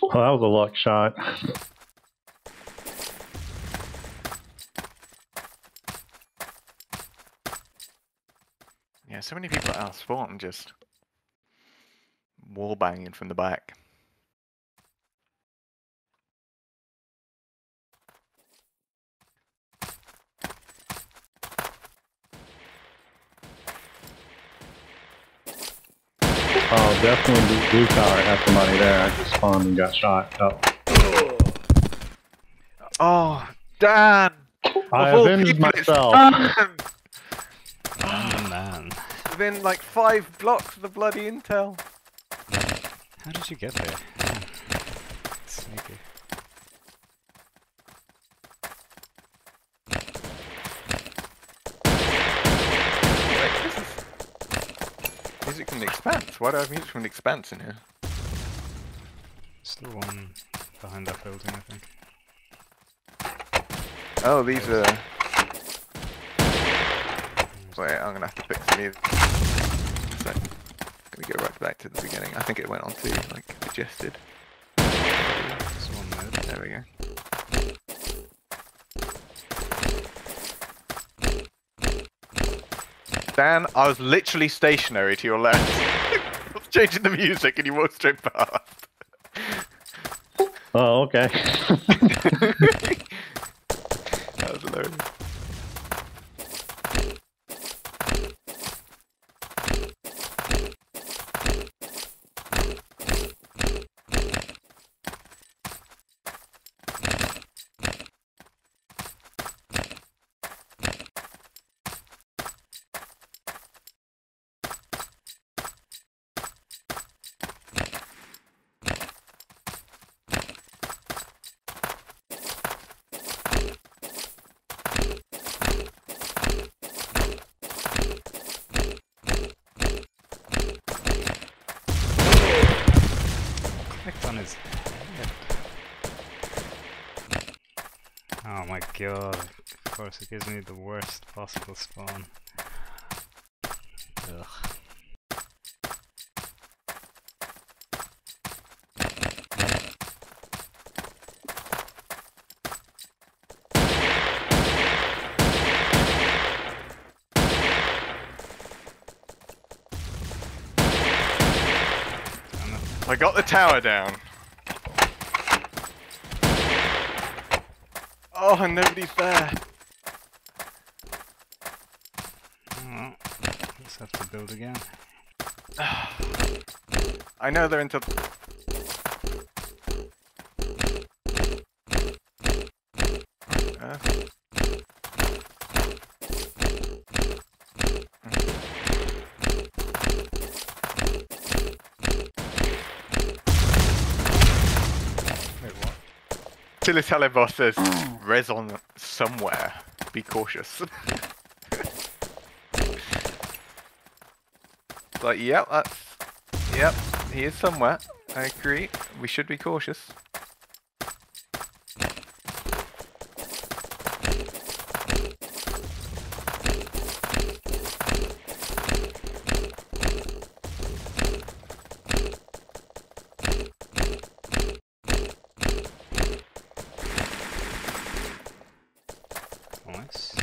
Well, that was a luck shot. Yeah, so many people at our spawn just wall banging from the back. Oh, definitely blue tower had somebody there. I just spawned and got shot. Oh. Oh, Dan! I Of all avenged people, it's myself. Dan! Oh man. Within like 5 blocks of the bloody intel. How did you get there? Yeah. Sneaky. Wait, this is music from the Expanse. Why do I have music from the Expanse in here? Still one behind that building, I think. Oh, these are. Wait, I'm gonna have to pick some music. So, I'm gonna go right back to the beginning. I think it went on to like digested. There we go. Dan, I was literally stationary to your left. I was changing the music and you walked straight past. Oh, okay. That was hilarious. Clicked on his head. Oh my god, of course it gives me the worst possible spawn. Ugh. I got the tower down. Oh, and nobody's there. Well, let's have to build again. I know they're into... Wait, what? Tilly says, res on somewhere. Be cautious. It's like, yep, that's... Yep, he is somewhere. I agree. We should be cautious. Nice.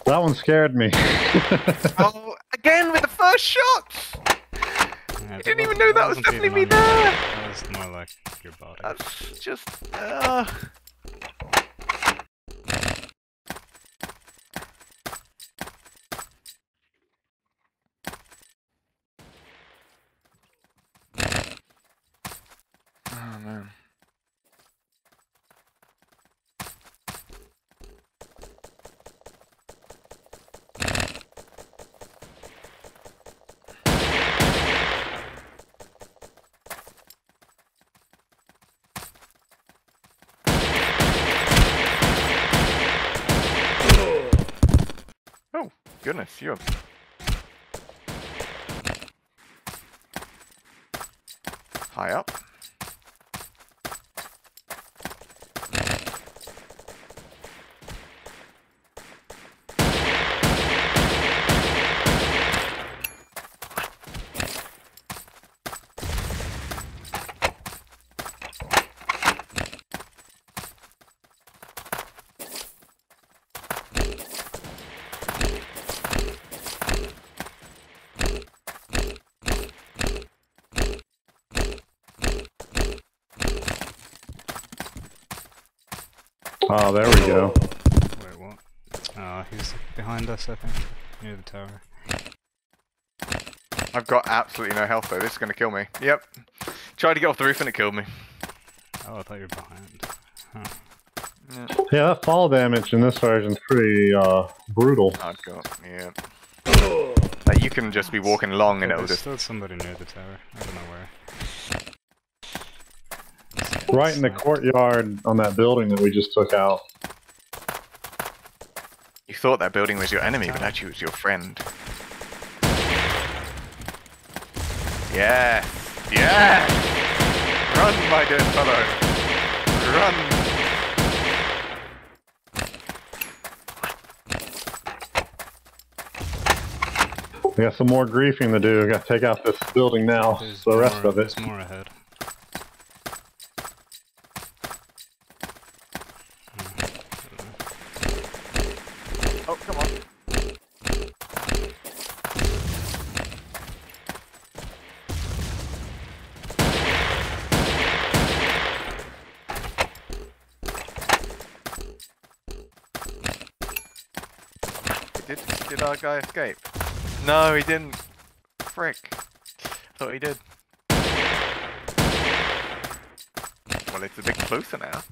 That one scared me. Oh, again with the first shots! Yeah, I didn't even know that was wasn't definitely even me on there! you. That was more like your body. That's just... Oh man. Oh, goodness, you're... high up. Oh, there we go. Wait, what? Oh, he's behind us, I think. Near the tower. I've got absolutely no health though, this is gonna kill me. Yep. Tried to get off the roof and it killed me. Oh, I thought you were behind. Huh. Yeah, that fall damage in this version is pretty brutal. I've got, yeah. Like you can just be walking along and Yeah, it'll there's just... still somebody near the tower. I don't know where. Right in the courtyard on that building that we just took out. You thought that building was your enemy, but actually it was your friend. Yeah! Yeah! Run, my dear fellow! Run! We got some more griefing to do. We got to take out this building now. There's The rest more, of it. There's more ahead. Oh, come on. Did our guy escape? No, he didn't. Frick. Thought he did. Well, it's a bit closer now.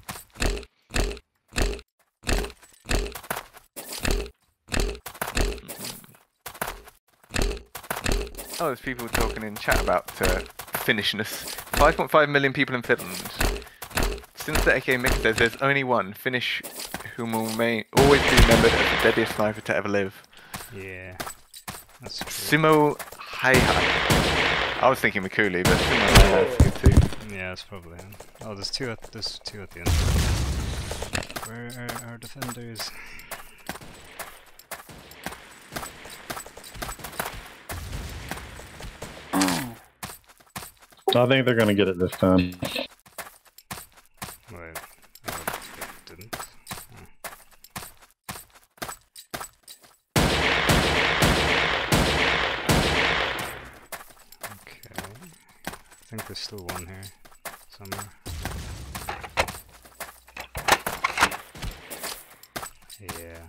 Oh, there's people talking in chat about Finnishness. 5.5 million people in Finland. Since the AK Mick says there's only one Finnish who will always be remembered as the deadliest sniper to ever live. Yeah, that's true. Simo Haiha. I was thinking Makuli, but Simo Haiha is good too. Yeah, it's probably him. Oh, there's two at the end. Where are our defenders? I think they're going to get it this time. Wait, oh, it didn't. Okay, I think there's still one here somewhere. Yeah.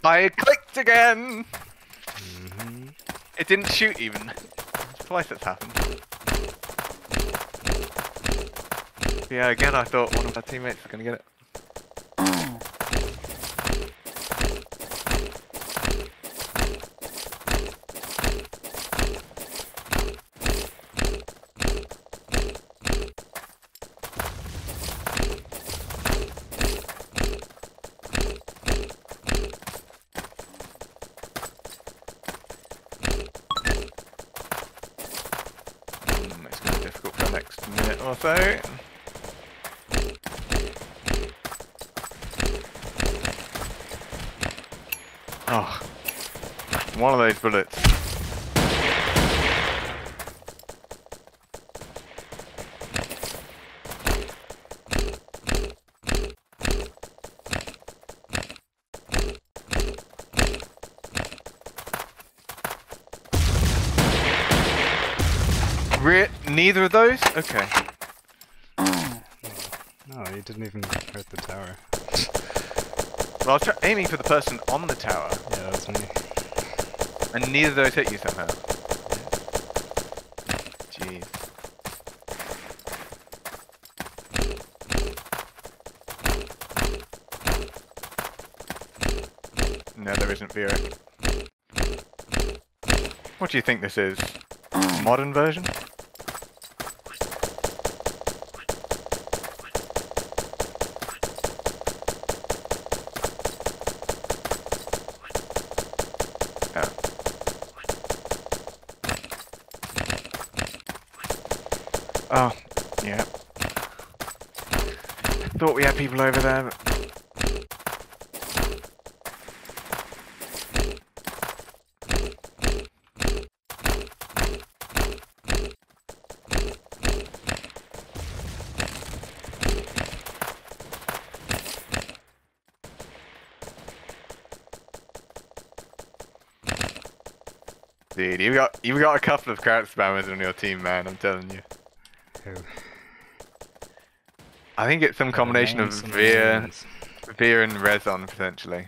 I clicked again! Mm-hmm. It didn't shoot even. Twice it's happened. Yeah, again I thought one of our teammates was going to get it. It's going to be difficult for the next minute or so. Oh, one of those bullets. Neither of those? Okay. No, he didn't even hurt the tower. Well, I was aiming for the person on the tower. Yeah, that's me. And neither of those hit you somehow. Jeez. No, there isn't Vieric. What do you think this is? Modern version? Oh, yeah. Thought we had people over there, but... Dude, you've got a couple of crouch spammers on your team, man, I'm telling you. Who? I think it's some combination of Veer and Rezon, potentially.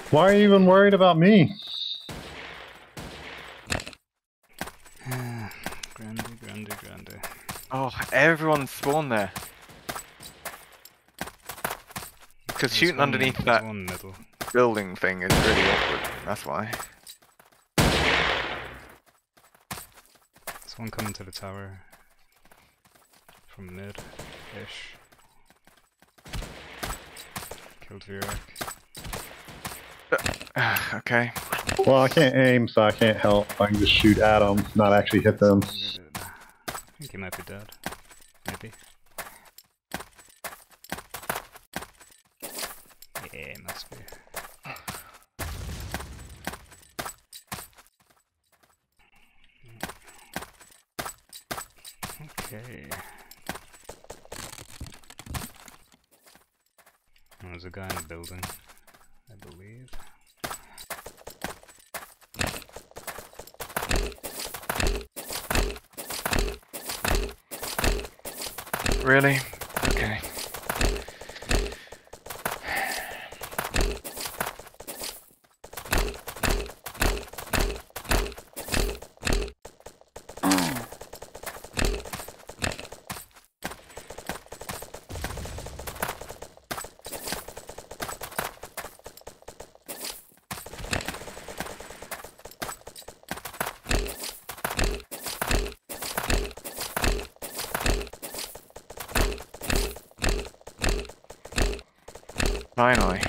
Why are you even worried about me? Grandy. Oh, everyone spawned there. Because shooting underneath that building thing is really awkward, that's why. There's one coming to the tower. From mid-ish. Killed Vieric. Okay. Well, I can't aim, so I can't help. I can just shoot at them, not actually hit them. I think he might be dead. Maybe. Yeah, must be. Okay. There's a guy in the building, I believe. Really? Okay. Finally.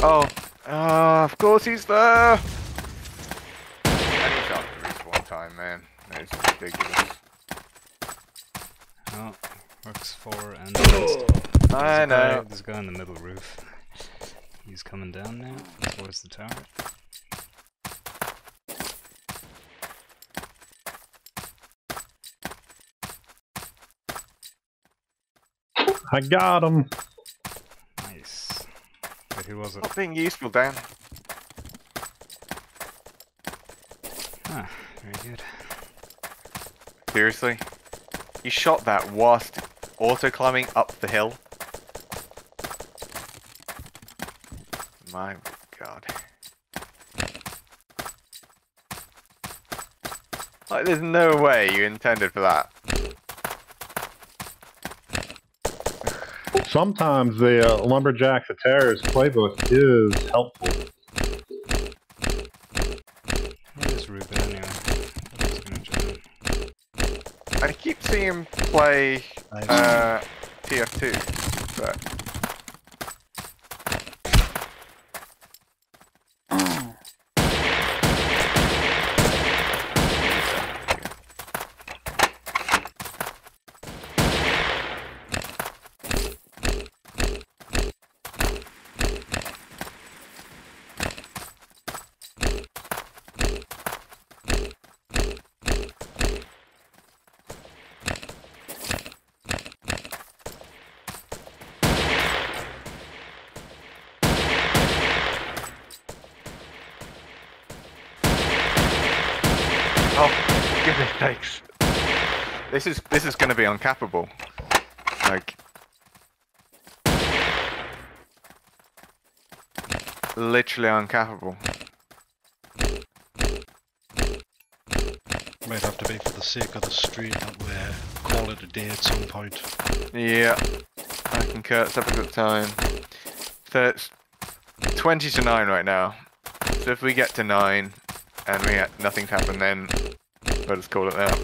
Oh, of course he's there! And he's up the respawn time, man. That is ridiculous. Oh, works for and I know. There's a guy on the middle roof. He's coming down now towards the tower. I got him. Nice. Wait, who was it? Not being useful, Dan. Ah, very good. Seriously? You shot that whilst auto-climbing up the hill? My god. Like, there's no way you intended for that. Sometimes the Lumberjacks of Terror's playbook is helpful. Where is Ruben anyway? I was gonna join. I keep seeing him play TF2, but oh, goodness sakes. This is gonna be uncappable. Like, literally uncappable. Might have to be for the sake of the street that we're call it a day at some point. Yeah, I concur. Let's have a good time. So it's 20 to 9 right now. So if we get to 9 and nothing's happened, then we'll just call it now.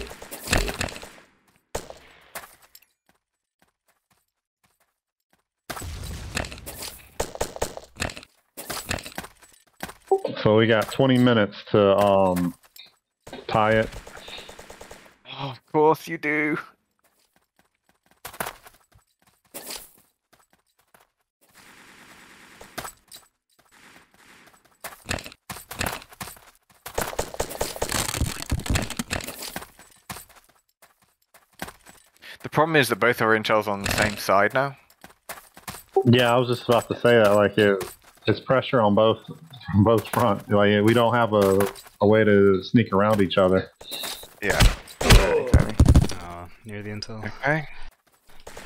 So we got 20 minutes to tie it. Oh, of course you do. The problem is that both our intel's on the same side now. Yeah, I was just about to say that. Like, it's pressure on both fronts. Like, we don't have a way to sneak around each other. Yeah. Exactly. Near the intel. Okay.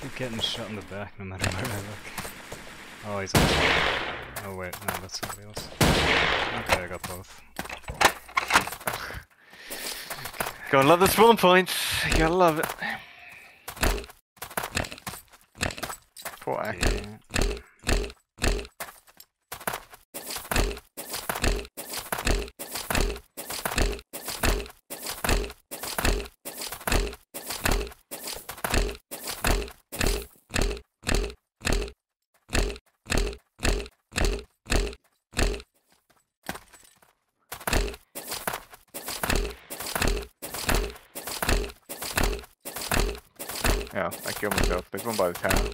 Keep getting shot in the back no matter where I look. Oh, he's on top. Oh wait, no, that's somebody else. Okay, I got both. Gotta love the spawn points. You gotta love it. Poor actor. Yeah. Yeah, I killed myself. There's one by the tower.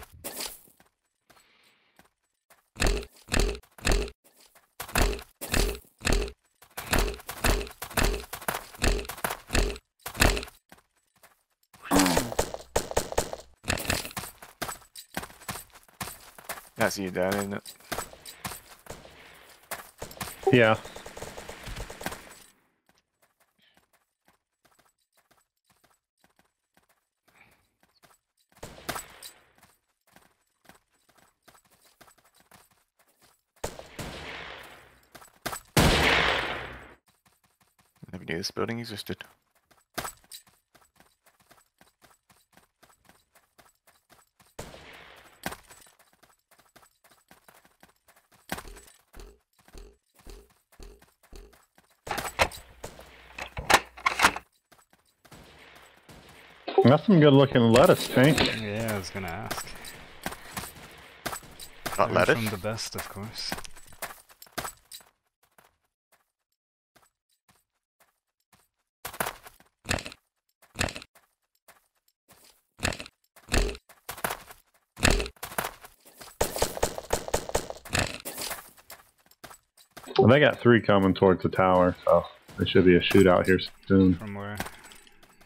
That's you, Dan, isn't it? Yeah. Never knew this building existed. That's some good looking lettuce, Tank. Yeah, I was gonna ask. Not Learn lettuce. from the best, of course. Well, they got 3 coming towards the tower, so there should be a shootout here soon. From where?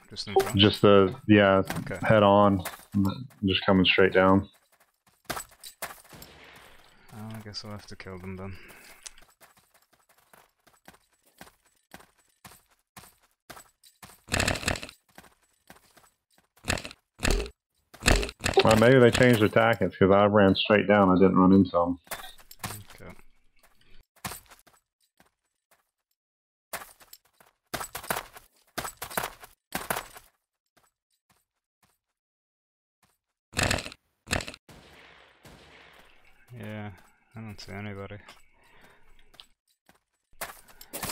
Just in front? Just yeah, Okay. head on, just coming straight down. Oh, I guess I'll have to kill them then. Well, maybe they changed their tactics because I ran straight down. I didn't run into them. Okay. Yeah, I don't see anybody.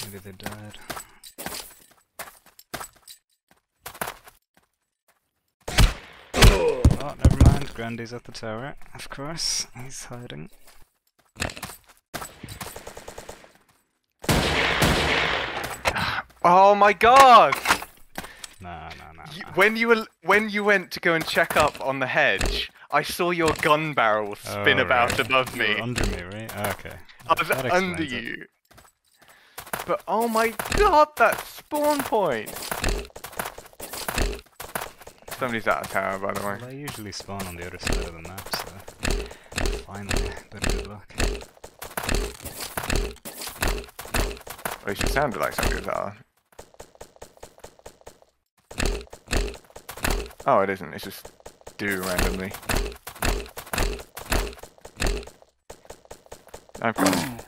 Maybe they died. Oh, never mind. Grandy's at the tower. Of course, he's hiding. Oh my god! Nah. When you went to go and check up on the hedge, I saw your gun barrel spin Oh, about right. above You me. were under me, right? Oh, okay. I was That under explains it. you. But oh my god, that spawn point! Somebody's at a tower, by the way. Well, I usually spawn on the other side of the map, so finally, bit of good luck. At least it sounded like somebody was at a... Oh, it isn't. It's just do randomly. I've gone.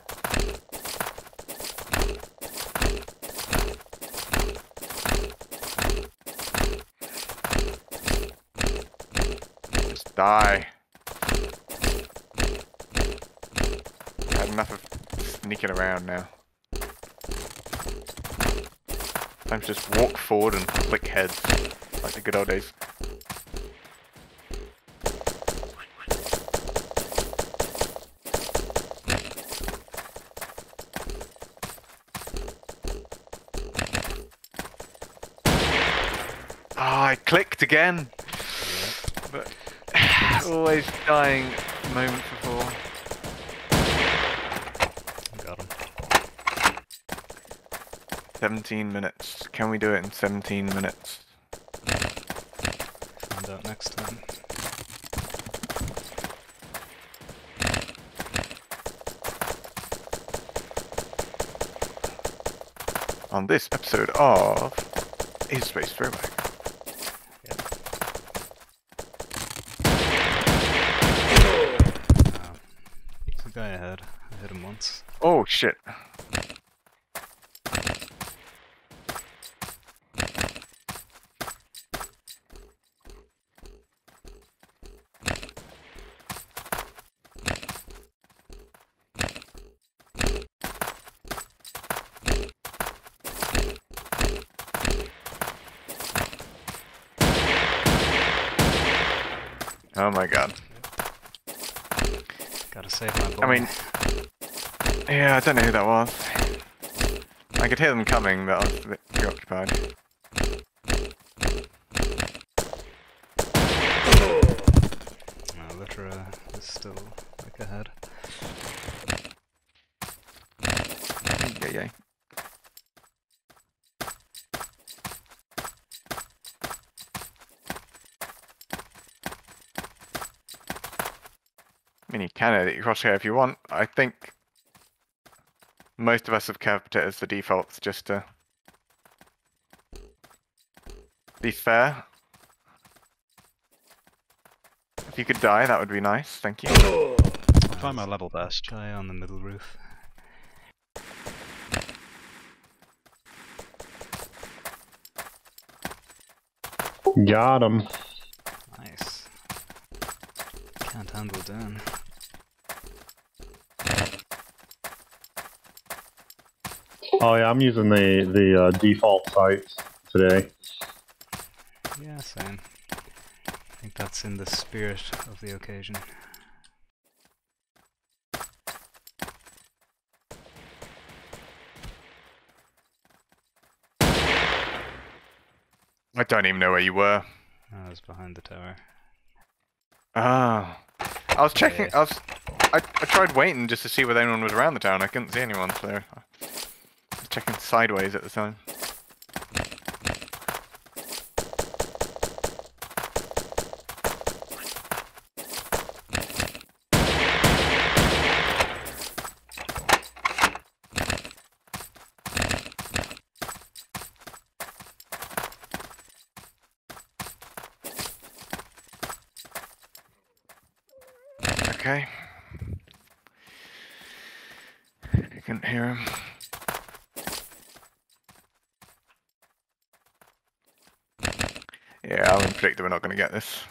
Just die. Had enough of sneaking around now. Time to just walk forward and click heads, like the good old days. Ah, I clicked again! But always dying moments before. Got him. 17 minutes. Can we do it in 17 minutes? Find out next time. On this episode of Spades Throwback. Oh shit. Oh my god. Gotta save my boy. I mean, yeah, I don't know who that was. I could hear them coming, but I was a bit preoccupied. No, Litera is still like ahead. Yeah. I mean, you can edit your crosshair if you want. I think most of us have kept it as the defaults just to be fair. If you could die, that would be nice. Thank you. I'll find my level best. Guy on the middle roof. Got him. Nice. Can't handle Dan. Oh yeah, I'm using the default sites today. Yeah, same. I think that's in the spirit of the occasion. I don't even know where you were. I was behind the tower. Ah. I was checking. Yeah. I tried waiting just to see whether anyone was around the town. I couldn't see anyone, so I was checking sideways at the time. Okay. I couldn't hear him. Yeah, I wouldn't predict that we're not going to get this.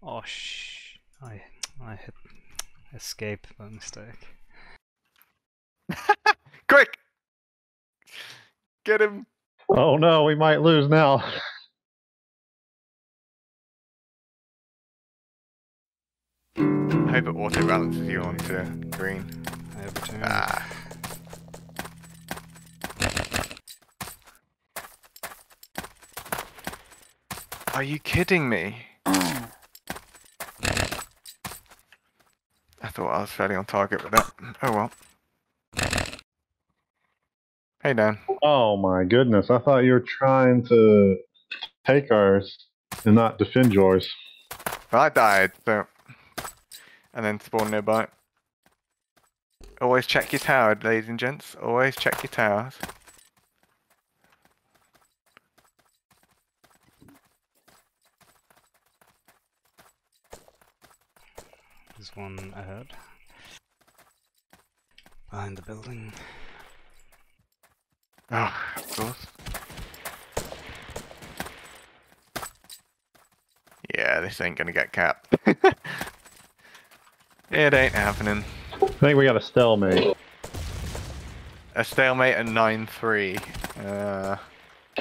Oh I hit escape by mistake. Quick! Get him! Oh no, we might lose now. I hope it auto balances you onto green. I overturned. Ah. Are you kidding me? I thought I was fairly on target with that. Oh well. Hey Dan. Oh my goodness, I thought you were trying to take ours and not defend yours. Well, I died, so... And then spawned nearby. Always check your tower, ladies and gents. Always check your towers. There's one ahead. Behind the building. Oh, of course. Yeah, this ain't gonna get capped. It ain't happening. I think we got a stalemate. A stalemate at 9-3.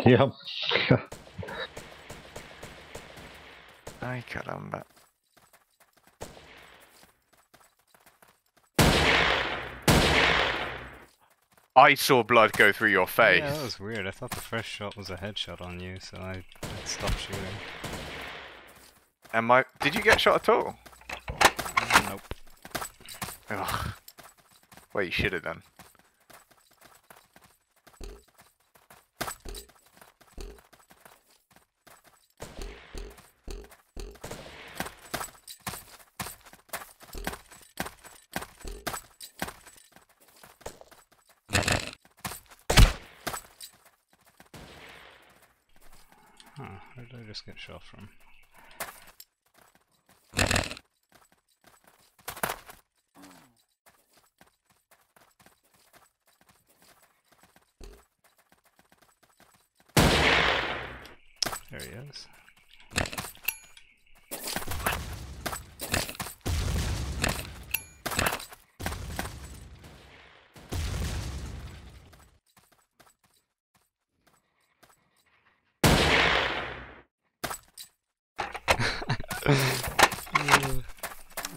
Yep. Ay caramba. I saw blood go through your face. Yeah, that was weird. I thought the first shot was a headshot on you, so I stopped shooting. Did you get shot at all? Nope. Ugh. Well, you should have done. Huh, where did I just get shot from? There he is.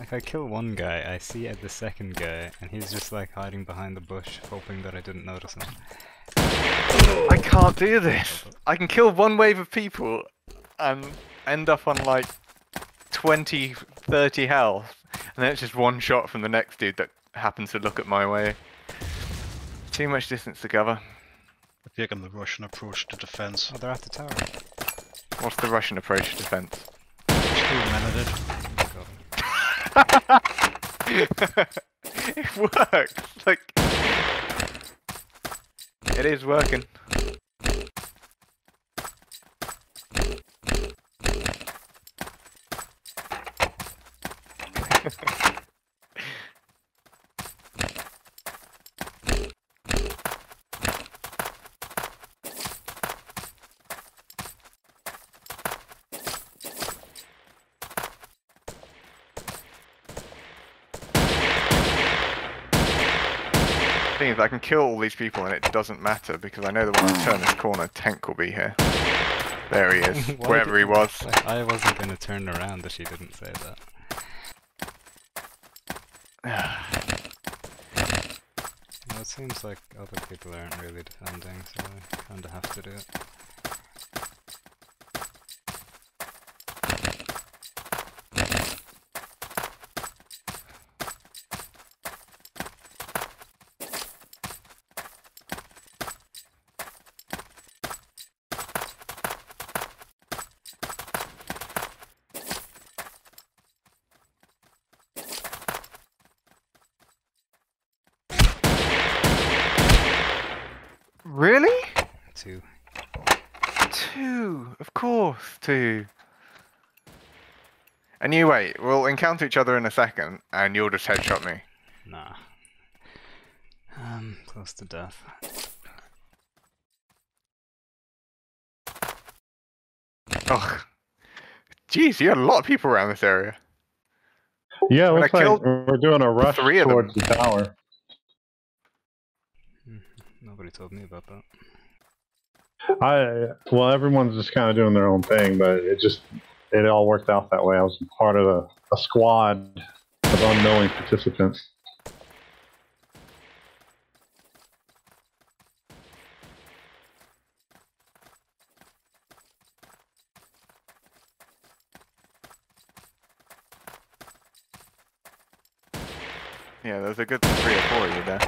If I kill one guy, I see the second guy, and he's just like hiding behind the bush, hoping that I didn't notice him. I can't do this. I can kill one wave of people and end up on like 20, 30 health, and then it's just one shot from the next dude that happens to look at my way. Too much distance to cover. I've taken the Russian approach to defense. Oh, they're at the tower. What's the Russian approach to defense? Just 2 minutes. It works. Like, it is working. Thing is, I can kill all these people and it doesn't matter because I know that when I turn this corner, Tank will be here. There he is, wherever he was. I wasn't gonna turn around if she didn't say that. Well, it seems like other people aren't really defending, so I kinda have to do it. Really? 2. 2, of course, 2. And you wait, we'll encounter each other in a second, and you'll just headshot me. Nah. Close to death. Ugh. Jeez, you had a lot of people around this area. Yeah, it When looks I like killed we're doing a rush 3 of them. towards the tower. Nobody told me about that. Well, everyone's just kind of doing their own thing, but it all worked out that way. I was part of a squad of unknowing participants. Yeah, there's a good 3 or 4 of you there.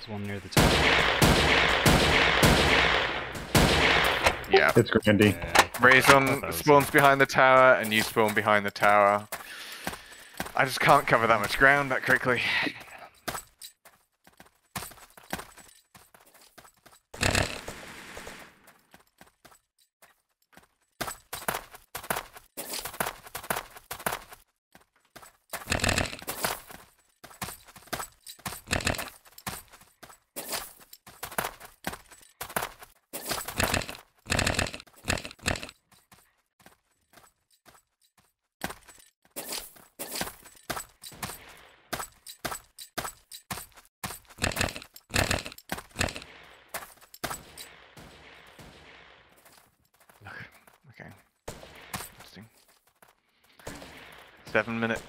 There's one near the tower. Yeah. It's Grandy. Yeah, Raison spawns behind the tower, and you spawn behind the tower. I just can't cover that much ground that quickly. Okay. Interesting. 7 minutes.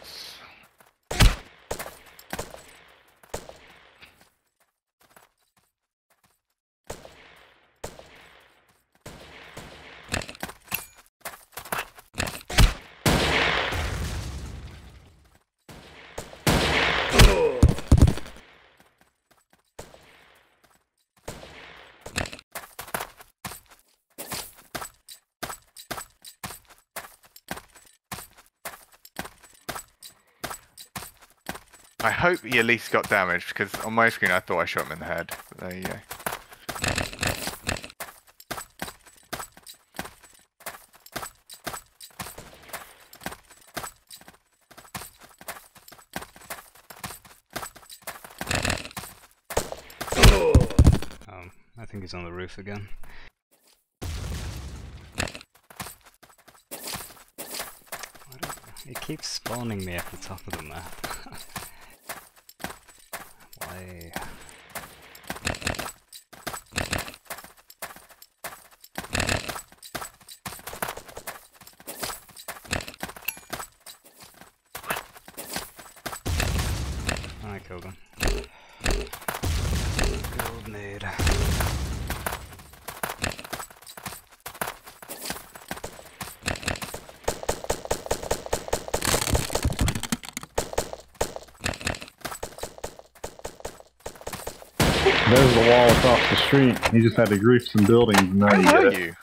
I hope he at least got damaged, because on my screen I thought I shot him in the head. But there you go. I think he's on the roof again. He keeps spawning me at the top of the map. Why? I killed him. Gold nade. There's the wall across the street. You just had to grief some buildings and now you Where get are it. you?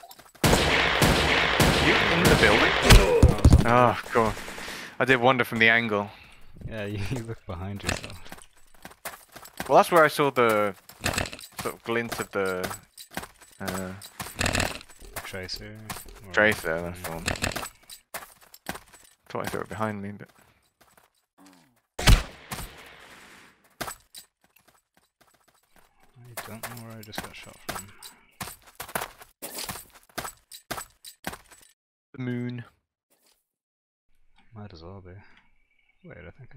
You in the building? Oh, cool. I did wonder from the angle. Yeah, you look behind yourself. Well, that's where I saw the sort of glint of the Tracer. tracer. That's the one. Thought I saw it behind me, but. I don't know where I just got shot from. The moon. Might as well be. Wait, I think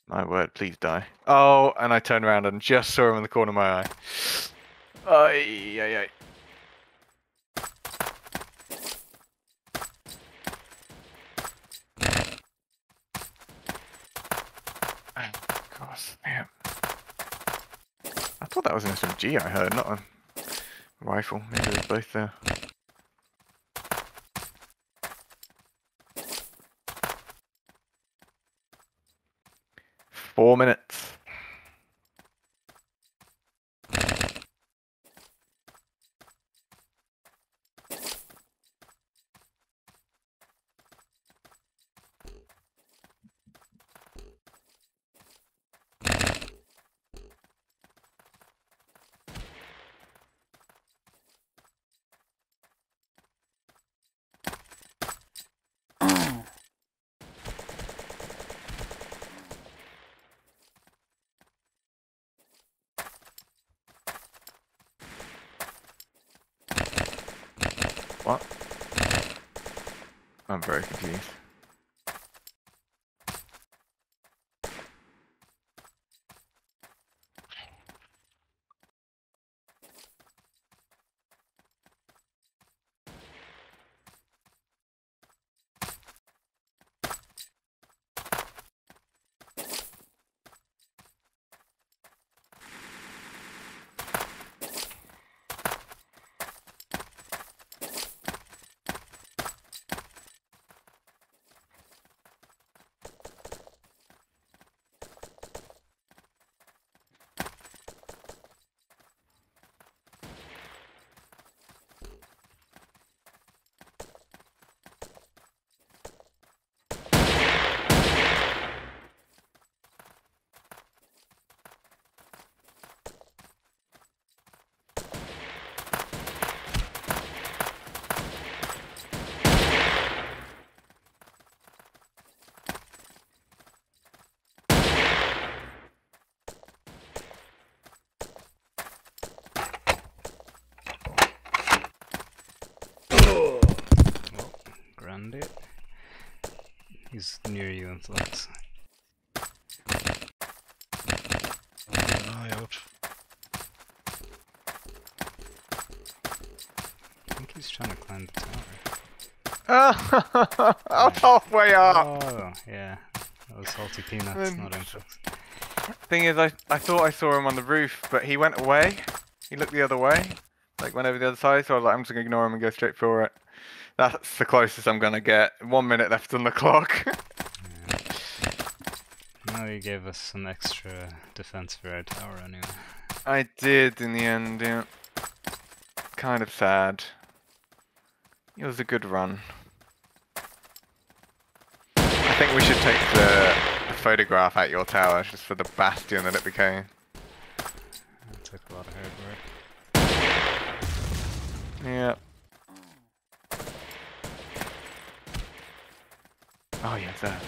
My word, please die. Oh, and I turned around and just saw him in the corner of my eye. Ay, ay, ay. Gosh, damn. I thought that was an SMG I heard, not a rifle. Maybe they're both there. Four minutes. What? I'm very confused. Grandy. He's near you, Influx. Keep an eye out. I think he's trying to climb the tower. Oh, I was halfway up! Oh, yeah. That was salty peanuts, not Influx. Thing is, I thought I saw him on the roof, but he went away. He looked the other way. Like, went over the other side, so I was like, I'm just gonna ignore him and go straight for it. That's the closest I'm gonna get. 1 minute left on the clock. Yeah. Well, you gave us some extra defense for our tower anyway. I did in the end, yeah. Kind of sad. It was a good run. I think we should take the photograph at your tower just for the bastion that it became. That took a lot of hard work. Yeah. Oh yeah, there.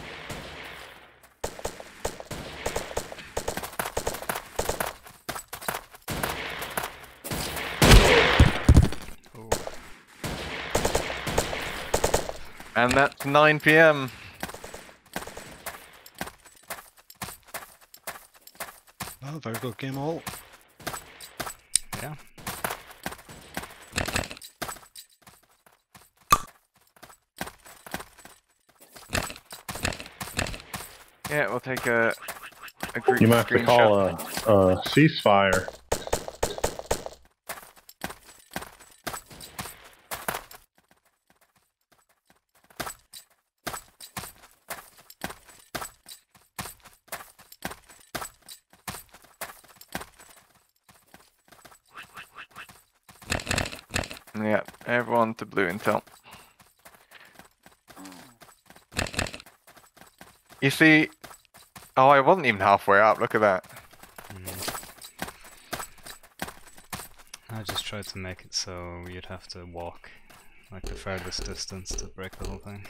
Oh. And that's 9 PM. Oh, very good game all. Yeah. Yeah, we'll take a group You might have to screenshot. call a ceasefire. Yeah, everyone to blue intel. You see, oh, I wasn't even halfway up. Look at that. I just tried to make it so you'd have to walk like the farthest distance to break the whole thing.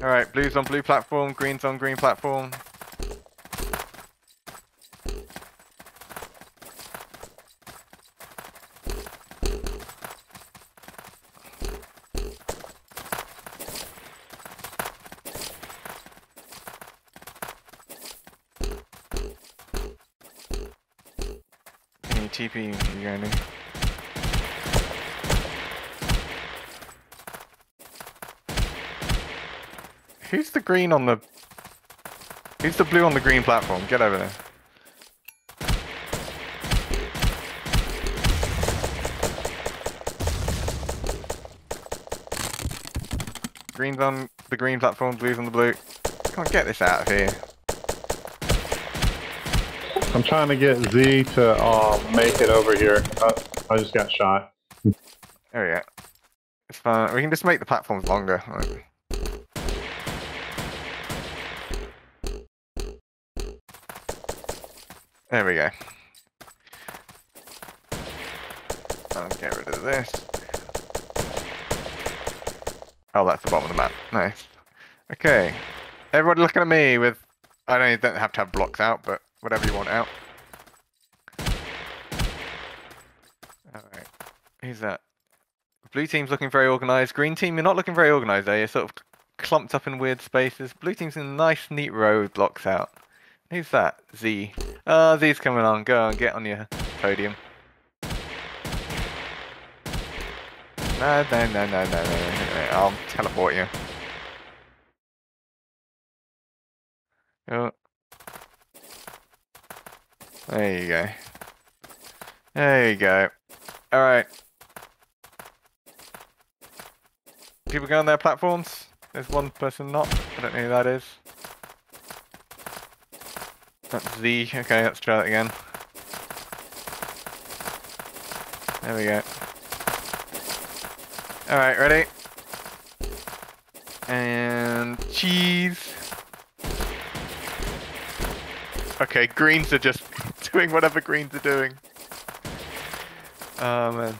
All right, blue's on blue platform, green's on green platform. Can you TP, you Grandy? Who's the green on the... Who's the blue on the green platform? Get over there. Green's on the green platform, blue's on the blue. Come on, get this out of here. I'm trying to get Z to make it over here. I just got shot. There we go. It's fine. We can just make the platforms longer. Like. There we go. I'll get rid of this. Oh, that's the bottom of the map. Nice. Okay. Everybody looking at me with... I know you don't have to have blocks out, but whatever you want out. Alright. Who's that? Blue team's looking very organised. Green team, you're not looking very organised, are you? You're sort of clumped up in weird spaces. Blue team's in a nice, neat row with blocks out. Who's that? Z. Oh, Z's coming on. Go on, get on your podium. No. I'll teleport you. Oh. There you go. There you go. Alright. People go on their platforms? There's one person not. I don't know who that is. That's Z. Okay, let's try that again. There we go. Alright, ready? And cheese. Okay, greens are just doing whatever greens are doing. Oh man.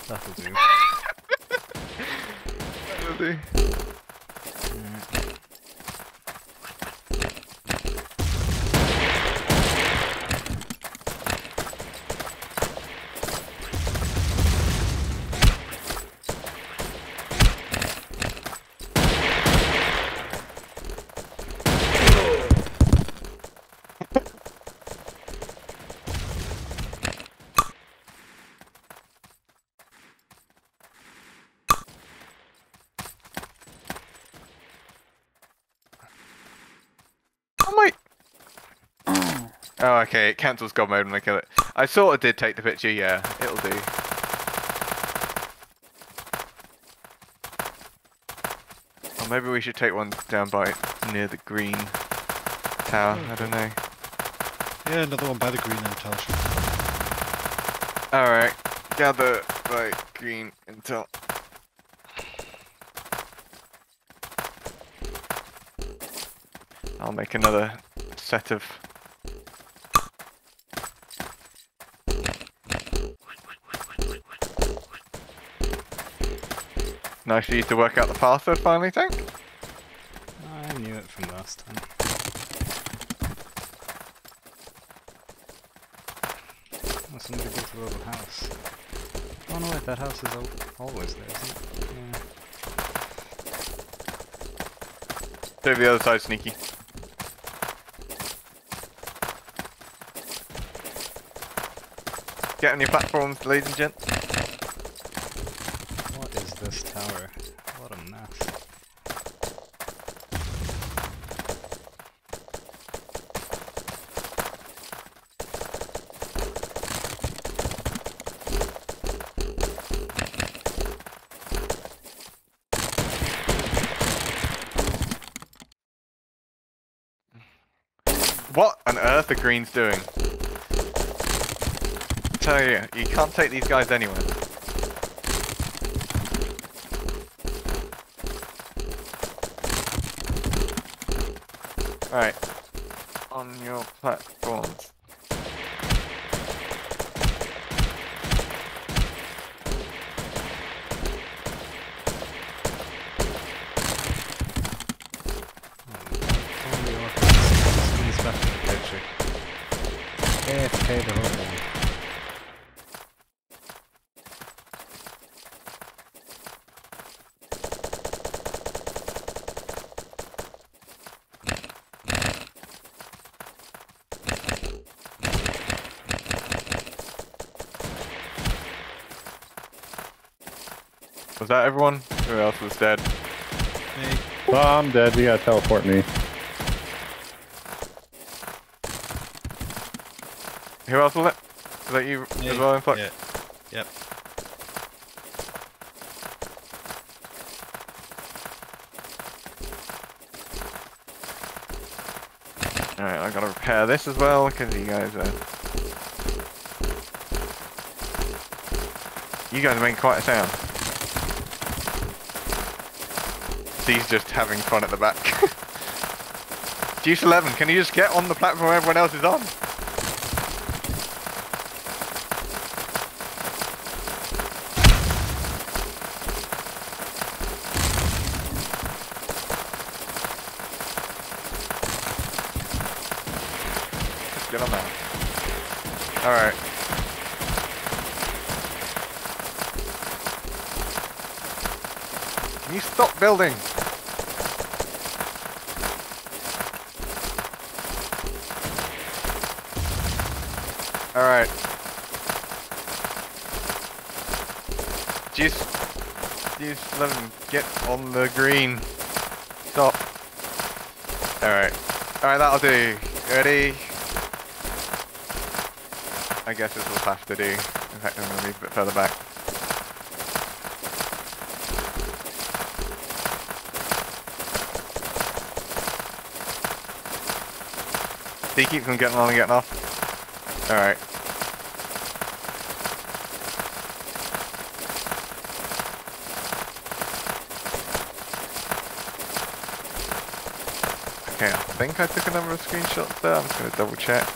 That'll do. That'll do. Oh, okay, it cancels God mode when I kill it. I sort of did take the picture, yeah, it'll do. Or maybe we should take one down by near the green tower, I don't know. Yeah, another one by the green intel. Alright, gather by green intel. I'll make another set of... Nice for you to work out the password finally, Tank. I knew it from last time. Oh, somebody built a little house. Oh no, wait, that house is always there, isn't it? Yeah. Go to the other side, Sneaky. Get on your platforms, ladies and gents. What is this tower? What a mess. What on earth are greens doing? Tell you, you can't take these guys anywhere. Right. On your platforms. AFK the whole thing. Was that everyone? Who else was dead? Me. Oh, I'm dead. You gotta teleport me. Who else was it? Was that you as well, Influx? Yeah. Yep. Alright, I gotta repair this as well, because you guys are... You guys are making quite a sound. He's just having fun at the back. Juice 11, can you just get on the platform everyone else is on? Just get on there. Alright. Can you stop building? Alright. Juice 11, get on the green. Stop. Alright. Alright, that'll do. Ready? I guess this will have to do. In fact, I'm gonna move a bit further back. So he keeps on getting on and getting off. Alright. Okay, I think I took a number of screenshots there. I'm just going to double check.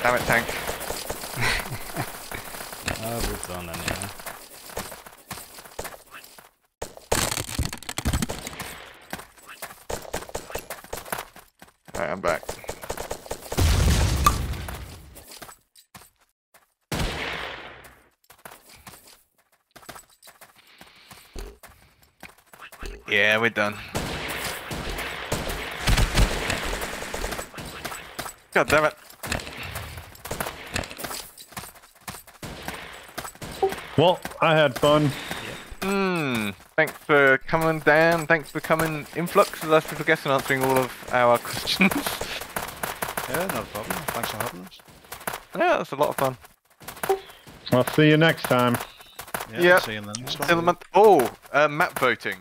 Damn it, Tank. Oh, it's on anyway. Alright, I'm back. Yeah, we're done. God damn it. Well, I had fun. Thanks for coming down. Thanks for coming, Influx, as our special guest and answering all of our questions. Yeah, no problem. Thanks for having us. Yeah, that's a lot of fun. I'll see you next time. Yeah, Yep. see you in the next Till the one. month. Oh, map voting.